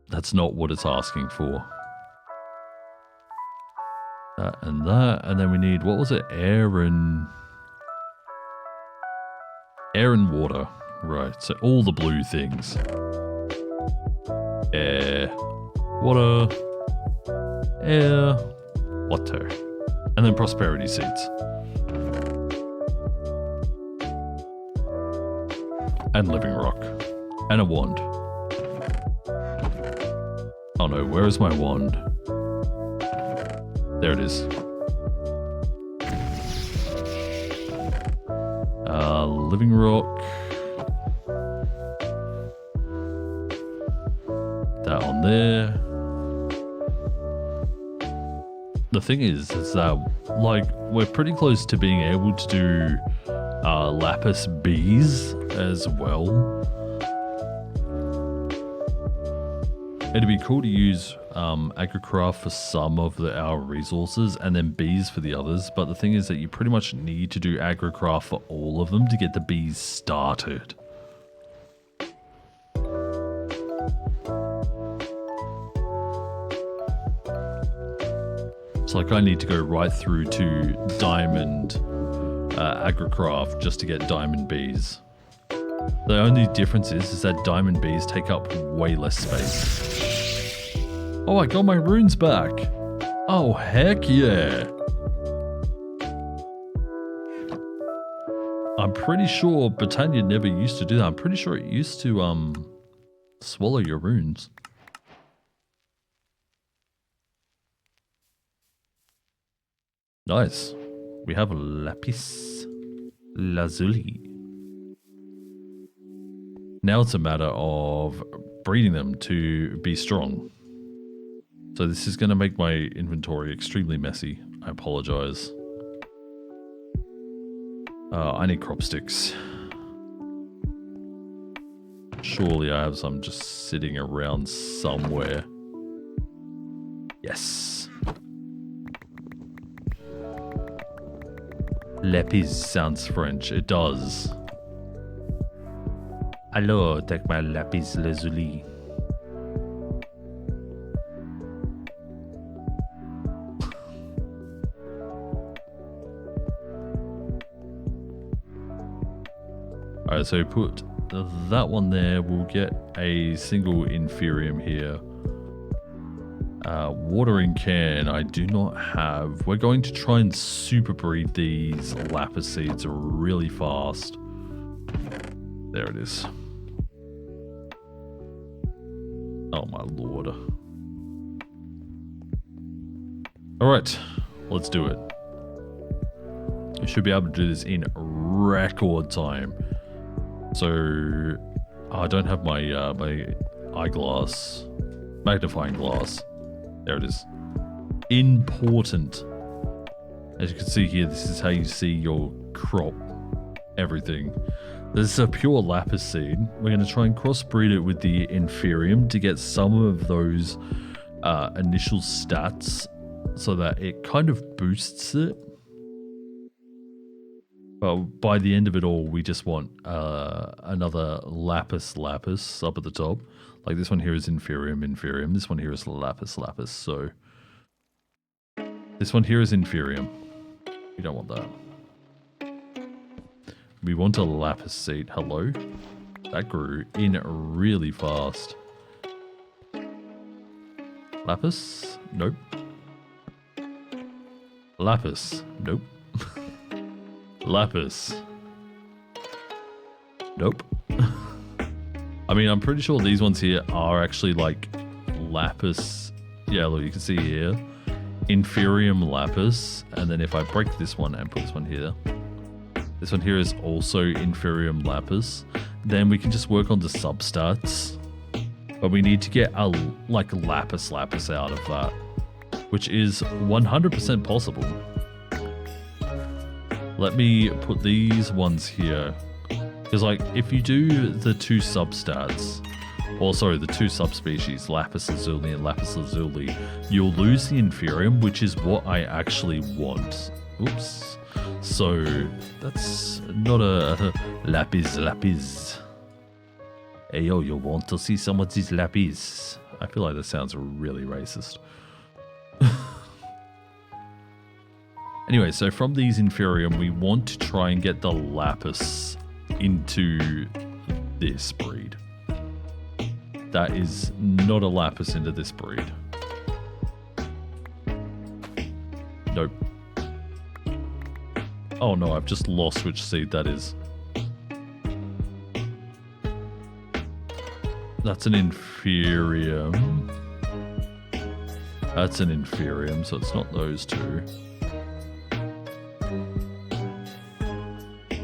That's not what it's asking for. That and that, and then we need, what was it? Air and water. Right, so all the blue things. Air, water, air, water. And then prosperity seeds. And living rock. And a wand. Oh no, where is my wand? There it is. Living rock. That on there. The thing is that, like, we're pretty close to being able to do lapis bees as well. It'd be cool to use agricraft for some of our resources and then bees for the others, but the thing is that you pretty much need to do agricraft for all of them to get the bees started. It's like I need to go right through to diamond agricraft just to get diamond bees. The only difference is that diamond bees take up way less space. Oh, I got my runes back. Oh, heck yeah. I'm pretty sure Botania never used to do that. I'm pretty sure it used to swallow your runes. Nice. We have lapis lazuli. Now it's a matter of breeding them to be strong. So this is going to make my inventory extremely messy. I apologize. I need crop sticks. Surely I have some just sitting around somewhere. Yes. Lapis sounds French. It does. Hello, take my lapis lazuli. Alright, so put that one there. We'll get a single inferium here. Watering can I do not have. We're going to try and super breed these lapis seeds really fast. There it is. Oh my lord. Alright, let's do it. I should be able to do this in record time. So, I don't have my my eyeglass, magnifying glass. There it is. Important. As you can see here, this is how you see your crop, everything. This is a pure lapis seed. We're going to try and crossbreed it with the inferium to get some of those initial stats so that it kind of boosts it. But by the end of it all, we just want another lapis up at the top. Like this one here is inferium. This one here is lapis. So this one here is inferium. We don't want that. We want a lapis seed. Hello? That grew in really fast. Lapis? Nope. Lapis? Nope. Lapis? Nope. I mean, I'm pretty sure these ones here are actually like lapis. Yeah, look, you can see here. Inferium lapis. And then if I break this one and put this one here. This one here is also inferium lapis. Then we can just work on the substats. But we need to get a like lapis out of that, which is 100% possible. Let me put these ones here. Because like if you do the two substats, or sorry, the two subspecies, lapis lazuli and lapis lazuli, you'll lose the inferium, which is what I actually want. Oops. So that's not a lapis. Hey yo, you want to see some of these lapis? I feel like that sounds really racist. Anyway, so from these inferium, we want to try and get the lapis into this breed. That is not a lapis into this breed. Nope. Oh no, I've just lost which seed that is. That's an inferium. That's an inferium, so it's not those two.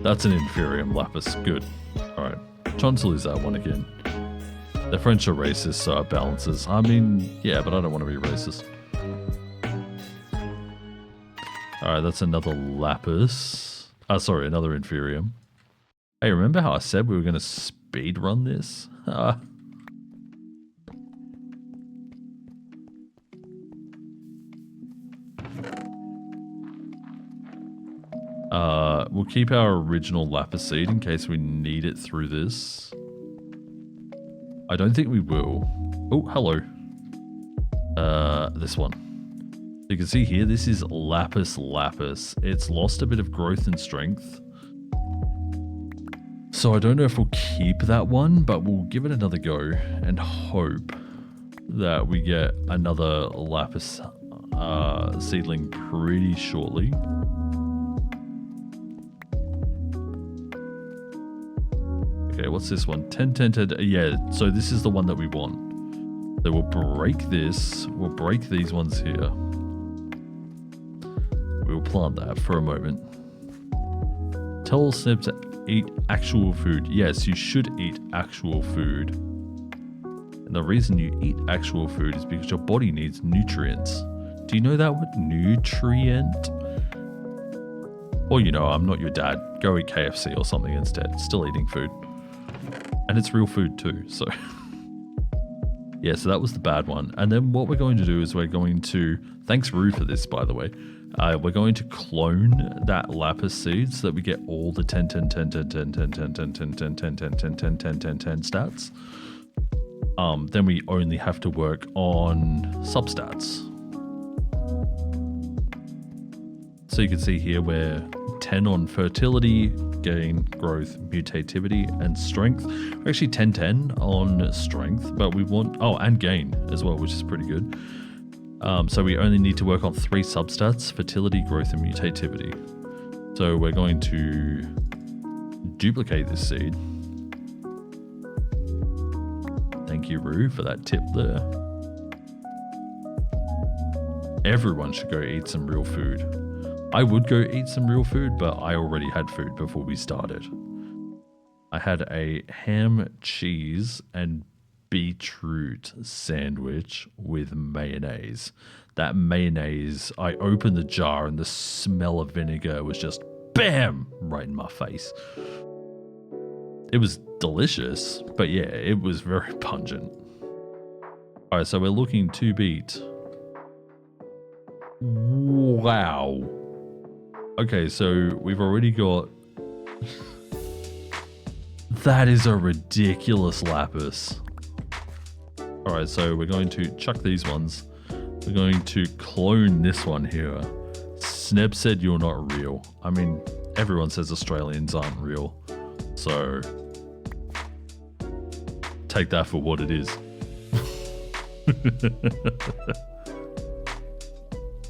That's an inferium lapis. Good. Alright. Trying to lose that one again. The French are racist, so it balances. I mean, yeah, but I don't want to be racist. Alright, that's another lapis. Sorry, another inferium. Hey, remember how I said we were going to speed run this? We'll keep our original lapis seed in case we need it through this. I don't think we will. Oh, hello. This one. You can see here, this is lapis. It's lost a bit of growth and strength. So I don't know if we'll keep that one, but we'll give it another go and hope that we get another lapis seedling pretty shortly. Okay, what's this one? 10. Yeah, so this is the one that we want. So we'll break this. We'll break these ones here. We'll plant that for a moment. Tell Snip to eat actual food. Yes, you should eat actual food. And the reason you eat actual food is because your body needs nutrients. Do you know that word? Nutrient? Or, you know, I'm not your dad. Go eat KFC or something instead. Still eating food. And it's real food too, so. Yeah, so that was the bad one. And then what we're going to do is we're going to, thanks Rue for this, by the way. We're going to clone that lapis seed so that we get all the 10 stats. Then we only have to work on substats. So you can see here we're 10 on fertility, gain, growth, mutativity, and strength. We're actually 10 on strength, but we want, oh, and gain as well, which is pretty good. So we only need to work on 3 substats, fertility, growth, and mutativity. So we're going to duplicate this seed. Thank you, Rue, for that tip there. Everyone should go eat some real food. I would go eat some real food, but I already had food before we started. I had a ham, cheese, and beetroot sandwich with mayonnaise. That mayonnaise, I opened the jar and the smell of vinegar was just BAM! Right in my face. It was delicious, but yeah, it was very pungent. Alright, so we're looking to beat. Wow. Okay, so we've already got... That is a ridiculous lapis. Alright, so we're going to chuck these ones. We're going to clone this one here. Sneb said you're not real. I mean, everyone says Australians aren't real. So, take that for what it is.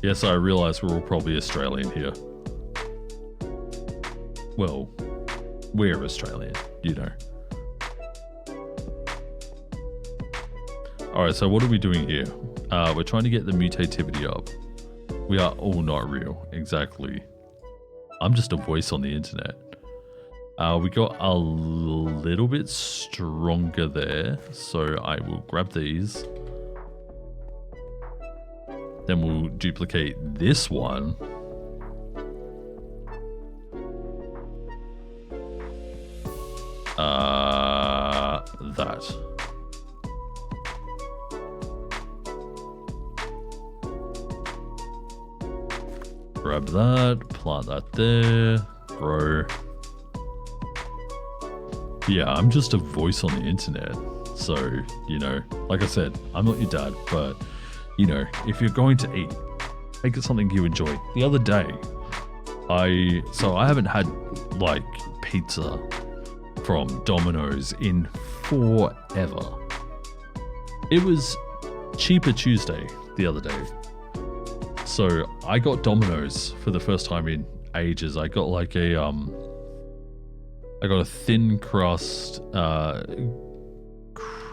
Yes, I realise we're all probably Australian here. Well, we're Australian, you know. Alright, so what are we doing here? We're trying to get the mutativity up. We are all not real, exactly. I'm just a voice on the internet. We got a little bit stronger there, so I will grab these. Then we'll duplicate this one. That. Grab that, plant that there, grow. Yeah, I'm just a voice on the internet. So, you know, like I said, I'm not your dad, but, you know, if you're going to eat, make it something you enjoy. The other day, I haven't had, like, pizza from Domino's in forever. It was Cheaper Tuesday the other day. So I got Domino's for the first time in ages. I got like a I got a thin crust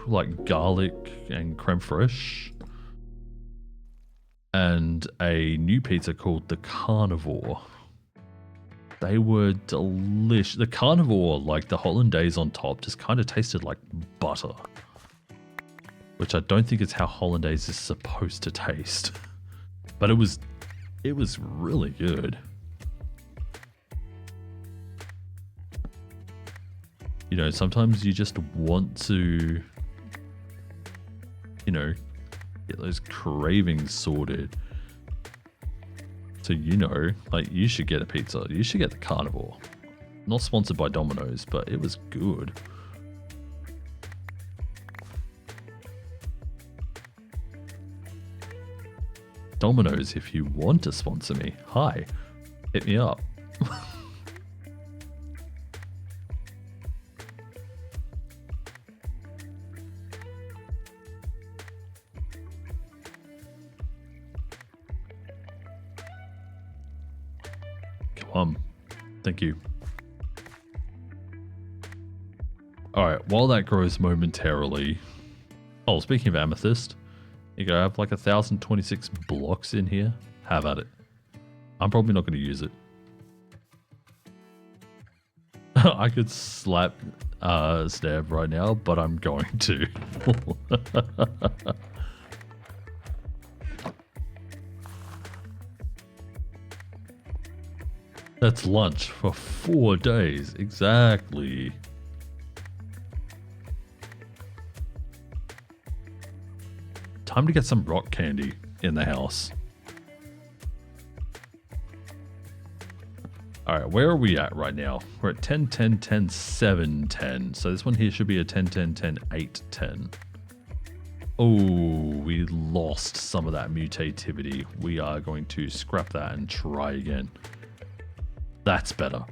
like garlic and creme fraiche, and a new pizza called the Carnivore. They were delicious. The Carnivore, like the hollandaise on top, just kind of tasted like butter, which I don't think is how hollandaise is supposed to taste. But it was really good. You know, sometimes you just want to, you know, get those cravings sorted. So, you know, like, you should get a pizza. You should get the Carnivore. Not sponsored by Domino's, but it was good. Domino's, if you want to sponsor me, hi, hit me up. Come on. Thank you. Alright, while that grows momentarily... Oh, speaking of amethyst, you go, I have like 1,026 blocks in here. Have at it. I'm probably not going to use it. I could slap Stab right now, but I'm going to. That's lunch for 4 days. Exactly. Time to get some rock candy in the house. Alright, where are we at right now? We're at 10, 10, 10, 7, 10. So this one here should be a 10, 10, 10, 8, 10. Oh, we lost some of that mutativity. We are going to scrap that and try again. That's better.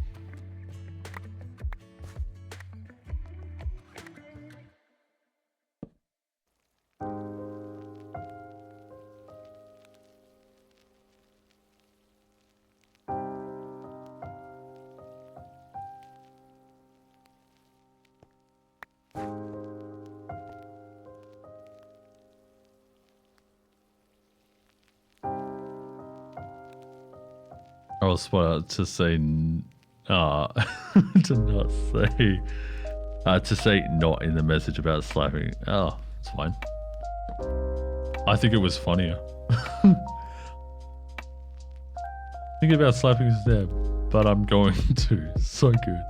I was about to say, to not say, to say not in the message about slapping. Oh, it's fine. I think it was funnier. Think about slapping Stab, but I'm going to. So good.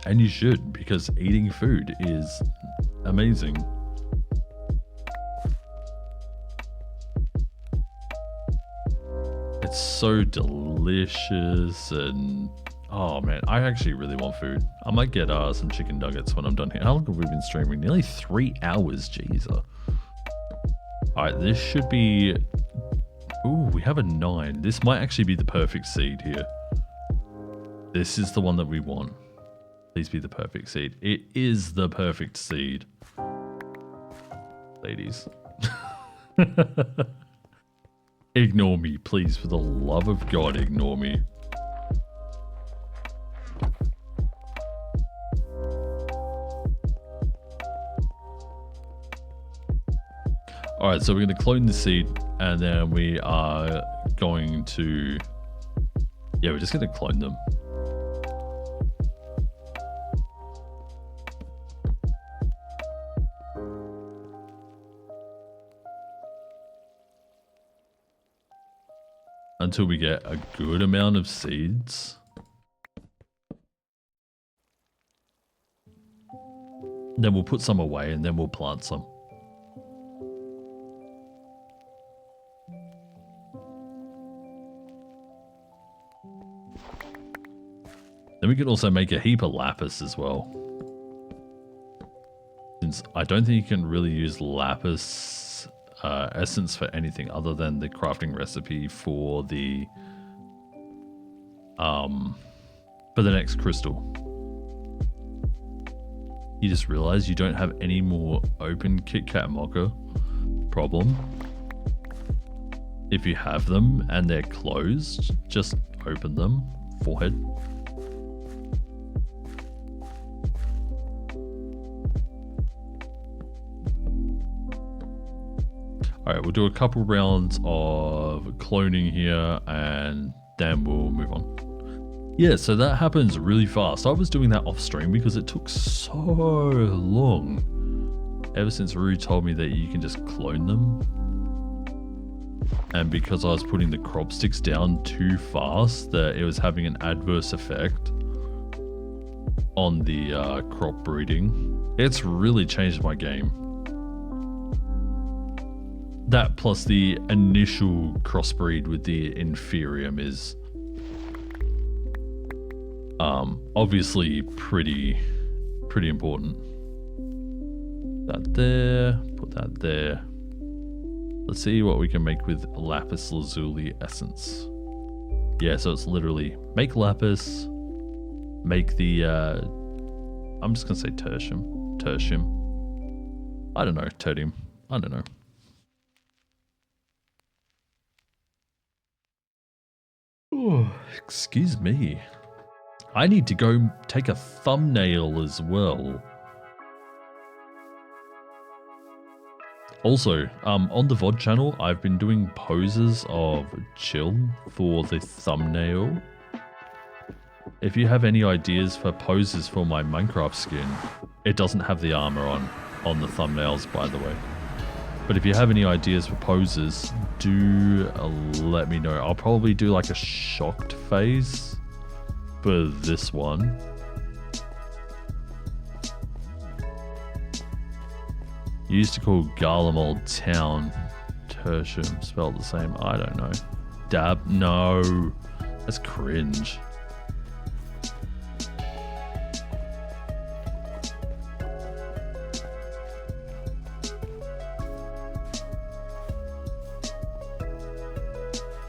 And you should, because eating food is amazing. It's so delicious and oh man, I actually really want food. I might get some chicken nuggets when I'm done here. How long have we been streaming? Nearly 3 hours, jeez. Alright, this should be... Ooh, we have a 9. This might actually be the perfect seed here. This is the one that we want. Please be the perfect seed. It is the perfect seed. Ladies. Ignore me, please. For the love of God, ignore me. Alright, so we're going to clone the seed, and then we are going to... Yeah, we're just going to clone them. Until we get a good amount of seeds. Then we'll put some away and then we'll plant some. Then we can also make a heap of lapis as well. Since I don't think you can really use lapis essence for anything other than the crafting recipe for the next crystal. You just realize you don't have any more open Kit Kat Mocha problem. If you have them and they're closed, just open them. Forehead. Alright, we'll do a couple rounds of cloning here and then we'll move on. Yeah, so that happens really fast. I was doing that off stream because it took so long. Ever since Rue told me that you can just clone them. And because I was putting the crop sticks down too fast, that it was having an adverse effect on the crop breeding. It's really changed my game. That plus the initial crossbreed with the Inferium is obviously pretty important. That there, put that there. Let's see what we can make with lapis lazuli essence. Yeah, so it's literally make lapis, make the I'm just gonna say tertium. I don't know, tertium. I don't know. Oh, excuse me. I need to go take a thumbnail as well. Also, on the VOD channel, I've been doing poses of Chill for the thumbnail. If you have any ideas for poses for my Minecraft skin, it doesn't have the armor on the thumbnails, by the way. But if you have any ideas for poses, do let me know. I'll probably do like a shocked face for this one. You used to call Garlem Old Town tertium, spelled the same. I don't know. Dab? No. That's cringe.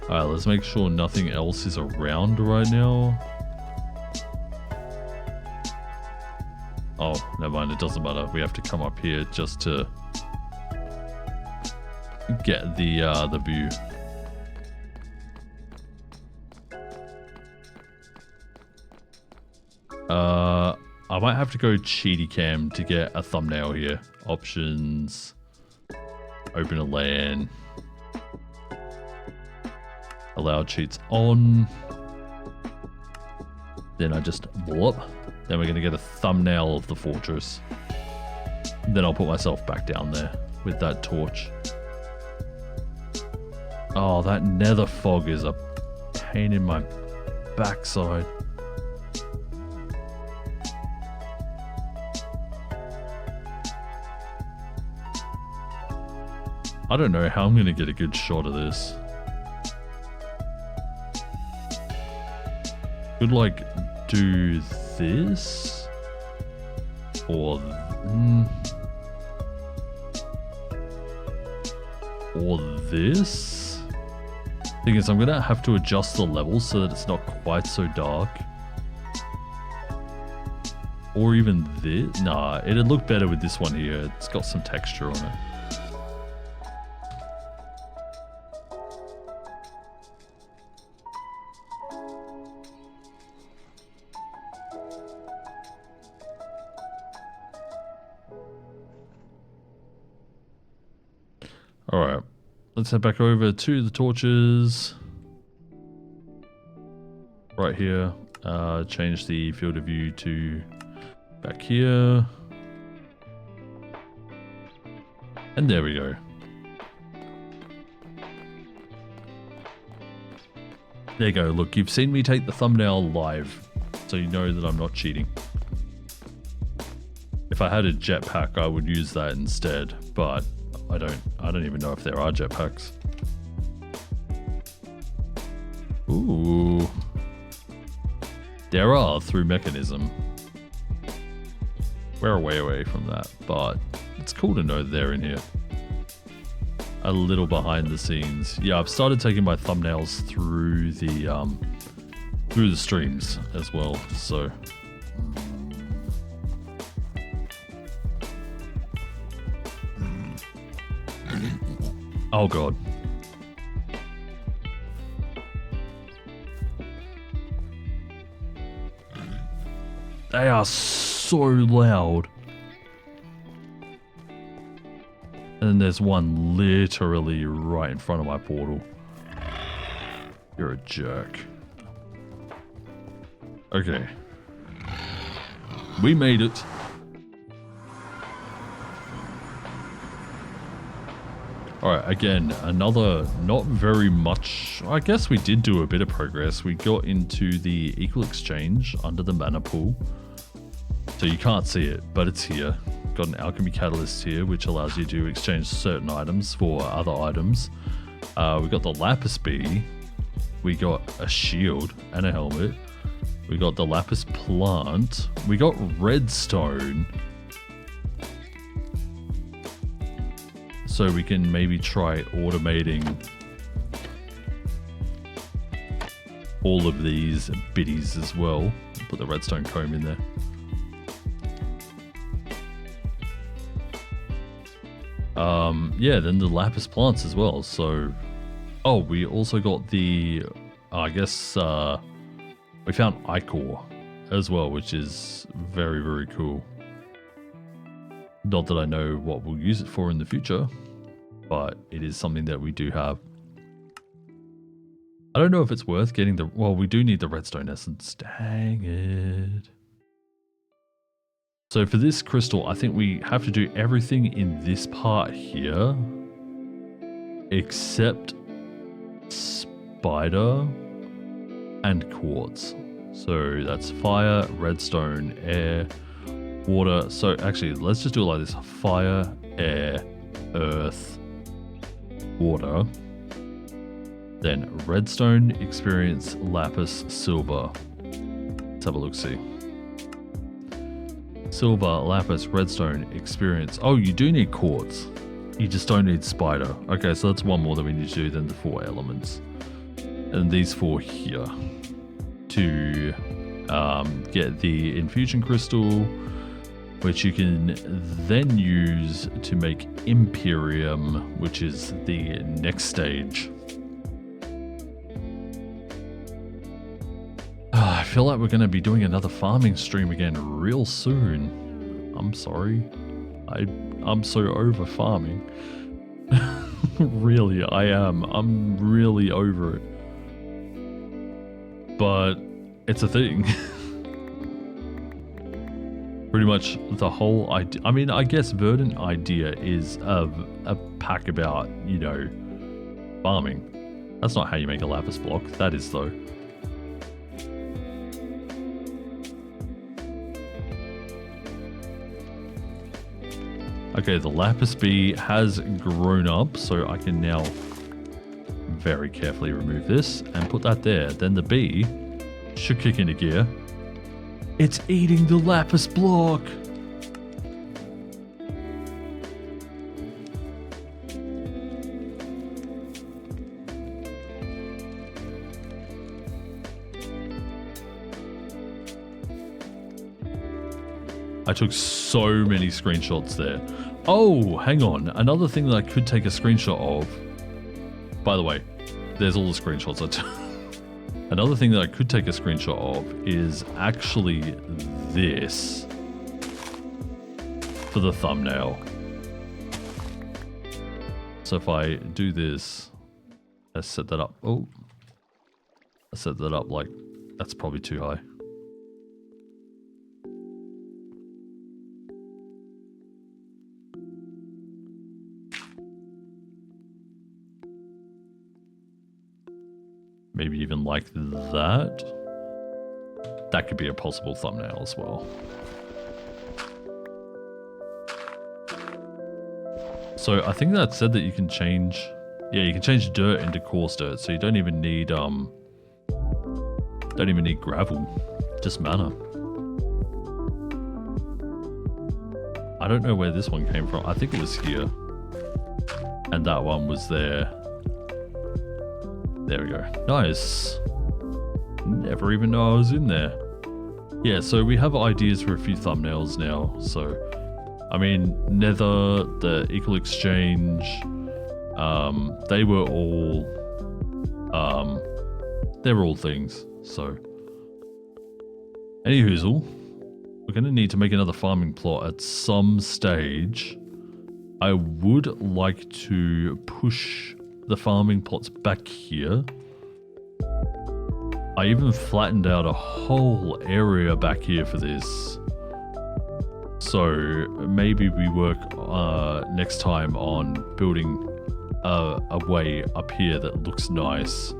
Alright, let's make sure nothing else is around right now. Oh, never mind, it doesn't matter. We have to come up here just to get the view. I might have to go cheaty cam to get a thumbnail here. Options, open a LAN. Allow cheats on. Then I just whoop. Then we're going to get a thumbnail of the fortress. Then I'll put myself back down there with that torch. Oh, that nether fog is a pain in my backside. I don't know how I'm going to get a good shot of this. Could like do this or this. Thing is, I'm gonna have to adjust the level so that it's not quite so dark. Or even this. Nah, it'd look better with this one here. It's got some texture on it. Alright, let's head back over to the torches. Right here. Change the field of view to back here. And there we go. There you go. Look, you've seen me take the thumbnail live, so you know that I'm not cheating. If I had a jetpack, I would use that instead, but I don't even know if there are jetpacks. Ooh. There are through mechanism. We're way away from that, but it's cool to know they're in here. A little behind the scenes. Yeah, I've started taking my thumbnails through the streams as well, so. Oh god. They are so loud. And there's one literally right in front of my portal. You're a jerk. Okay. We made it. Alright, again, another not very much. I guess we did do a bit of progress. We got into the equal exchange under the mana pool. So you can't see it, but it's here. Got an alchemy catalyst here, which allows you to exchange certain items for other items. We got the lapis bee. We got a shield and a helmet. We got the lapis plant. We got redstone. So we can maybe try automating all of these biddies as well. Put the redstone comb in there. Yeah, then the lapis plants as well. So, oh, we also got the, I guess, we found ichor as well, which is very, very cool. Not that I know what we'll use it for in the future, but it is something that we do have. I don't know if it's worth getting the, well, we do need the redstone essence. Dang it. So for this crystal, I think we have to do everything in this part here, except spider and quartz. So that's fire, redstone, air, water. So actually, let's just do it like this. Fire, air, earth, water. Then redstone, experience, lapis, silver. Let's have a look-see. Silver, lapis, redstone, experience. Oh, you do need quartz. You just don't need spider. Okay, so that's one more that we need to do than the 4 elements. And these 4 here. To get the infusion crystal, which you can then use to make Imperium, which is the next stage. I feel like we're going to be doing another farming stream again real soon. I'm sorry. I'm so over farming. Really, I am. I'm really over it. But it's a thing. Pretty much the whole idea. I mean, I guess Verdant Idea is a pack about, you know, farming. That's not how you make a lapis block. That is, though. Okay, the lapis bee has grown up, so I can now very carefully remove this and put that there. Then the bee should kick into gear. It's eating the lapis block. I took so many screenshots there. Oh, hang on. Another thing that I could take a screenshot of. By the way, there's all the screenshots I took. Another thing that I could take a screenshot of is actually this for the thumbnail. So if I do this, I set that up. Oh, I set that up like that's probably too high. Maybe even like that. That could be a possible thumbnail as well. So I think that said that you can change, yeah, you can change dirt into coarse dirt. So you don't even need gravel, just mana. I don't know where this one came from. I think it was here. And that one was there. There we go. Nice. Never even know I was in there. Yeah, so we have ideas for a few thumbnails now. So, I mean, Nether, the Equal Exchange, they were all, they were all things. So, anywhoozle, we're going to need to make another farming plot at some stage. I would like to push the farming plots back here. I even flattened out a whole area back here for this. So maybe we work next time on building a way up here that looks nice.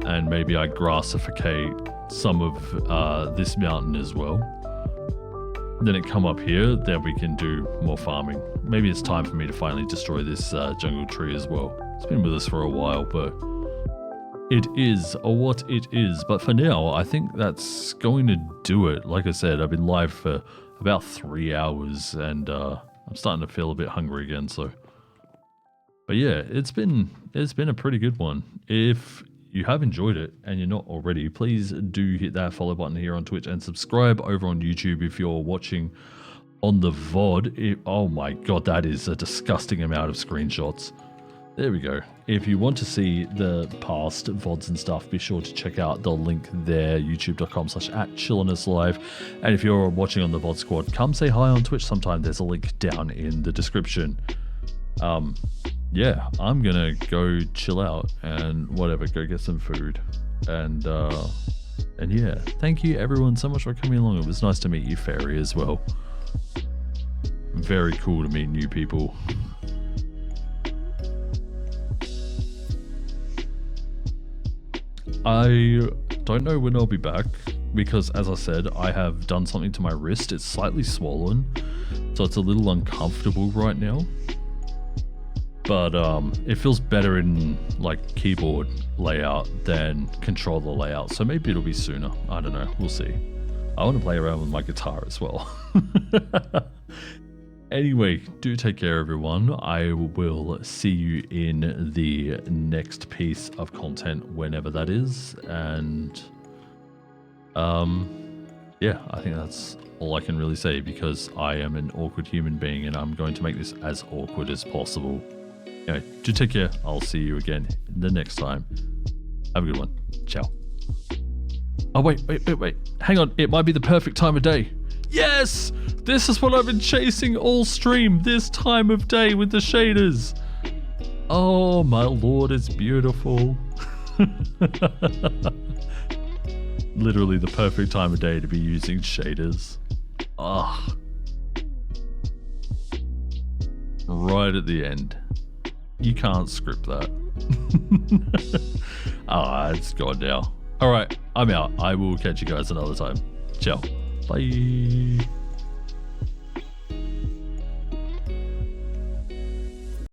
And maybe I grassificate some of this mountain as well. Then it come up here, then we can do more farming. Maybe it's time for me to finally destroy this jungle tree as well. It's been with us for a while, but it is what it is. But for now, I think that's going to do it. Like I said, I've been live for about 3 hours and I'm starting to feel a bit hungry again. So, but yeah, it's been a pretty good one. If you have enjoyed it and you're not already, please do hit that follow button here on Twitch and subscribe over on YouTube if you're watching on the VOD. Oh my god, that is a disgusting amount of screenshots. There we go. If you want to see the past VODs and stuff, be sure to check out the link there, youtube.com/@ChillainousLive. And if you're watching on the VOD squad, come say hi on Twitch sometime. There's a link down in the description. Yeah, I'm gonna go chill out and whatever, go get some food. And yeah, thank you everyone so much for coming along. It was nice to meet you, Fairy, as well. Very cool to meet new people. I don't know when I'll be back because, as I said, I have done something to my wrist. It's slightly swollen, so it's a little uncomfortable right now. But it feels better in like keyboard layout than controller layout. So maybe it'll be sooner. I don't know. We'll see. I want to play around with my guitar as well. Anyway, do take care, everyone. I will see you in the next piece of content whenever that is. And yeah, I think that's all I can really say because I am an awkward human being and I'm going to make this as awkward as possible. Anyway, do take care. I'll see you again the next time. Have a good one. Ciao. Oh, wait. Hang on. It might be the perfect time of day. Yes! This is what I've been chasing all stream. This time of day with the shaders. Oh, my lord, it's beautiful. Literally the perfect time of day to be using shaders. Ah. Right at the end. You can't script that. Ah, it's gone now. Alright, I'm out. I will catch you guys another time. Ciao. Bye.